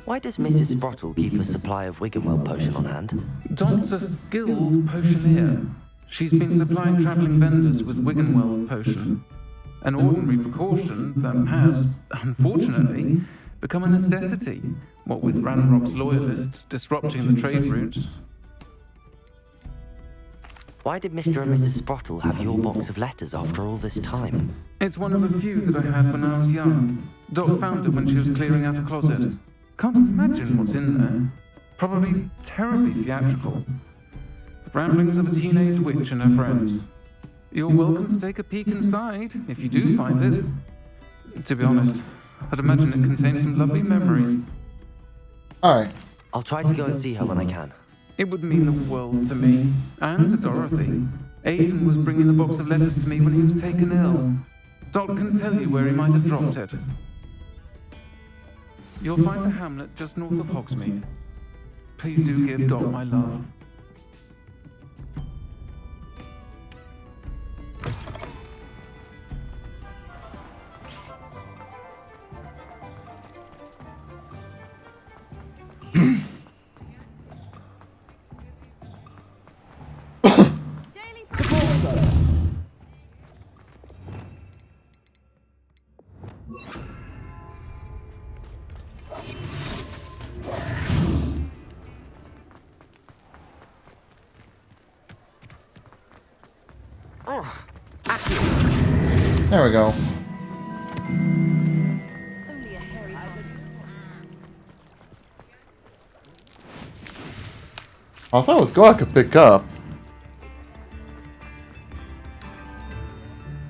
Why does Mrs. Sprottle keep a supply of Wiggenweld potion on hand? Dot's a skilled potioneer. She's been supplying travelling vendors with Wiggenweld potion. An ordinary precaution that has, unfortunately, become a necessity, what with Ranrock's loyalists disrupting the trade routes. Why did Mr. and Mrs. Sprottle have your box of letters after all this time? It's one of a few that I had when I was young. Dot found it when she was clearing out a closet. Can't imagine what's in there. Probably terribly theatrical. The ramblings of a teenage witch and her friends. You're welcome to take a peek inside, if you do find it. To be honest, I'd imagine it contains some lovely memories. Alright. I'll try to go and see her when I can. It would mean the world to me, and to Dorothy. Aiden was bringing the box of letters to me when he was taken ill. Dot can tell you where he might have dropped it. You'll find the hamlet just north of Hogsmeade. Please do give Dot my love. There we go. I thought it was good I could pick up.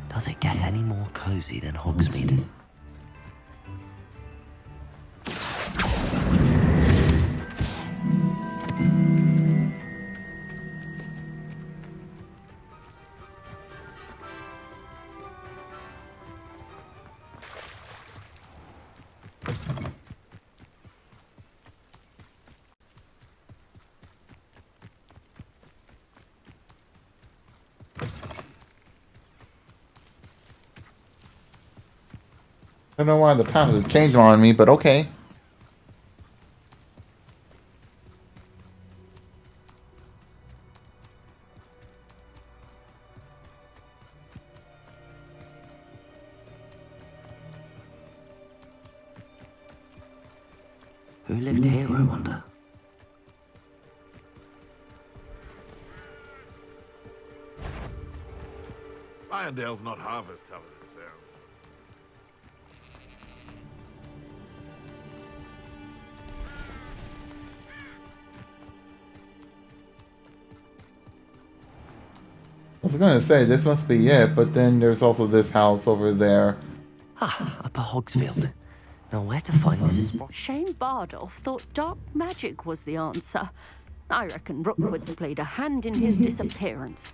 Does it get any more cozy than Hogsmeade? I don't know why the path has changed on me, but okay. Who lived here, I wonder? Irondale's not half as tough as it sounds. I was gonna say, this must be it, but then there's also this house over there. Ah, up at Hogsfield. Now where to find Mrs. Shane Bardolph thought dark magic was the answer. I reckon Rookwood's played a hand in his disappearance.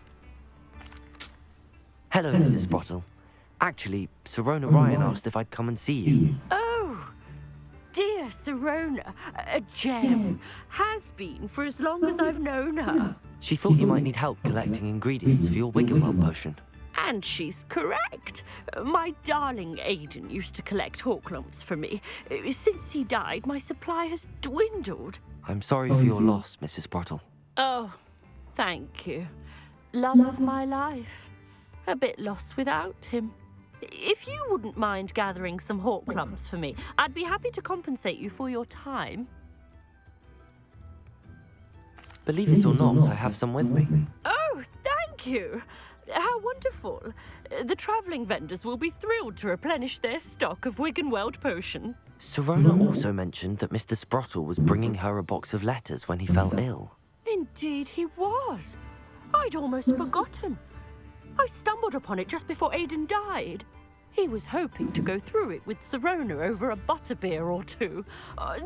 Hello, Mrs. Sprottle. Actually, Sirona Ryan asked if I'd come and see you. Oh, dear Sirona, a gem. Has been for as long as I've known her. She thought you might need help collecting ingredients for your Wiggenweld potion. And she's correct. My darling Aiden used to collect Hawklumps for me. Since he died, my supply has dwindled. I'm sorry for your loss, Mrs. Sprottle. Oh, thank you. Love of my life. A bit lost without him. If you wouldn't mind gathering some Hawklumps for me, I'd be happy to compensate you for your time. Believe it or not, I have some with me. Oh, thank you. How wonderful. The travelling vendors will be thrilled to replenish their stock of Wiggenweld potion. Sirona also mentioned that Mr. Sprottle was bringing her a box of letters when he fell ill. Indeed he was. I'd almost forgotten. I stumbled upon it just before Aiden died. He was hoping to go through it with Sirona over a butterbeer or two.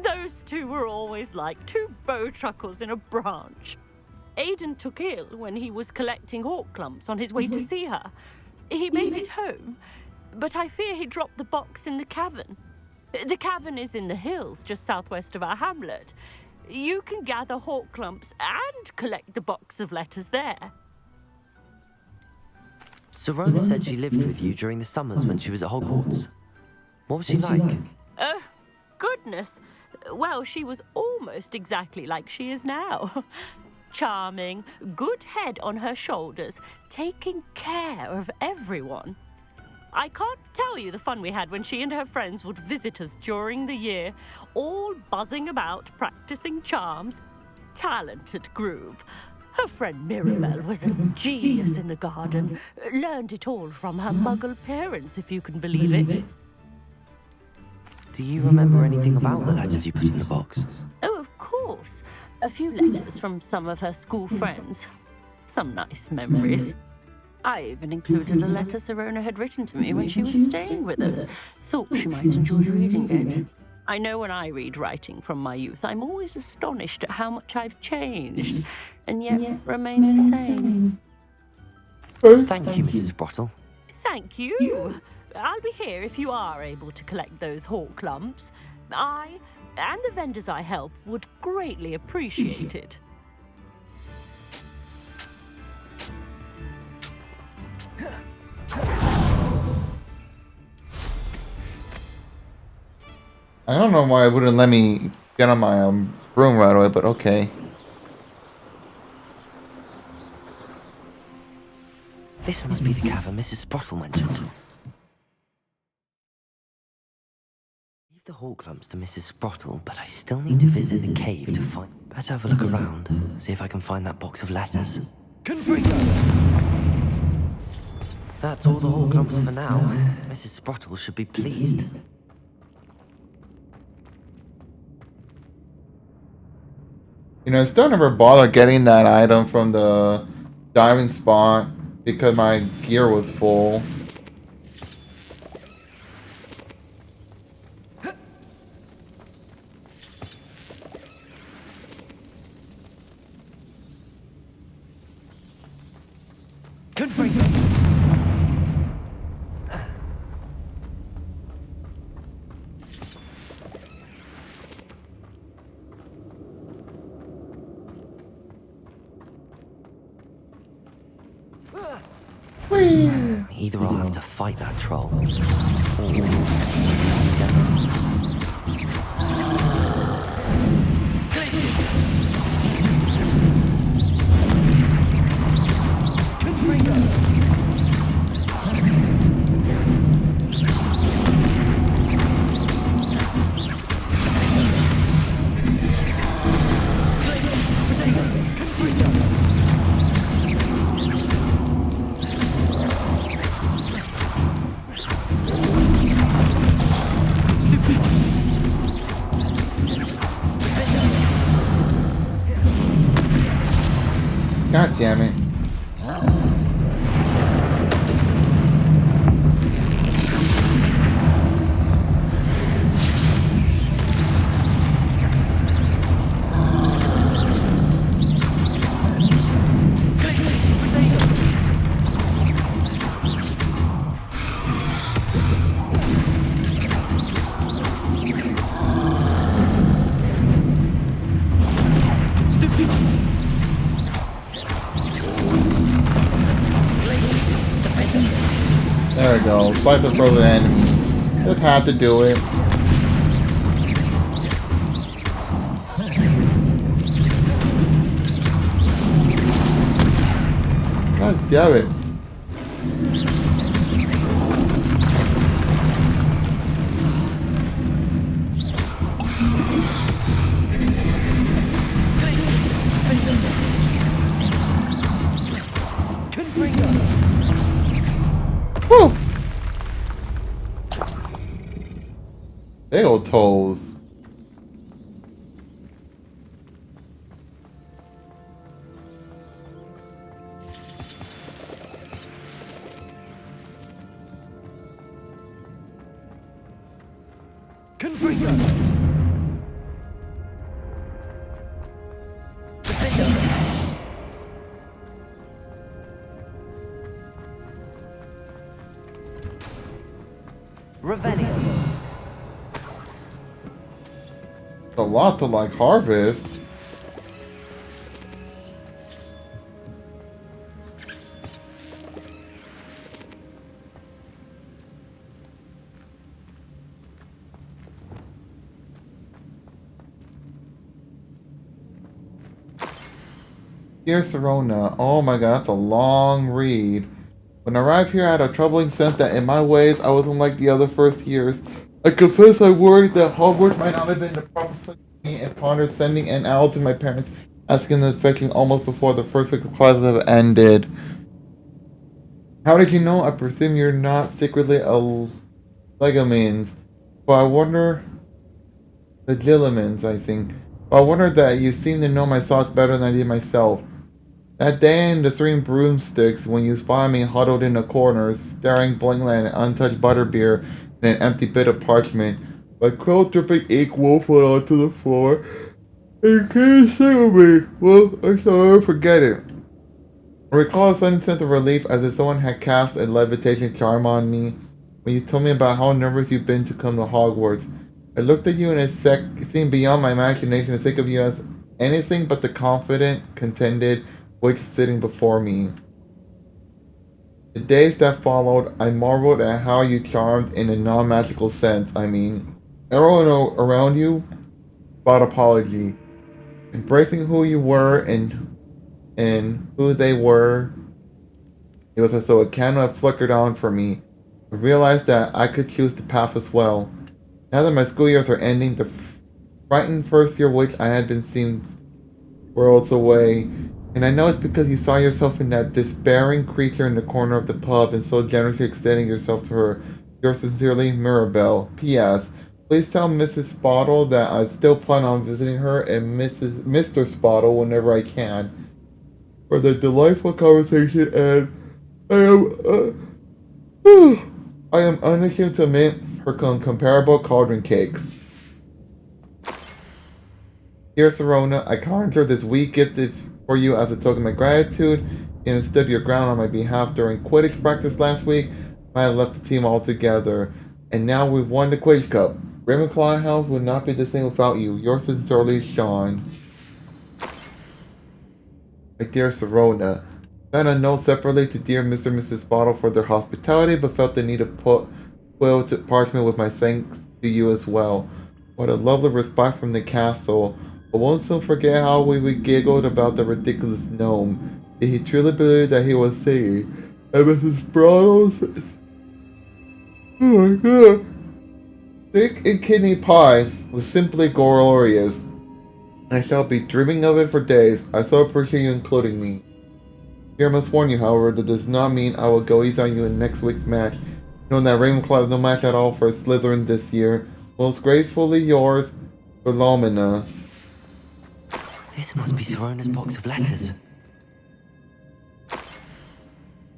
Those two were always like two bowtruckles in a branch. Aiden took ill when he was collecting Hawklumps on his way to see her. He made it home, but I fear he dropped the box in the cavern. The cavern is in the hills just southwest of our hamlet. You can gather hawk clumps and collect the box of letters there. Serona said she lived with you during the summers when she was at Hogwarts. What was she like? Goodness. Well, she was almost exactly like she is now. Charming, good head on her shoulders, taking care of everyone. I can't tell you the fun we had when she and her friends would visit us during the year, all buzzing about, practicing charms. Talented group. Her friend Mirabelle was a genius in the garden. Learned it all from her muggle parents, if you can believe it. Do you remember anything about the letters you put in the box? Oh, of course. A few letters from some of her school friends. Some nice memories. I even included a letter Serona had written to me when she was staying with us. Thought she might enjoy reading it. I know when I read writing from my youth, I'm always astonished at how much I've changed, and yet remain the same. Thank you, Mrs. Brottle. Thank you. I'll be here if you are able to collect those hawk clumps. I, and the vendors I help, would greatly appreciate it. I don't know why it wouldn't let me get on my room right away, but okay. This must be the cavern Mrs. Brottle mentioned. Leave the hawk clumps to Mrs. Brottle, but I still need to visit the cave to find... Better have a look around, see if I can find that box of letters. That's all the hawk clumps for now. Mrs. Brottle should be pleased. You know, I still never bothered getting that item from the diving spot because my gear was full. Either I'll have to fight that troll, God damn it. There we go. Fight the frozen enemy. Just had to do it. God damn it. Woo! Big old toes. Revelio. A lot to like harvest. Dear Serona, oh my god, that's a long read. When I arrived here, I had a troubling sense that in my ways, I wasn't like the other first years. I confess I worried that Hogwarts might not have been the proper place for me and pondered sending an owl to my parents, asking them to fetch me almost before the first week of classes have ended. How did you know? I presume you're not secretly a Legomins. But I wonder... The Gillimans, I think. But I wonder that you seem to know my thoughts better than I did myself. That day in the Three Broomsticks, when you spotted me huddled in a corner, staring blankly at an untouched butterbeer and an empty bit of parchment, my quill dripping ink woefully onto the floor, and you can't say with me. Well, I shall never forget it. I recall a sudden sense of relief as if someone had cast a levitation charm on me when you told me about how nervous you've been to come to Hogwarts. I looked at you and it seemed beyond my imagination to think of you as anything but the confident, contented witch sitting before me. The days that followed, I marveled at how you charmed in a non-magical sense. I mean, everyone around you brought apology, embracing who you were and who they were. It was as though a candle had flickered on for me. I realized that I could choose the path as well. Now that my school years are ending, the frightened first year witch I had been seemed worlds away. And I know it's because you saw yourself in that despairing creature in the corner of the pub and so generously extending yourself to her. Yours sincerely, Mirabelle. P.S. Please tell Mrs. Spottle that I still plan on visiting her and Mr. Spottle whenever I can. For the delightful conversation and I am unashamed to admit her incomparable cauldron cakes. Dear Serona, I conjure this wee gift for you as a token of my gratitude. You have stood your ground on my behalf during Quidditch practice last week. I had left the team altogether, and now we've won the Quidditch Cup. Ravenclaw House would not be the same without you. Yours sincerely, Sean. My dear Serona, I sent a note separately to dear Mr. and Mrs. Spottle for their hospitality, but felt the need to put quill to parchment with my thanks to you as well. What a lovely respite from the castle. I won't soon forget how we giggled about the ridiculous gnome. Did he truly believe that he was singing? And Mrs. Spottle said, oh my god. Steak and kidney pie was simply glorious. I shall be dreaming of it for days. I so appreciate you including me. Here I must warn you, however, that does not mean I will go easy on you in next week's match. Knowing that Ravenclaw is no match at all for Slytherin this year. Most gracefully yours, Philomena. This must be Serona's box of letters.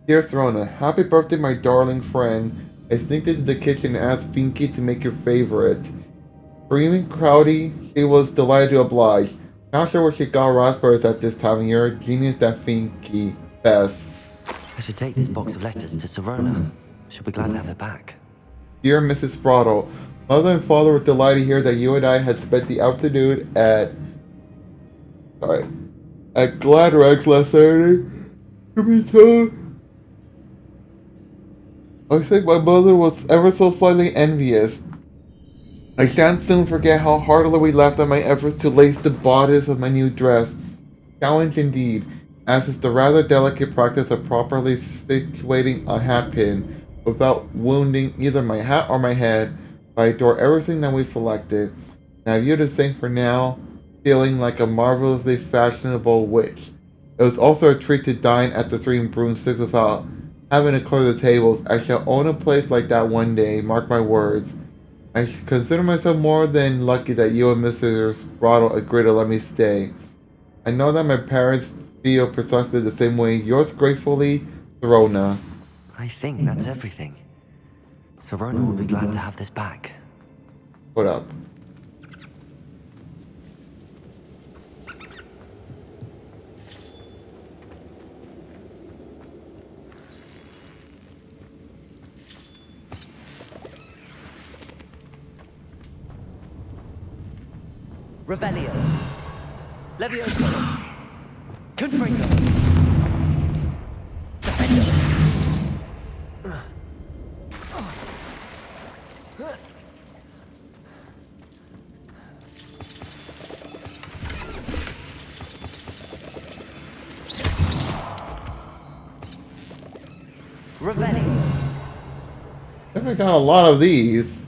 Dear Serona, happy birthday, my darling friend. I sneaked into the kitchen and asked Finky to make your favorite. Screaming Crowdy, she was delighted to oblige. Not sure where she got raspberries at this time of year. Genius that Finky. Best. I should take this box of letters to Serona. She'll be glad to have it back. Dear Mrs. Sprottle, Mother and Father were delighted to hear that you and I had spent the afternoon at Gladrax last Saturday. To be told, I think my mother was ever so slightly envious. I shan't soon forget how heartily we laughed at my efforts to lace the bodice of my new dress. Challenge indeed, as is the rather delicate practice of properly situating a hat pin without wounding either my hat or my head. But I adore everything that we selected, and I view the same for now, feeling like a marvelously fashionable witch. It was also a treat to dine at the Three Broomsticks without having to clear the tables. I shall own a place like that one day, mark my words. I consider myself more than lucky that you and Mr. Sprottle agreed to let me stay. I know that my parents feel precisely the same way. Yours gratefully, Serona. I think that's everything. Serona will be glad to have this back. What up? Revelio. Levioso. Confringo. Defendo. Revelio. I think I got a lot of these.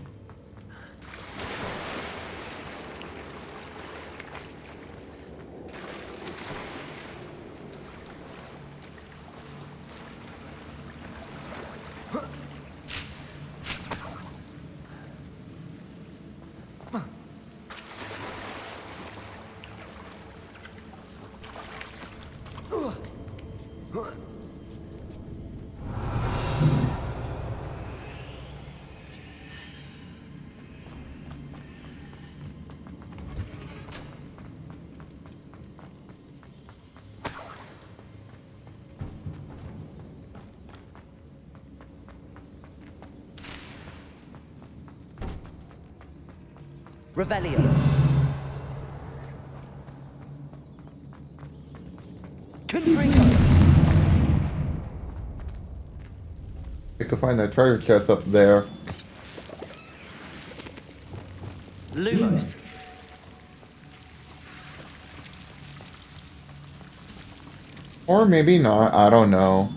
Revelio. Confringo. I could find that treasure chest up there. Lumos. Or maybe not, I don't know.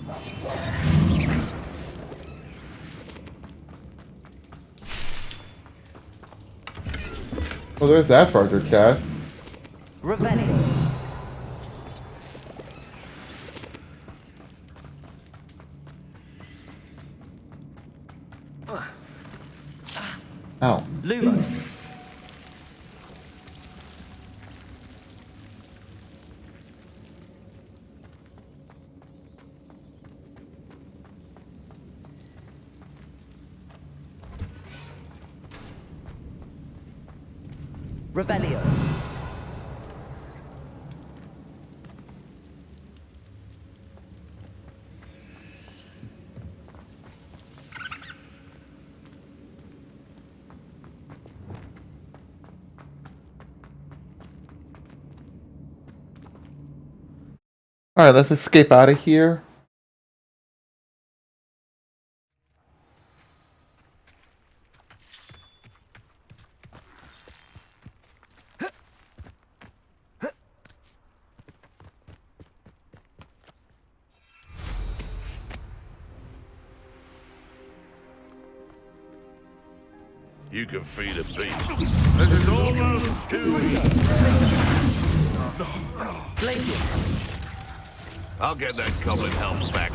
Well, there's that treasure chest. Revelio. Ow. Lumos. Revelio. Alright, let's escape out of here. You can feed a beast. This is almost too easy. Glacius. I'll get that goblin helmet back.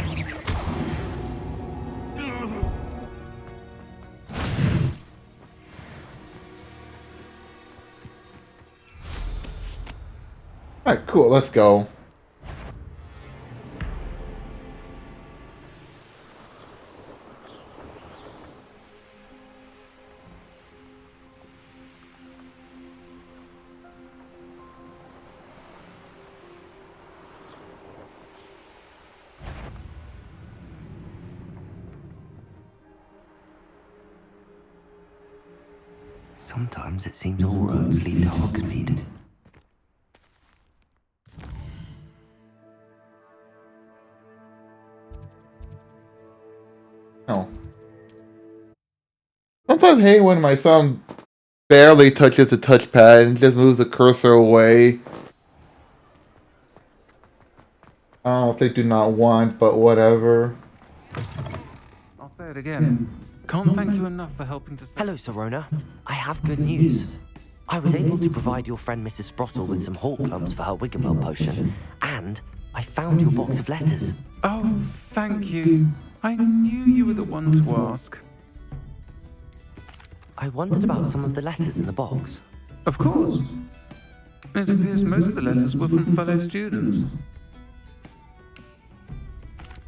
Alright, cool, let's go. Sometimes it seems all roads lead to Hogsmeade. Oh. Sometimes I hate when my son barely touches the touchpad and just moves the cursor away. I don't know if they do not want, but whatever. I'll say it again. Can't thank you enough for helping to save. Hello, Sorona. I have good news. I was able to provide your friend Mrs. Sprottle with some hawk plums for her Wigglebell potion, and I found your box of letters. Oh, thank you. I knew you were the one to ask. I wondered about some of the letters in the box. Of course. It appears most of the letters were from fellow students.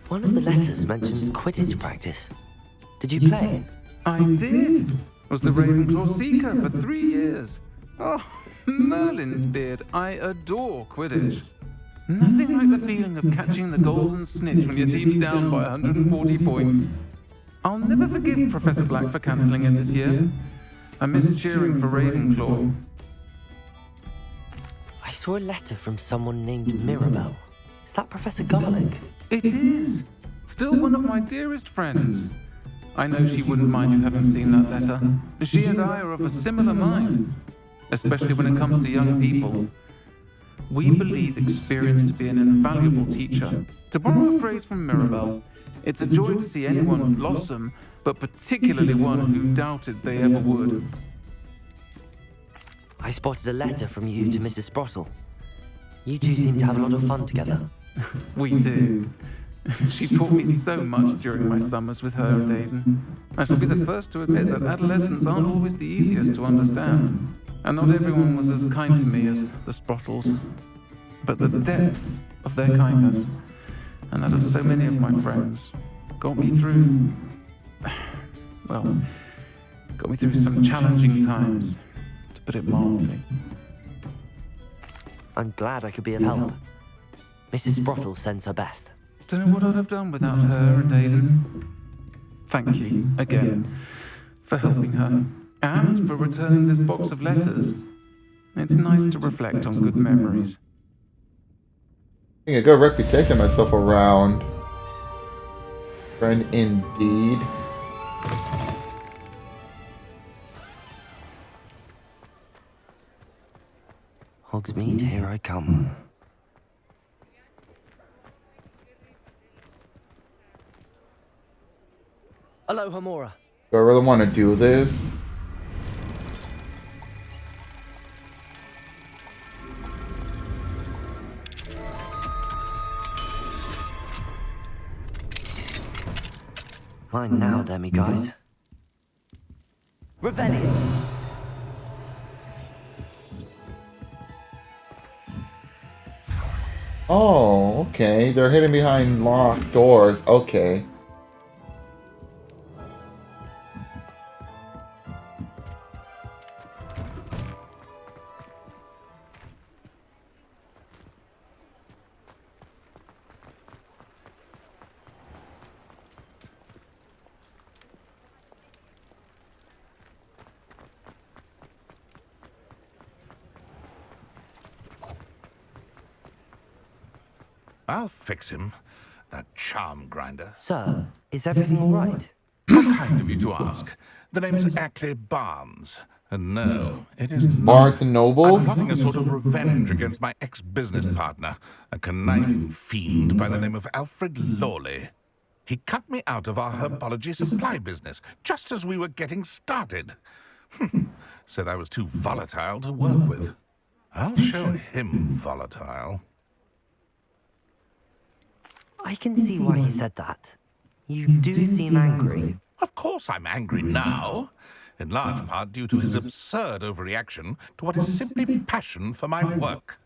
One of the letters mentions Quidditch practice. Did you play? I did. Was the Ravenclaw Seeker for 3 years. Oh, Merlin's beard. I adore Quidditch. Nothing like the feeling of catching the golden snitch when your team's down by 140 points. I'll never forgive Professor Black for cancelling it this year. I miss cheering for Ravenclaw. saw a letter from someone named Mirabelle. Is that Professor Garlick? It is. Still one of my dearest friends. I know she wouldn't mind you having seen that letter. She and I are of a similar mind, especially when it comes to young people. We believe experience to be an invaluable teacher. To borrow a phrase from Mirabelle, it's a joy to see anyone blossom, but particularly one who doubted they ever would. I spotted a letter from you to Mrs. Sprottle. You two seem to have a lot of fun together. We do. She taught me so much during my summers with her and Aiden. I shall be the first to admit that adolescents aren't always the easiest to understand, and not everyone was as kind to me as the Sprottles. But the depth of their kindness, and that of so many of my friends, got me through... well, got me through some challenging times, to put it mildly. I'm glad I could be of help. Mrs. Sprottle sends her best. Don't know what I'd have done without her and Aiden. Thank you, again, for helping her, and for returning this box of letters. It's nice to reflect on good memories. I think a good reputation myself around. Friend indeed. Hogsmeade, here I come. Aloha, Mora. Do I really want to do this? Mine now, demiguise. Revelio. Oh, okay. They're hidden behind locked doors. Okay. I'll fix him, that charm grinder. Sir, is everything all right? How kind of you to ask. The name's Ackley Barnes. And no, it is not. Barnes and Nobles? I'm plotting a sort of revenge against my ex-business partner, a conniving fiend by the name of Alfred Lawley. He cut me out of our herbology supply business just as we were getting started. Said I was too volatile to work with. I'll show him volatile. I can see why he said that. You do seem angry. Of course I'm angry now. In large part due to his absurd overreaction to what is simply passion for my work.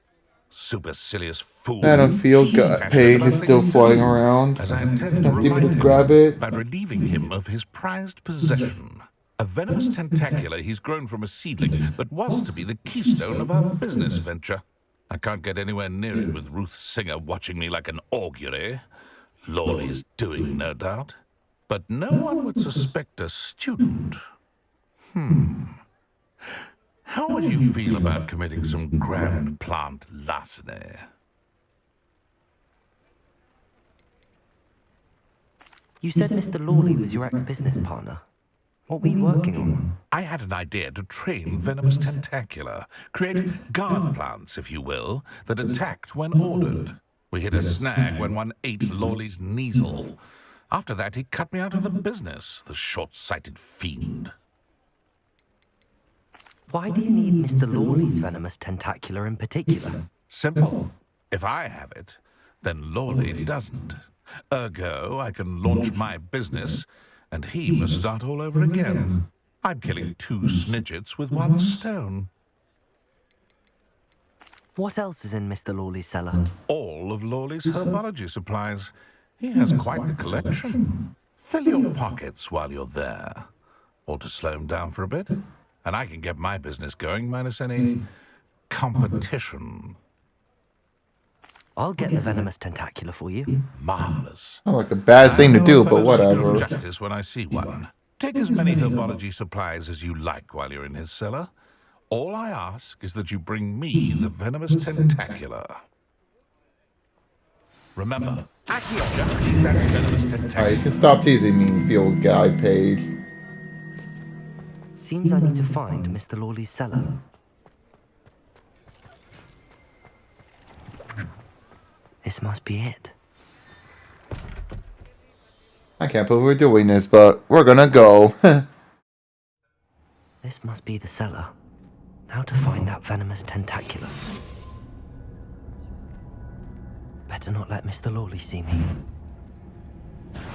Supercilious fool. I don't feel good. Page is still flying around. As I intend to Tempting me remind to him grab it. by relieving him of his prized possession. A venomous tentacula he's grown from a seedling that was to be the keystone of our business venture. I can't get anywhere near it with Ruth Singer watching me like an augury. Lawley is doing, no doubt. But no one would suspect a student. How would you feel about committing some grand plant larceny? You said Mr. Lawley was your ex-business partner. What were you working on? I had an idea to train venomous tentacula, create guard plants, if you will, that attacked when ordered. We hit a snag when one ate Lawley's Kneasel. After that, he cut me out of the business, the short-sighted fiend. Why do you need Mr. Lawley's venomous tentacula in particular? Simple. If I have it, then Lawley doesn't. Ergo, I can launch my business, and he must start all over again. I'm killing two snidgets with one stone. What else is in Mr. Lawley's cellar? All of Lawley's herbology supplies. He has quite the collection. Fill your pockets while you're there. Or to slow him down for a bit. And I can get my business going minus any competition. I'll get the venomous tentacula for you. Marvelous. Not like a bad thing to do, but whatever. Justice when I see one. Take as many herbology supplies as you like while you're in his cellar. All I ask is that you bring me the venomous tentacular. Remember, just keep that venomous tentacular. Alright, you can stop teasing me, field guide page. Seems I need to find Mr. Lawley's cellar. This must be it. I can't believe we're doing this, but we're gonna go. This must be the cellar. How to find that venomous tentacular? Better not let Mr. Lawley see me.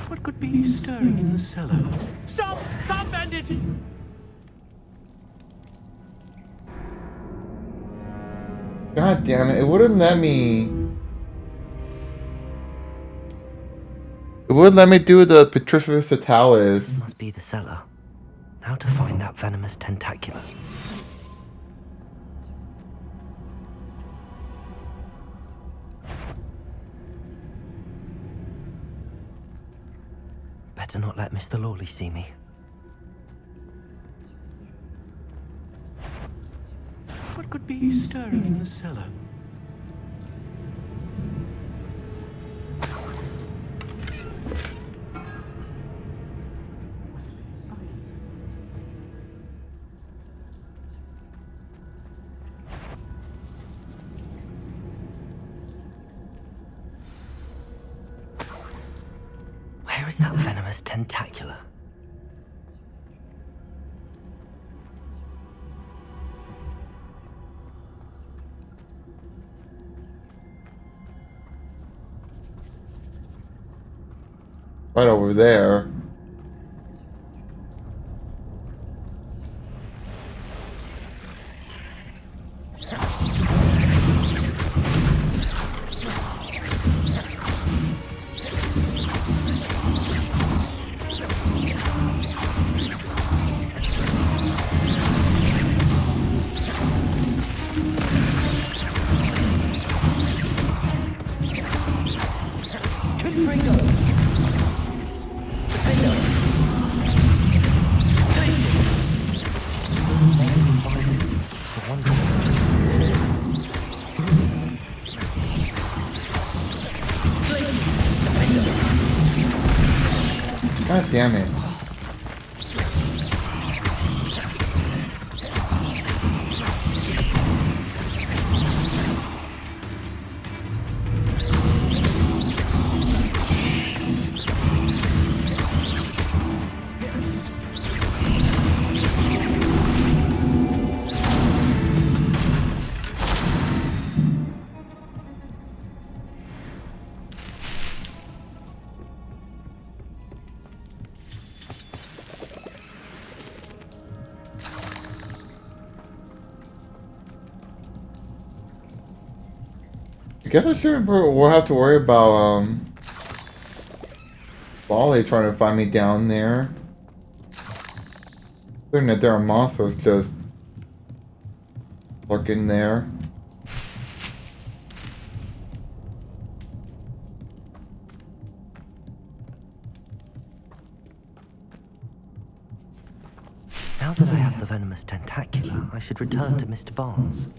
What could be stirring in the cellar? Stop! Stop, bandit! God damn it, it wouldn't let me. It wouldn't let me do the Petrificus Totalis. This must be the cellar. How to find that venomous tentacular? Better not let Mr. Lawley see me. What could be stirring in the cellar? Where is that venomous tentacular? Right over there. God damn it. I guess I shouldn't. We'll have to worry about Wally trying to find me down there. Certain that there are monsters just lurking there. Now that I have the venomous tentacular, I should return to Mr. Barnes.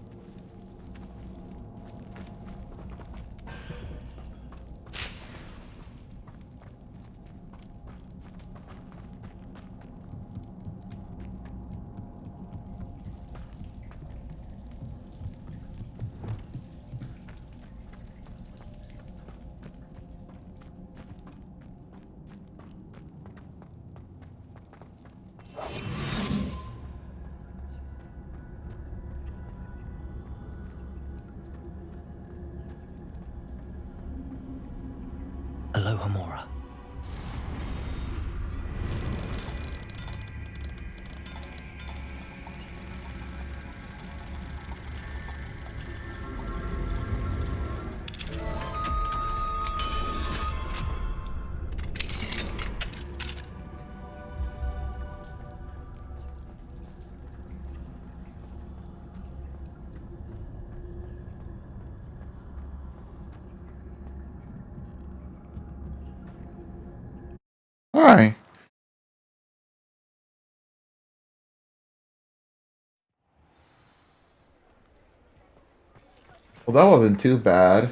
Aloha Mora. Alright. Well, that wasn't too bad.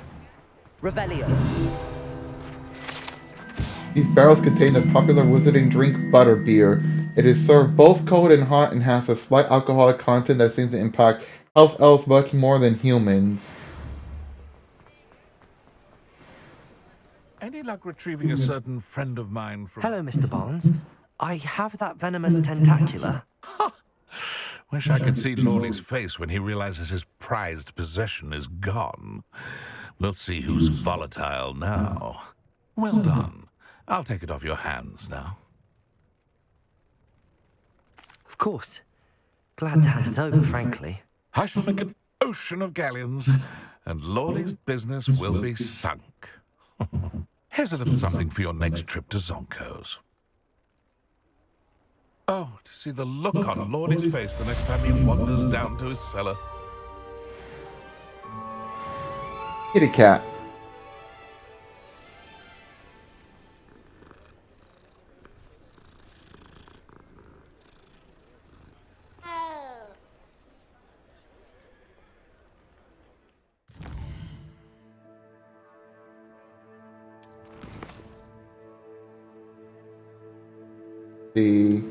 Revelio. These barrels contain the popular wizarding drink butterbeer. It is served both cold and hot and has a slight alcoholic content that seems to impact house elves much more than humans. Any luck retrieving a certain friend of mine from... Hello, Mr. Barnes. I have that venomous tentacula. Wish I could see Lawley's face when he realizes his prized possession is gone. We'll see who's volatile now. Well done. I'll take it off your hands now. Of course. Glad to hand it over, frankly. I shall make an ocean of galleons, and Lawley's business will be sunk. Here's a little something for your next trip to Zonko's. Oh, to see the look on Lawley's face the next time he wanders down to his cellar. Kitty cat. The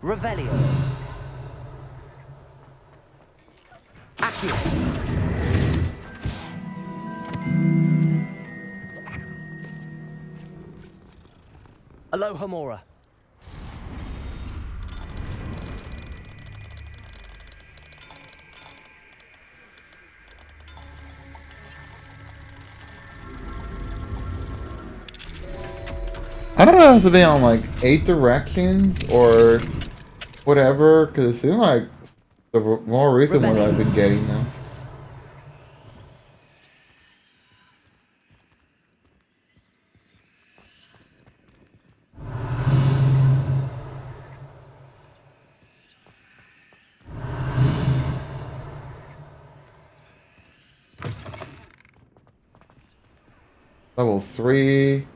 Revelio. Accio. Alohomora. I don't know if it's been on like 8 directions or whatever, because it seems like the more recent one I've been getting now. Level 3.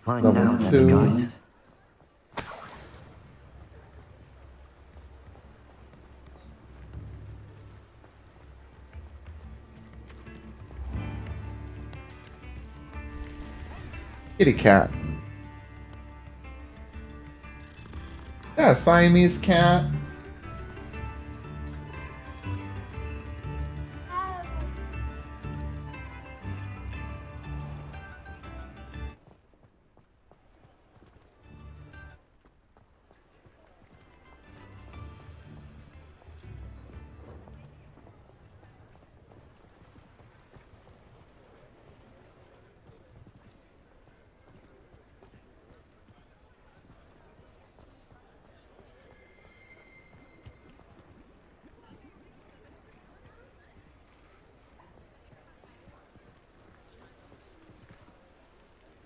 Level 2. Guys. Kitty cat. Yeah, Siamese cat.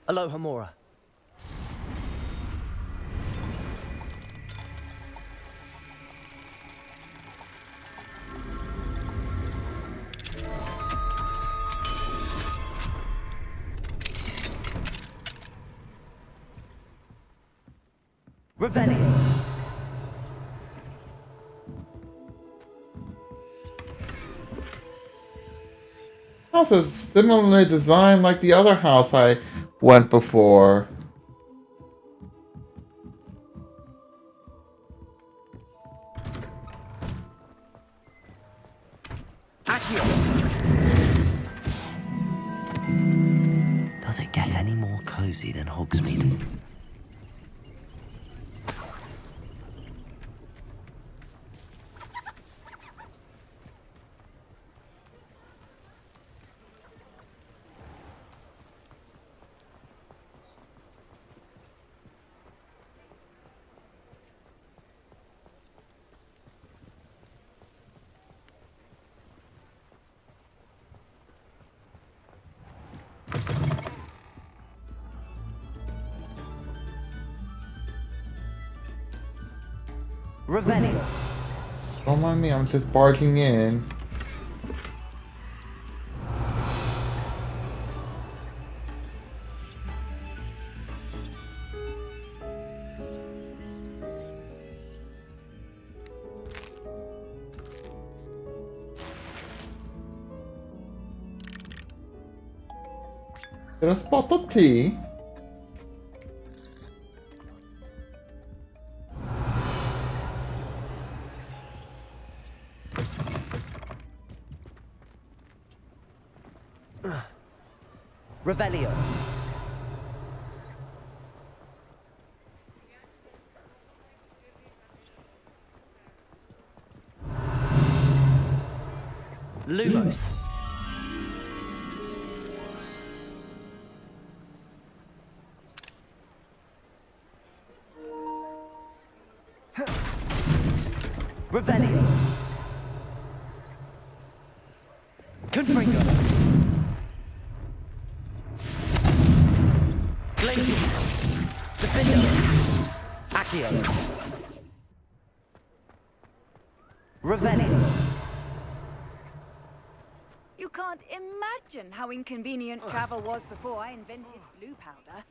Alohomora. Revelio. House is similarly designed like the other house I went before. Does it get any more cozy than Hogsmeade? Revelio. Don't mind me, I'm just barging in. Get a spot of tea. Revelio. Lumos. Revelio. Confringo. Glacius. Defendo. Accio. Revelio. You can't imagine how inconvenient travel was before I invented blue powder.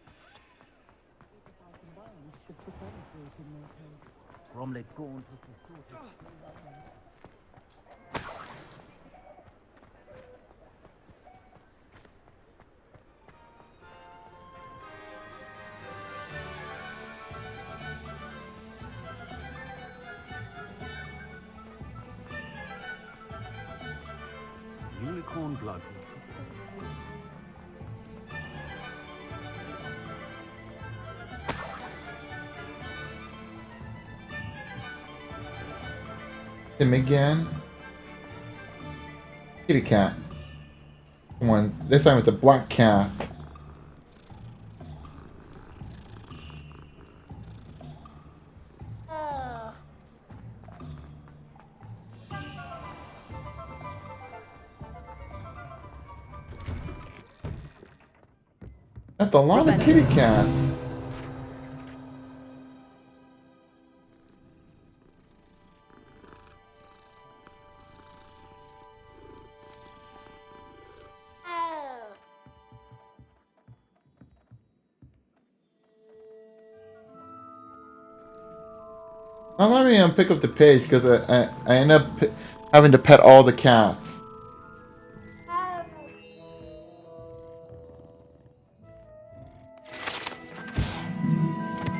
Unicorn blood. Him again. Kitty cat. Come on, this time it's a black cat. That's a lot of kitty cats. Now let me pick up the page because I end up having to pet all the cats.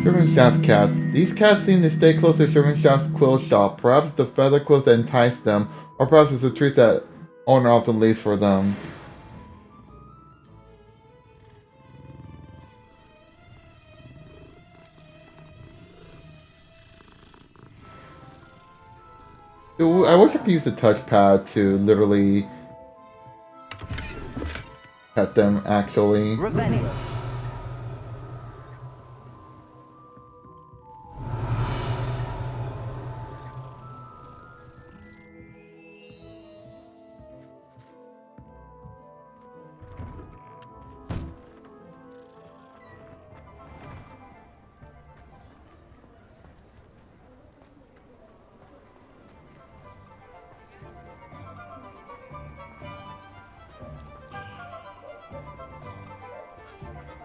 Sherman Shaft cats. These cats seem to stay close to Sherman Shaft's quill shop. Perhaps the feather quills that entice them, or perhaps it's the treat that owner often leaves for them. I wish I could use the touchpad to literally pet them, actually. Revelio.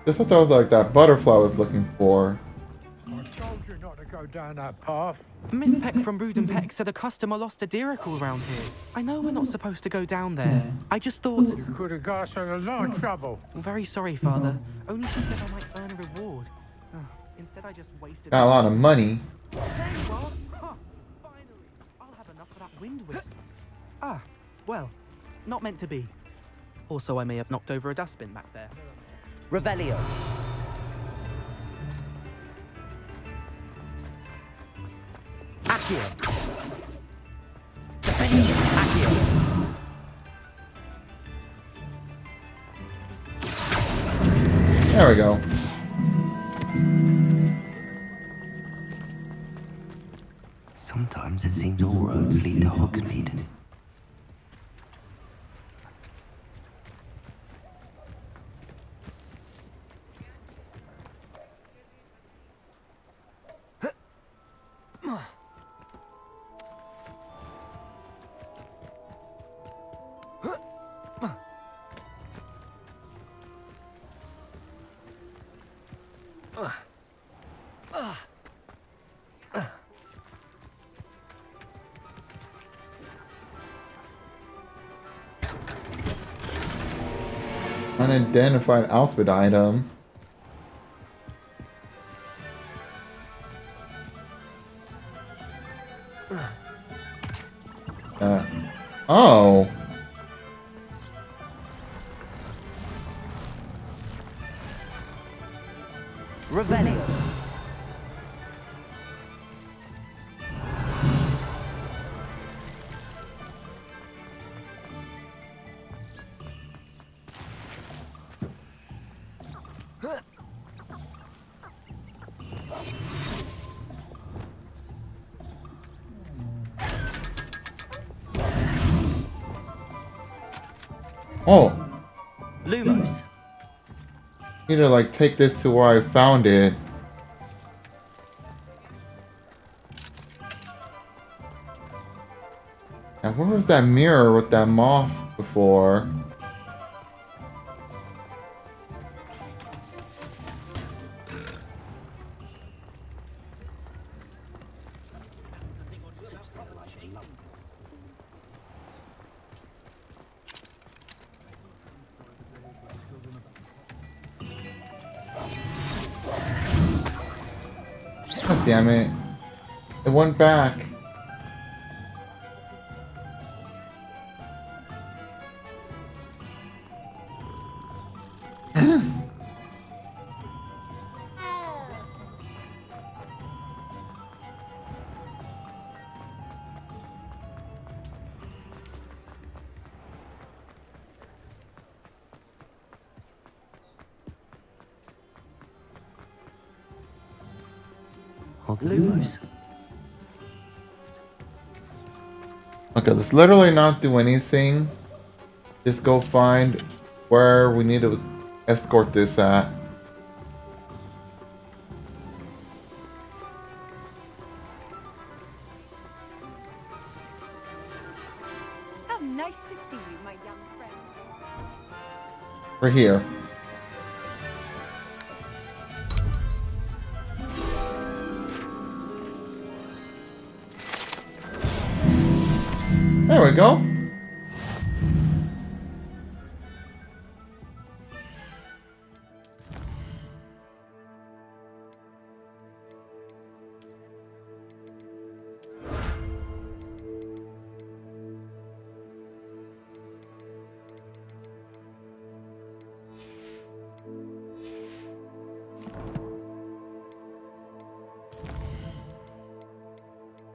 Just thought that was like that butterfly I was looking for. I told you not to go down that path. Miss Peck from Ruden Peck said a customer lost a deeracle around here. I know we're not supposed to go down there. I just thought... You could have got us in a lot of trouble. I'm very sorry, Father. Only she said I might earn a reward. Instead, I just wasted... Got a lot of money. Well, finally. I'll have enough of that wind whisk. Ah, well, not meant to be. Also, I may have knocked over a dustbin back there. Revelio. Accio. Accio. There we go. Sometimes it seems all roads lead to Hogsmeade. Unidentified outfit item. Oh. Revelio. Oh. Lumos. Need to like take this to where I found it. Now where was that mirror with that moth before? God damn it. It went back. Lumos. Okay, let's literally not do anything. Just go find where we need to escort this at. How nice to see you, my young friend. We're here. There we go.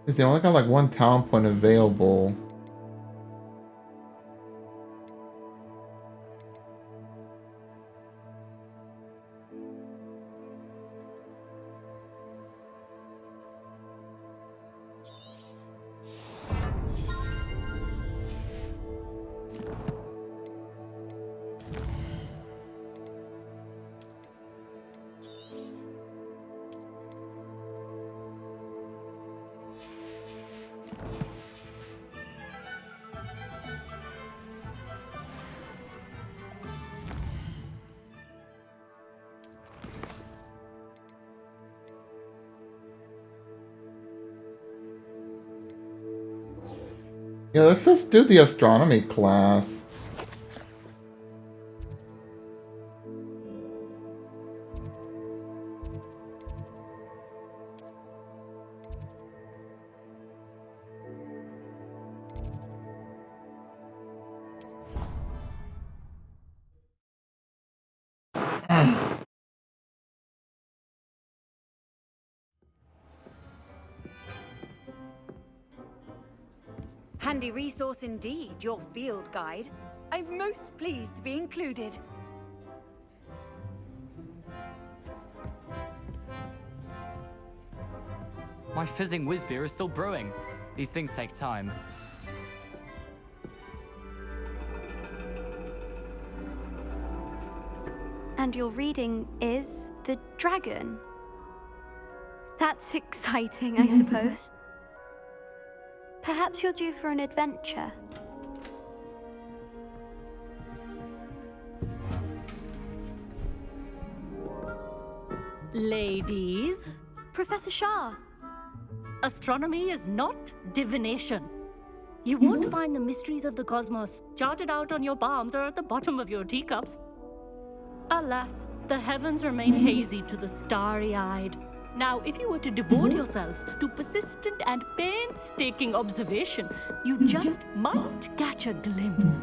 They only got like one talent point available. Yeah, let's just do the astronomy class. Handy resource indeed, your field guide. I'm most pleased to be included. My fizzing whiz beer is still brewing. These things take time. And your reading is the dragon. That's exciting, I suppose. Perhaps you're due for an adventure. Ladies, Professor Shah. astronomy is not divination. You won't find the mysteries of the cosmos charted out on your palms or at the bottom of your teacups. Alas, the heavens remain hazy to the starry-eyed. Now, if you were to devote yourselves to persistent and painstaking observation, you just might catch a glimpse.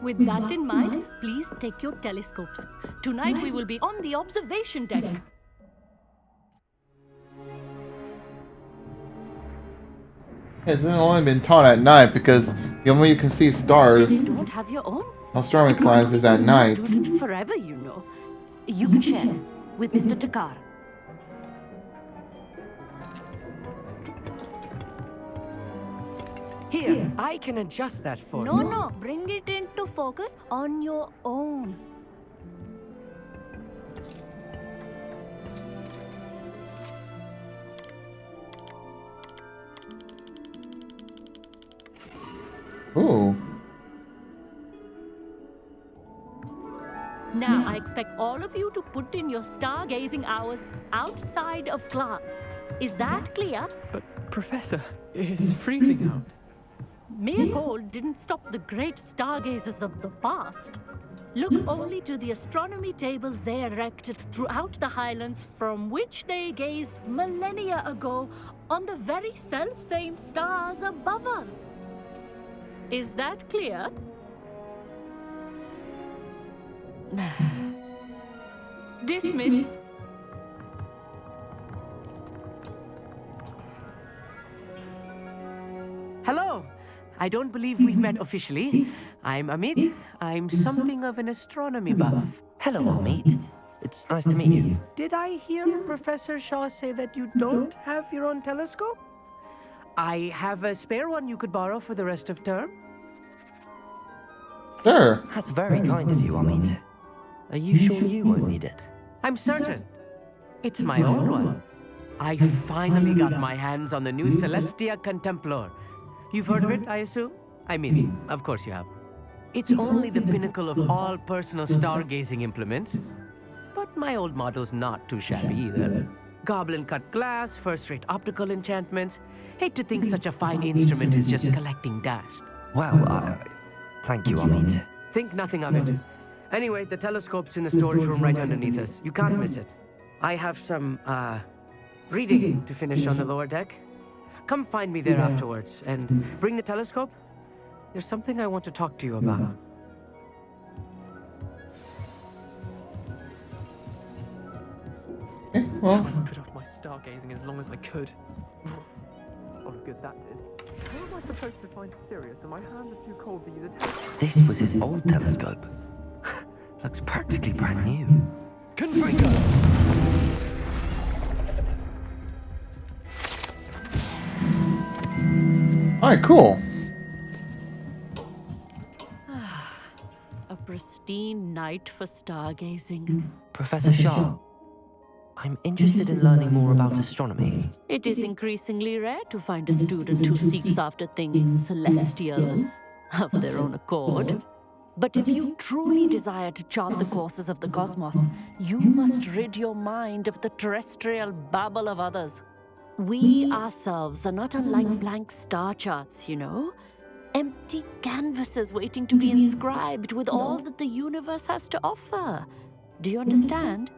With that in mind, please take your telescopes. Tonight we will be on the observation deck. It's only been taught at night because the only way you can see stars. Still don't have your own? Astronomy class is at night. Student forever, you know. You can share with Mr. Takar. Here, I can adjust that for you. No, bring it into focus on your own. Ooh. Now, I expect all of you to put in your stargazing hours outside of class. Is that clear? But, Professor, it's freezing out. Mere cold didn't stop the great stargazers of the past. Look only to the astronomy tables they erected throughout the highlands from which they gazed millennia ago on the very self-same stars above us. Is that clear? Dismissed. Hello. I don't believe we've met officially. I'm Amit. I'm something of an astronomy buff. Hello, Amit. It's nice to meet you. Did I hear Professor Shaw say that you don't have your own telescope? I have a spare one you could borrow for the rest of term. Sure. That's very kind of you, Amit. Are you sure you won't need it? I'm certain. It's my own one. I finally got my hands on the new Celestia Contemplar. You've heard of it, I assume? I mean, of course you have. It's only the pinnacle of all personal stargazing implements. But my old model's not too shabby either. Goblin-cut glass, first-rate optical enchantments. Hate to think such a fine instrument is just collecting dust. Well, thank you, Amit. Think nothing of it. Anyway, the telescope's in the storage room right underneath us. You can't miss it. I have some, reading to finish on the lower deck. Come find me there afterwards, and bring the telescope. There's something I want to talk to you about. Well. I tried to put off my stargazing as long as I could. What good that did. How am I supposed to find Sirius and my hands are too cold to use a telescope? This was his old telescope. Looks practically brand new. Confringo! Alright, cool. A pristine night for stargazing. Professor Shaw, I'm interested in learning more about astronomy. It is increasingly rare to find a student who seeks after things celestial of their own accord. But if you truly desire to chart the courses of the cosmos, you must rid your mind of the terrestrial babble of others. We ourselves are not unlike blank star charts, you know? Empty canvases waiting to be inscribed with all that the universe has to offer. Do you understand?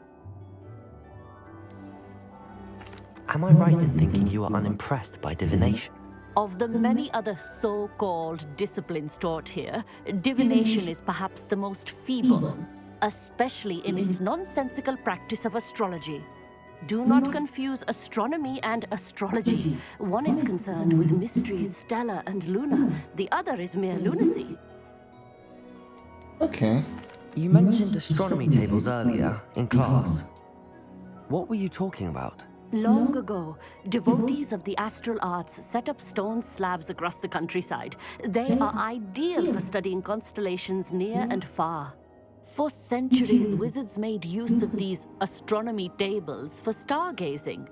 Am I right in thinking you are unimpressed by divination? Of the many other so-called disciplines taught here, divination is perhaps the most feeble, especially in its nonsensical practice of astrology. Do not confuse astronomy and astrology. One is concerned with mysteries stellar and lunar. The other is mere lunacy. Okay. You mentioned astronomy tables earlier, in class. What were you talking about? Long ago, devotees of the astral arts set up stone slabs across the countryside. They are ideal for studying constellations near and far. For centuries, wizards made use of these astronomy tables for stargazing.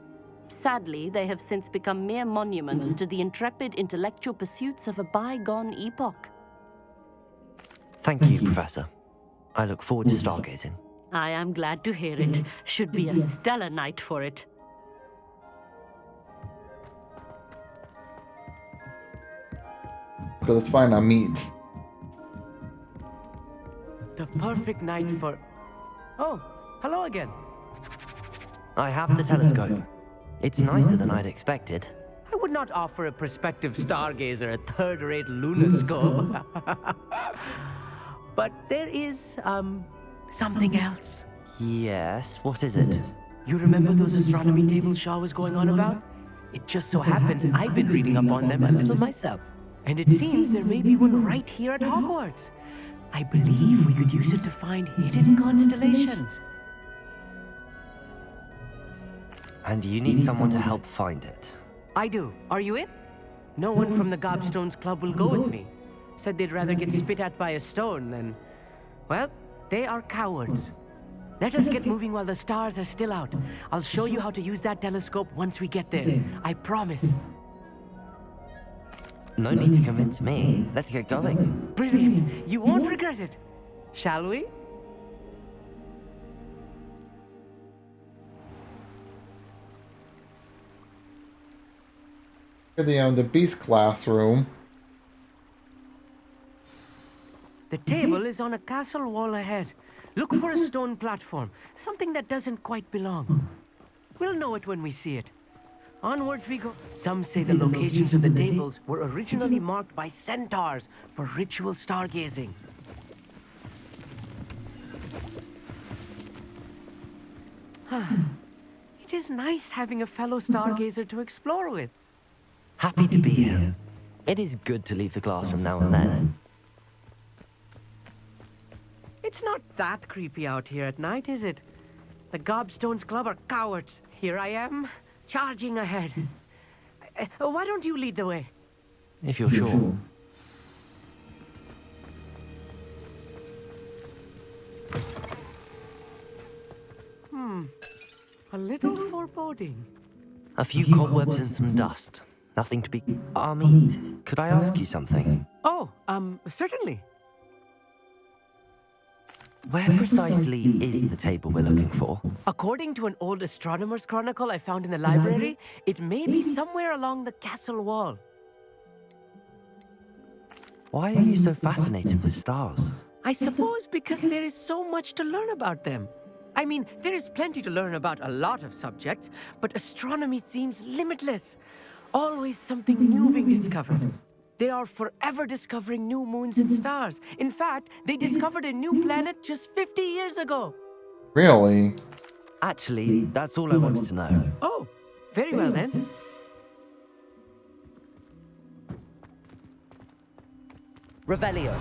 Sadly, they have since become mere monuments to the intrepid intellectual pursuits of a bygone epoch. Thank you, Professor. I look forward to stargazing. I am glad to hear it. Should be a stellar night for it. Okay, let's find Amit. The perfect night for... Oh, hello again. I have the telescope. It's nicer than I'd expected. I would not offer a prospective stargazer a third-rate lunoscope. But there is, something else. Yes, what is it? You remember those astronomy tables Shaw was going on about? It just so happens I've been reading up on them a little myself. And it seems there may be one right here at Hogwarts. I believe we could use it to find hidden constellations. And you need someone to help find it. I do. Are you in? No one from the Gobstones Club will go with me. Said they'd rather get spit at by a stone than... Well, they are cowards. Let us get moving while the stars are still out. I'll show you how to use that telescope once we get there. I promise. No need to convince me. Let's get going. Brilliant. You won't regret it. Shall we? The Beast classroom. The table is on a castle wall ahead. Look for a stone platform, something that doesn't quite belong. We'll know it when we see it. Onwards we go. Some say the locations of the tables were originally marked by centaurs for ritual stargazing. It is nice having a fellow stargazer to explore with. Happy to be here. It is good to leave the classroom now and then. It's not that creepy out here at night, is it? The Gobstones Club are cowards. Here I am, charging ahead. Why don't you lead the way? If you're sure. A little foreboding. A few cobwebs and some dust. Nothing to be... Amit, could I ask you something? Oh, certainly. Where precisely is the table we're looking for? According to an old astronomer's chronicle I found in the library, it may be somewhere along the castle wall. Why are you so fascinated with stars? I suppose because there is so much to learn about them. I mean, there is plenty to learn about a lot of subjects, but astronomy seems limitless. Always something new being discovered. They are forever discovering new moons and stars. In fact, they discovered a new planet just 50 years ago. Really? Actually, that's all I wanted to know. Oh, very well then. Revelio.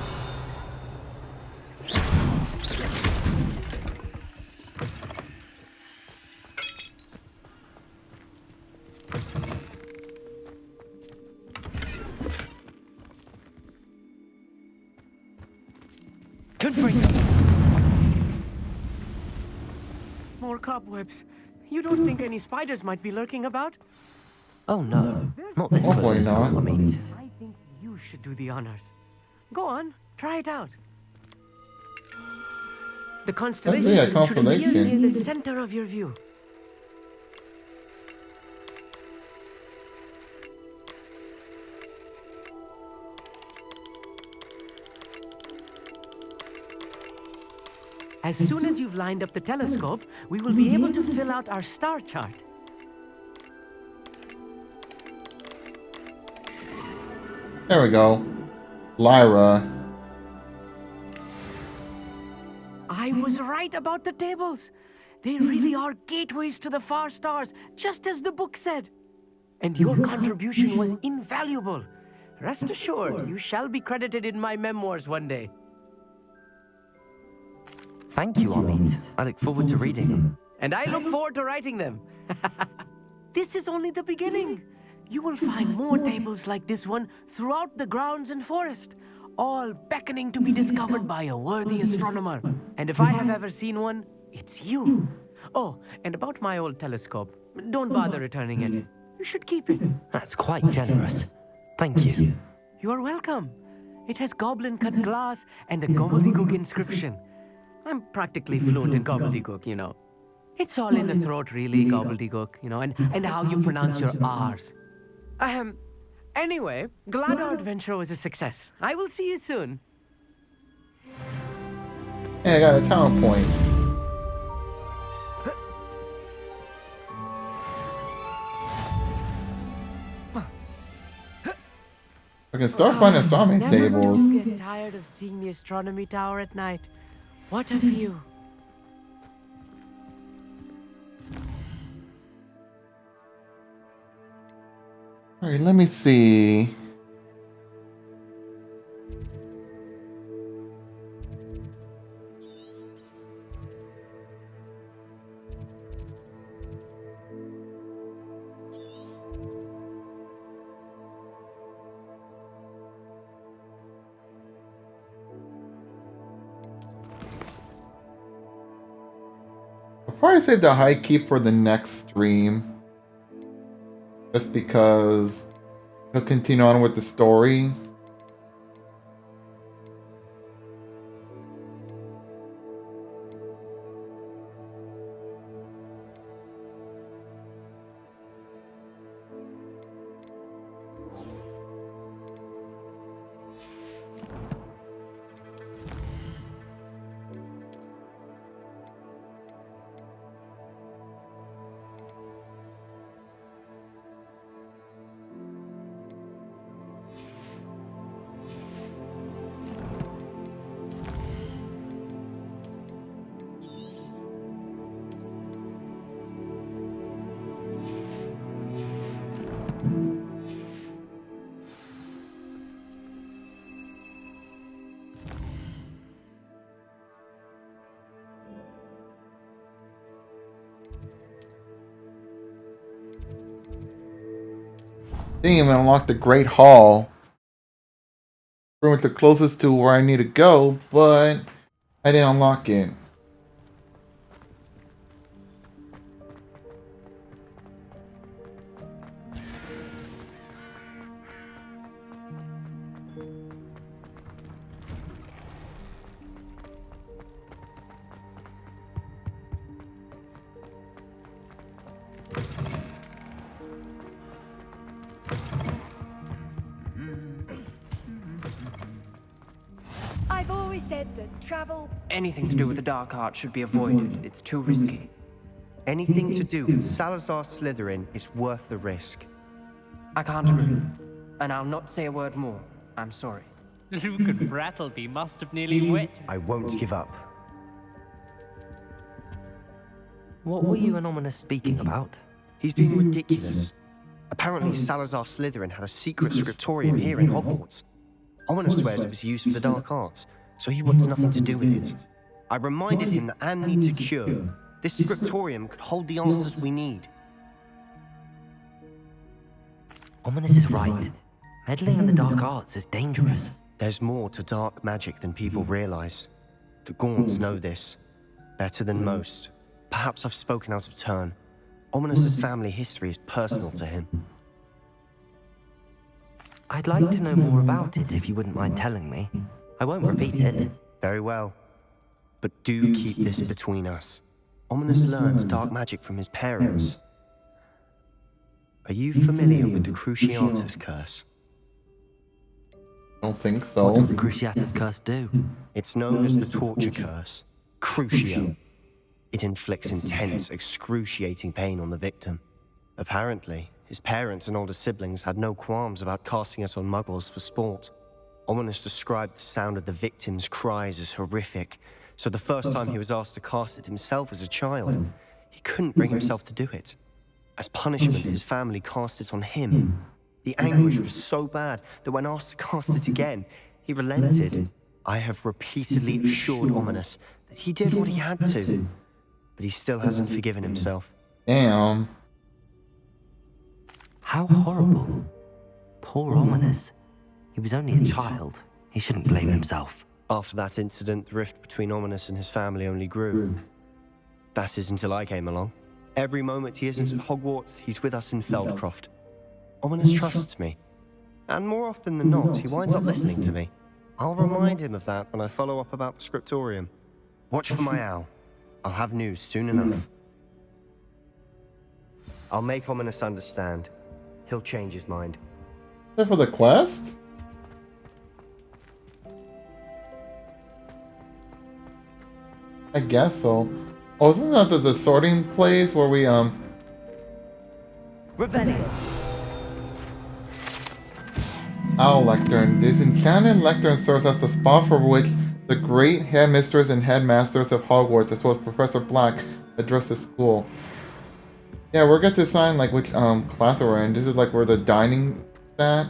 More cobwebs. You don't think any spiders might be lurking about? Oh no, not this close to school, Amit. I think you should do the honors. Go on, try it out. The constellation should appear near the center of your view. As soon as you've lined up the telescope, we will be able to fill out our star chart. There we go. Lyra. I was right about the tables. They really are gateways to the far stars, just as the book said. And your contribution was invaluable. Rest assured, you shall be credited in my memoirs one day. Thank you, Amit. I look forward to reading them. And I look forward to writing them. This is only the beginning. You will find more tables like this one throughout the grounds and forest, all beckoning to be discovered by a worthy astronomer. And if I have ever seen one, it's you. Oh, and about my old telescope, don't bother returning it. You should keep it. That's quite generous. Thank you. You are welcome. It has goblin-cut glass and a gobbledygook inscription. I'm practically fluent in gobbledygook, you know. It's all in the throat, really, gobbledygook, you know, and how you pronounce your R's. Anyway, glad our adventure was a success. I will see you soon. Hey, I got a talent point. I can start finding astronomy Never tables. do get tired of seeing the astronomy tower at night. What a view. Alright, let me see. I'll probably save the high key for the next stream. Just because he'll continue on with the story. Didn't even unlock the Great Hall. Pretty much the closest to where I need to go, but I didn't unlock it. I've always said that travel... Anything to do with the dark art should be avoided. It's too risky. Anything to do with Salazar Slytherin is worth the risk. I can't agree. And I'll not say a word more. I'm sorry. Luke and Brattleby must have nearly wet. I won't give up. What were you and Ominous speaking about? He's being ridiculous. Apparently, Salazar Slytherin had a secret scriptorium here in Hogwarts. Ominous swears it was used for the dark arts, so he wants nothing to do with it. I reminded him that Anne needs a cure. This scriptorium could hold the answers we need. Ominous is right. Meddling in the dark arts is dangerous. There's more to dark magic than people realize. The Gaunts know this. Better than most. Perhaps I've spoken out of turn. Ominous's family history is personal to him. I'd like to know more about it if you wouldn't mind telling me. I won't repeat it. Very well. But do keep this between us. Ominous learned dark magic from his parents. Are you familiar with the Cruciatus Curse? I don't think so. What does the Cruciatus Curse do? It's known as the Torture Curse. Crucio. It inflicts intense, excruciating pain on the victim. Apparently, his parents and older siblings had no qualms about casting it on muggles for sport. Ominous described the sound of the victim's cries as horrific, so the first time he was asked to cast it himself as a child, he couldn't bring himself to do it. As punishment, his family cast it on him. The anguish was so bad that when asked to cast it again, he relented. I have repeatedly assured Ominous that he did what he had to, but he still hasn't forgiven himself. Damn. How horrible. Poor Ominous. He was only a child. He shouldn't blame himself. After that incident, the rift between Ominous and his family only grew. That is until I came along. Every moment he isn't at Hogwarts, he's with us in Feldcroft. Ominous trusts me. And more often than not, he winds up listening to me. I'll remind him of that when I follow up about the scriptorium. Watch for my owl. I'll have news soon enough. I'll make Ominous understand. He'll change his mind. Is that for the quest? I guess so. Oh, isn't that the sorting place where we, Revelio. Owl Lectern. This enchanted lectern serves as the spot for which the great headmistress and headmasters of Hogwarts, as well as Professor Black, address the school. Yeah, we're going to assign like which class we're in. This is like where the dining at.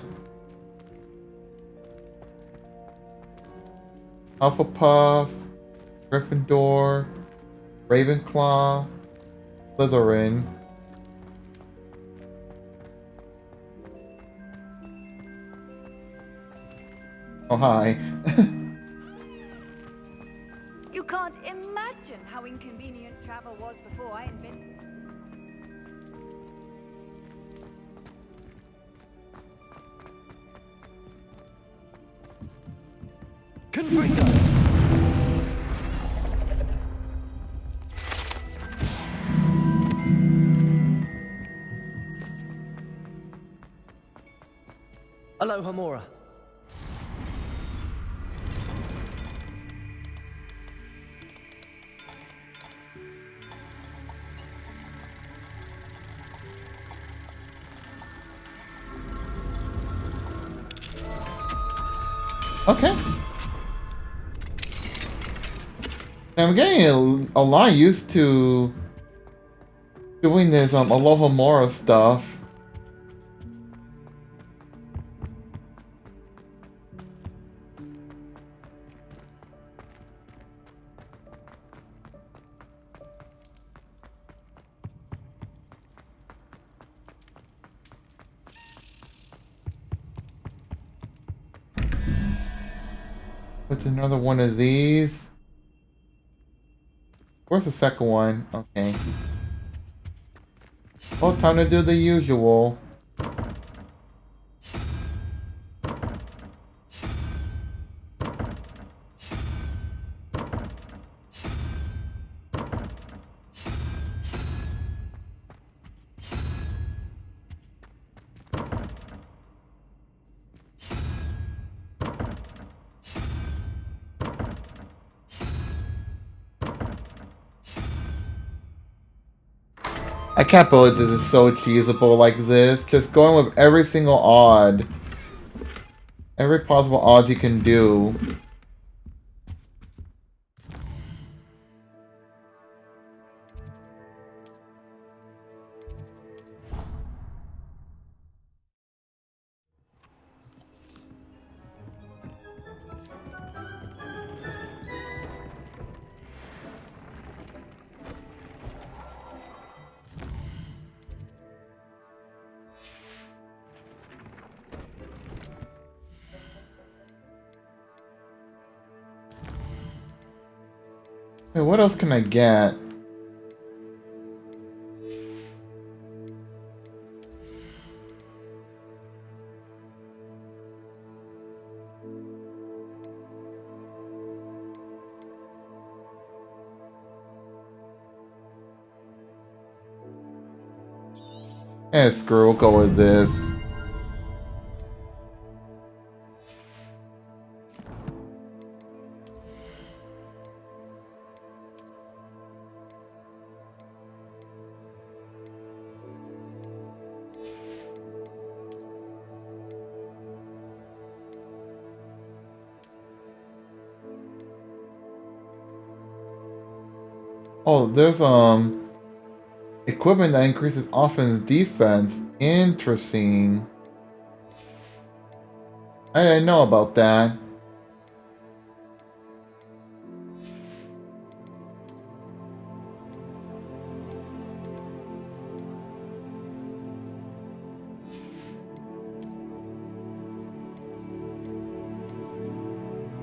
Hufflepuff, Gryffindor, Ravenclaw, Slytherin. Oh, hi. You can't imagine how inconvenient travel was before I invented. Aloha Mora. Okay. I'm getting a lot used to doing this Aloha Mora stuff. What's another one of these? Where's the second one? Okay. Well, time to do the usual. I can't believe this is so cheesable like this. Just going with every single odd. Every possible odds you can do. Wait, what else can I get? Eh, screw, we'll go with this. Oh, there's equipment that increases offense defense. Interesting. I didn't know about that.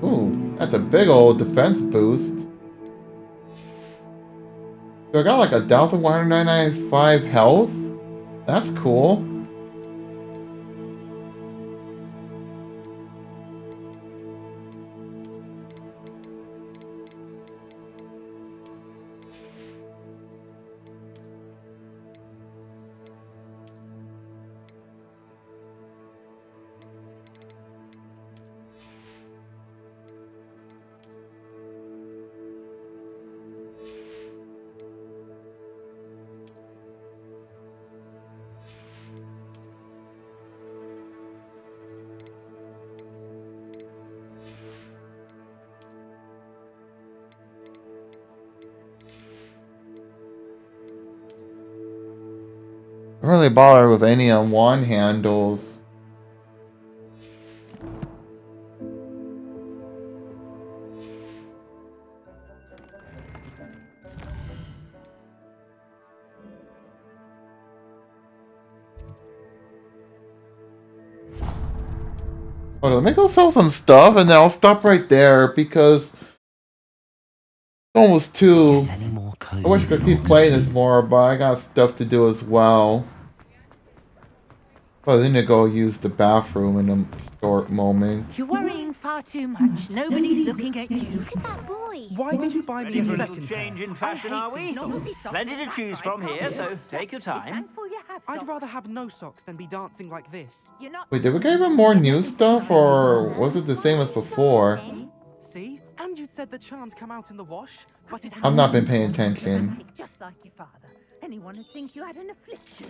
Ooh, that's a big old defense boost. So I got like 1,195 health? That's cool. don't really bother with any wand handles. Hold on, let me go sell some stuff and then I'll stop right there because it's almost 2. I wish I could keep playing this more, but I got stuff to do as well. Well, I need to go use the bathroom in a short moment. You're worrying far too much. Nobody's looking at you. Look at that boy. Why did you buy me a second change in fashion, are we? Plenty to choose from here, so take your time. I'd rather have no socks than be dancing like this. Wait, did we get even more new stuff or was it the same as before? See? And you said the charms come out in the wash, but it I've not been paying attention. Just like your father. Anyone would think you had an affliction.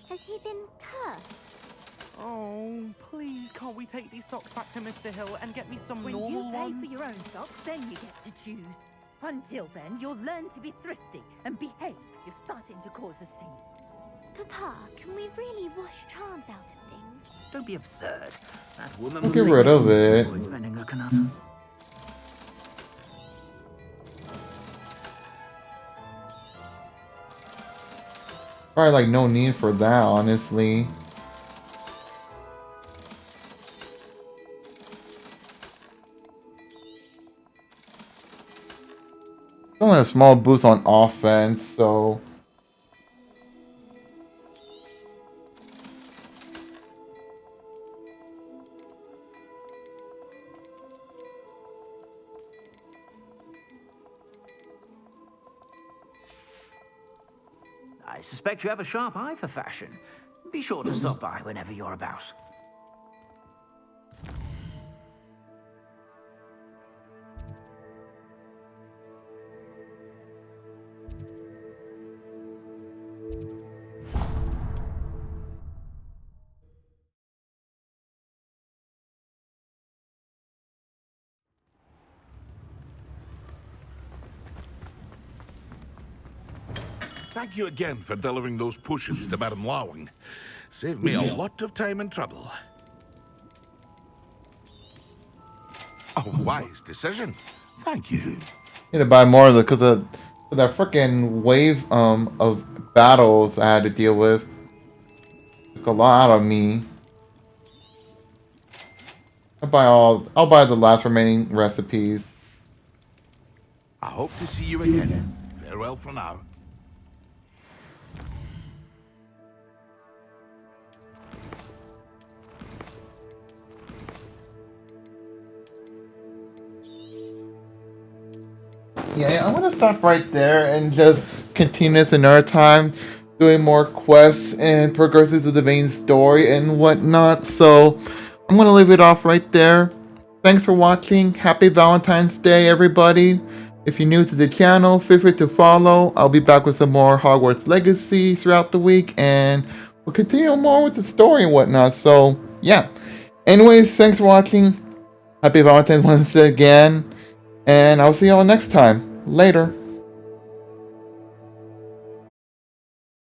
Has he been cursed? Oh, please, can't we take these socks back to Mr. Hill and get me some When normal you pay ones? for your own socks, then you get to choose. Until then, you'll learn to be thrifty and behave. You're starting to cause a scene. Papa, can we really wash charms out of things? Don't be absurd. That woman I'll will get think rid of it. avoid spending her canasta. Probably like no need for that, honestly. Only a small boost on offense, so I suspect you have a sharp eye for fashion. Be sure to stop by whenever you're about. Thank you again for delivering those potions to Madame Lawing. Saved me a lot of time and trouble. A wise decision. Thank you. need to buy more of it because of that freaking wave of battles I had to deal with. Took a lot out of me. I'll buy the last remaining recipes. I hope to see you again. Farewell for now. Yeah, I'm gonna stop right there and just continue this another time, doing more quests and progressing to the main story and whatnot. So I'm gonna leave it off right there. Thanks for watching. Happy Valentine's Day, everybody. If you're new to the channel, feel free to follow. I'll be back with some more Hogwarts Legacy throughout the week, and we'll continue more with the story and whatnot. So yeah. Anyways, thanks for watching. Happy Valentine's once again. And I'll see y'all next time. Later.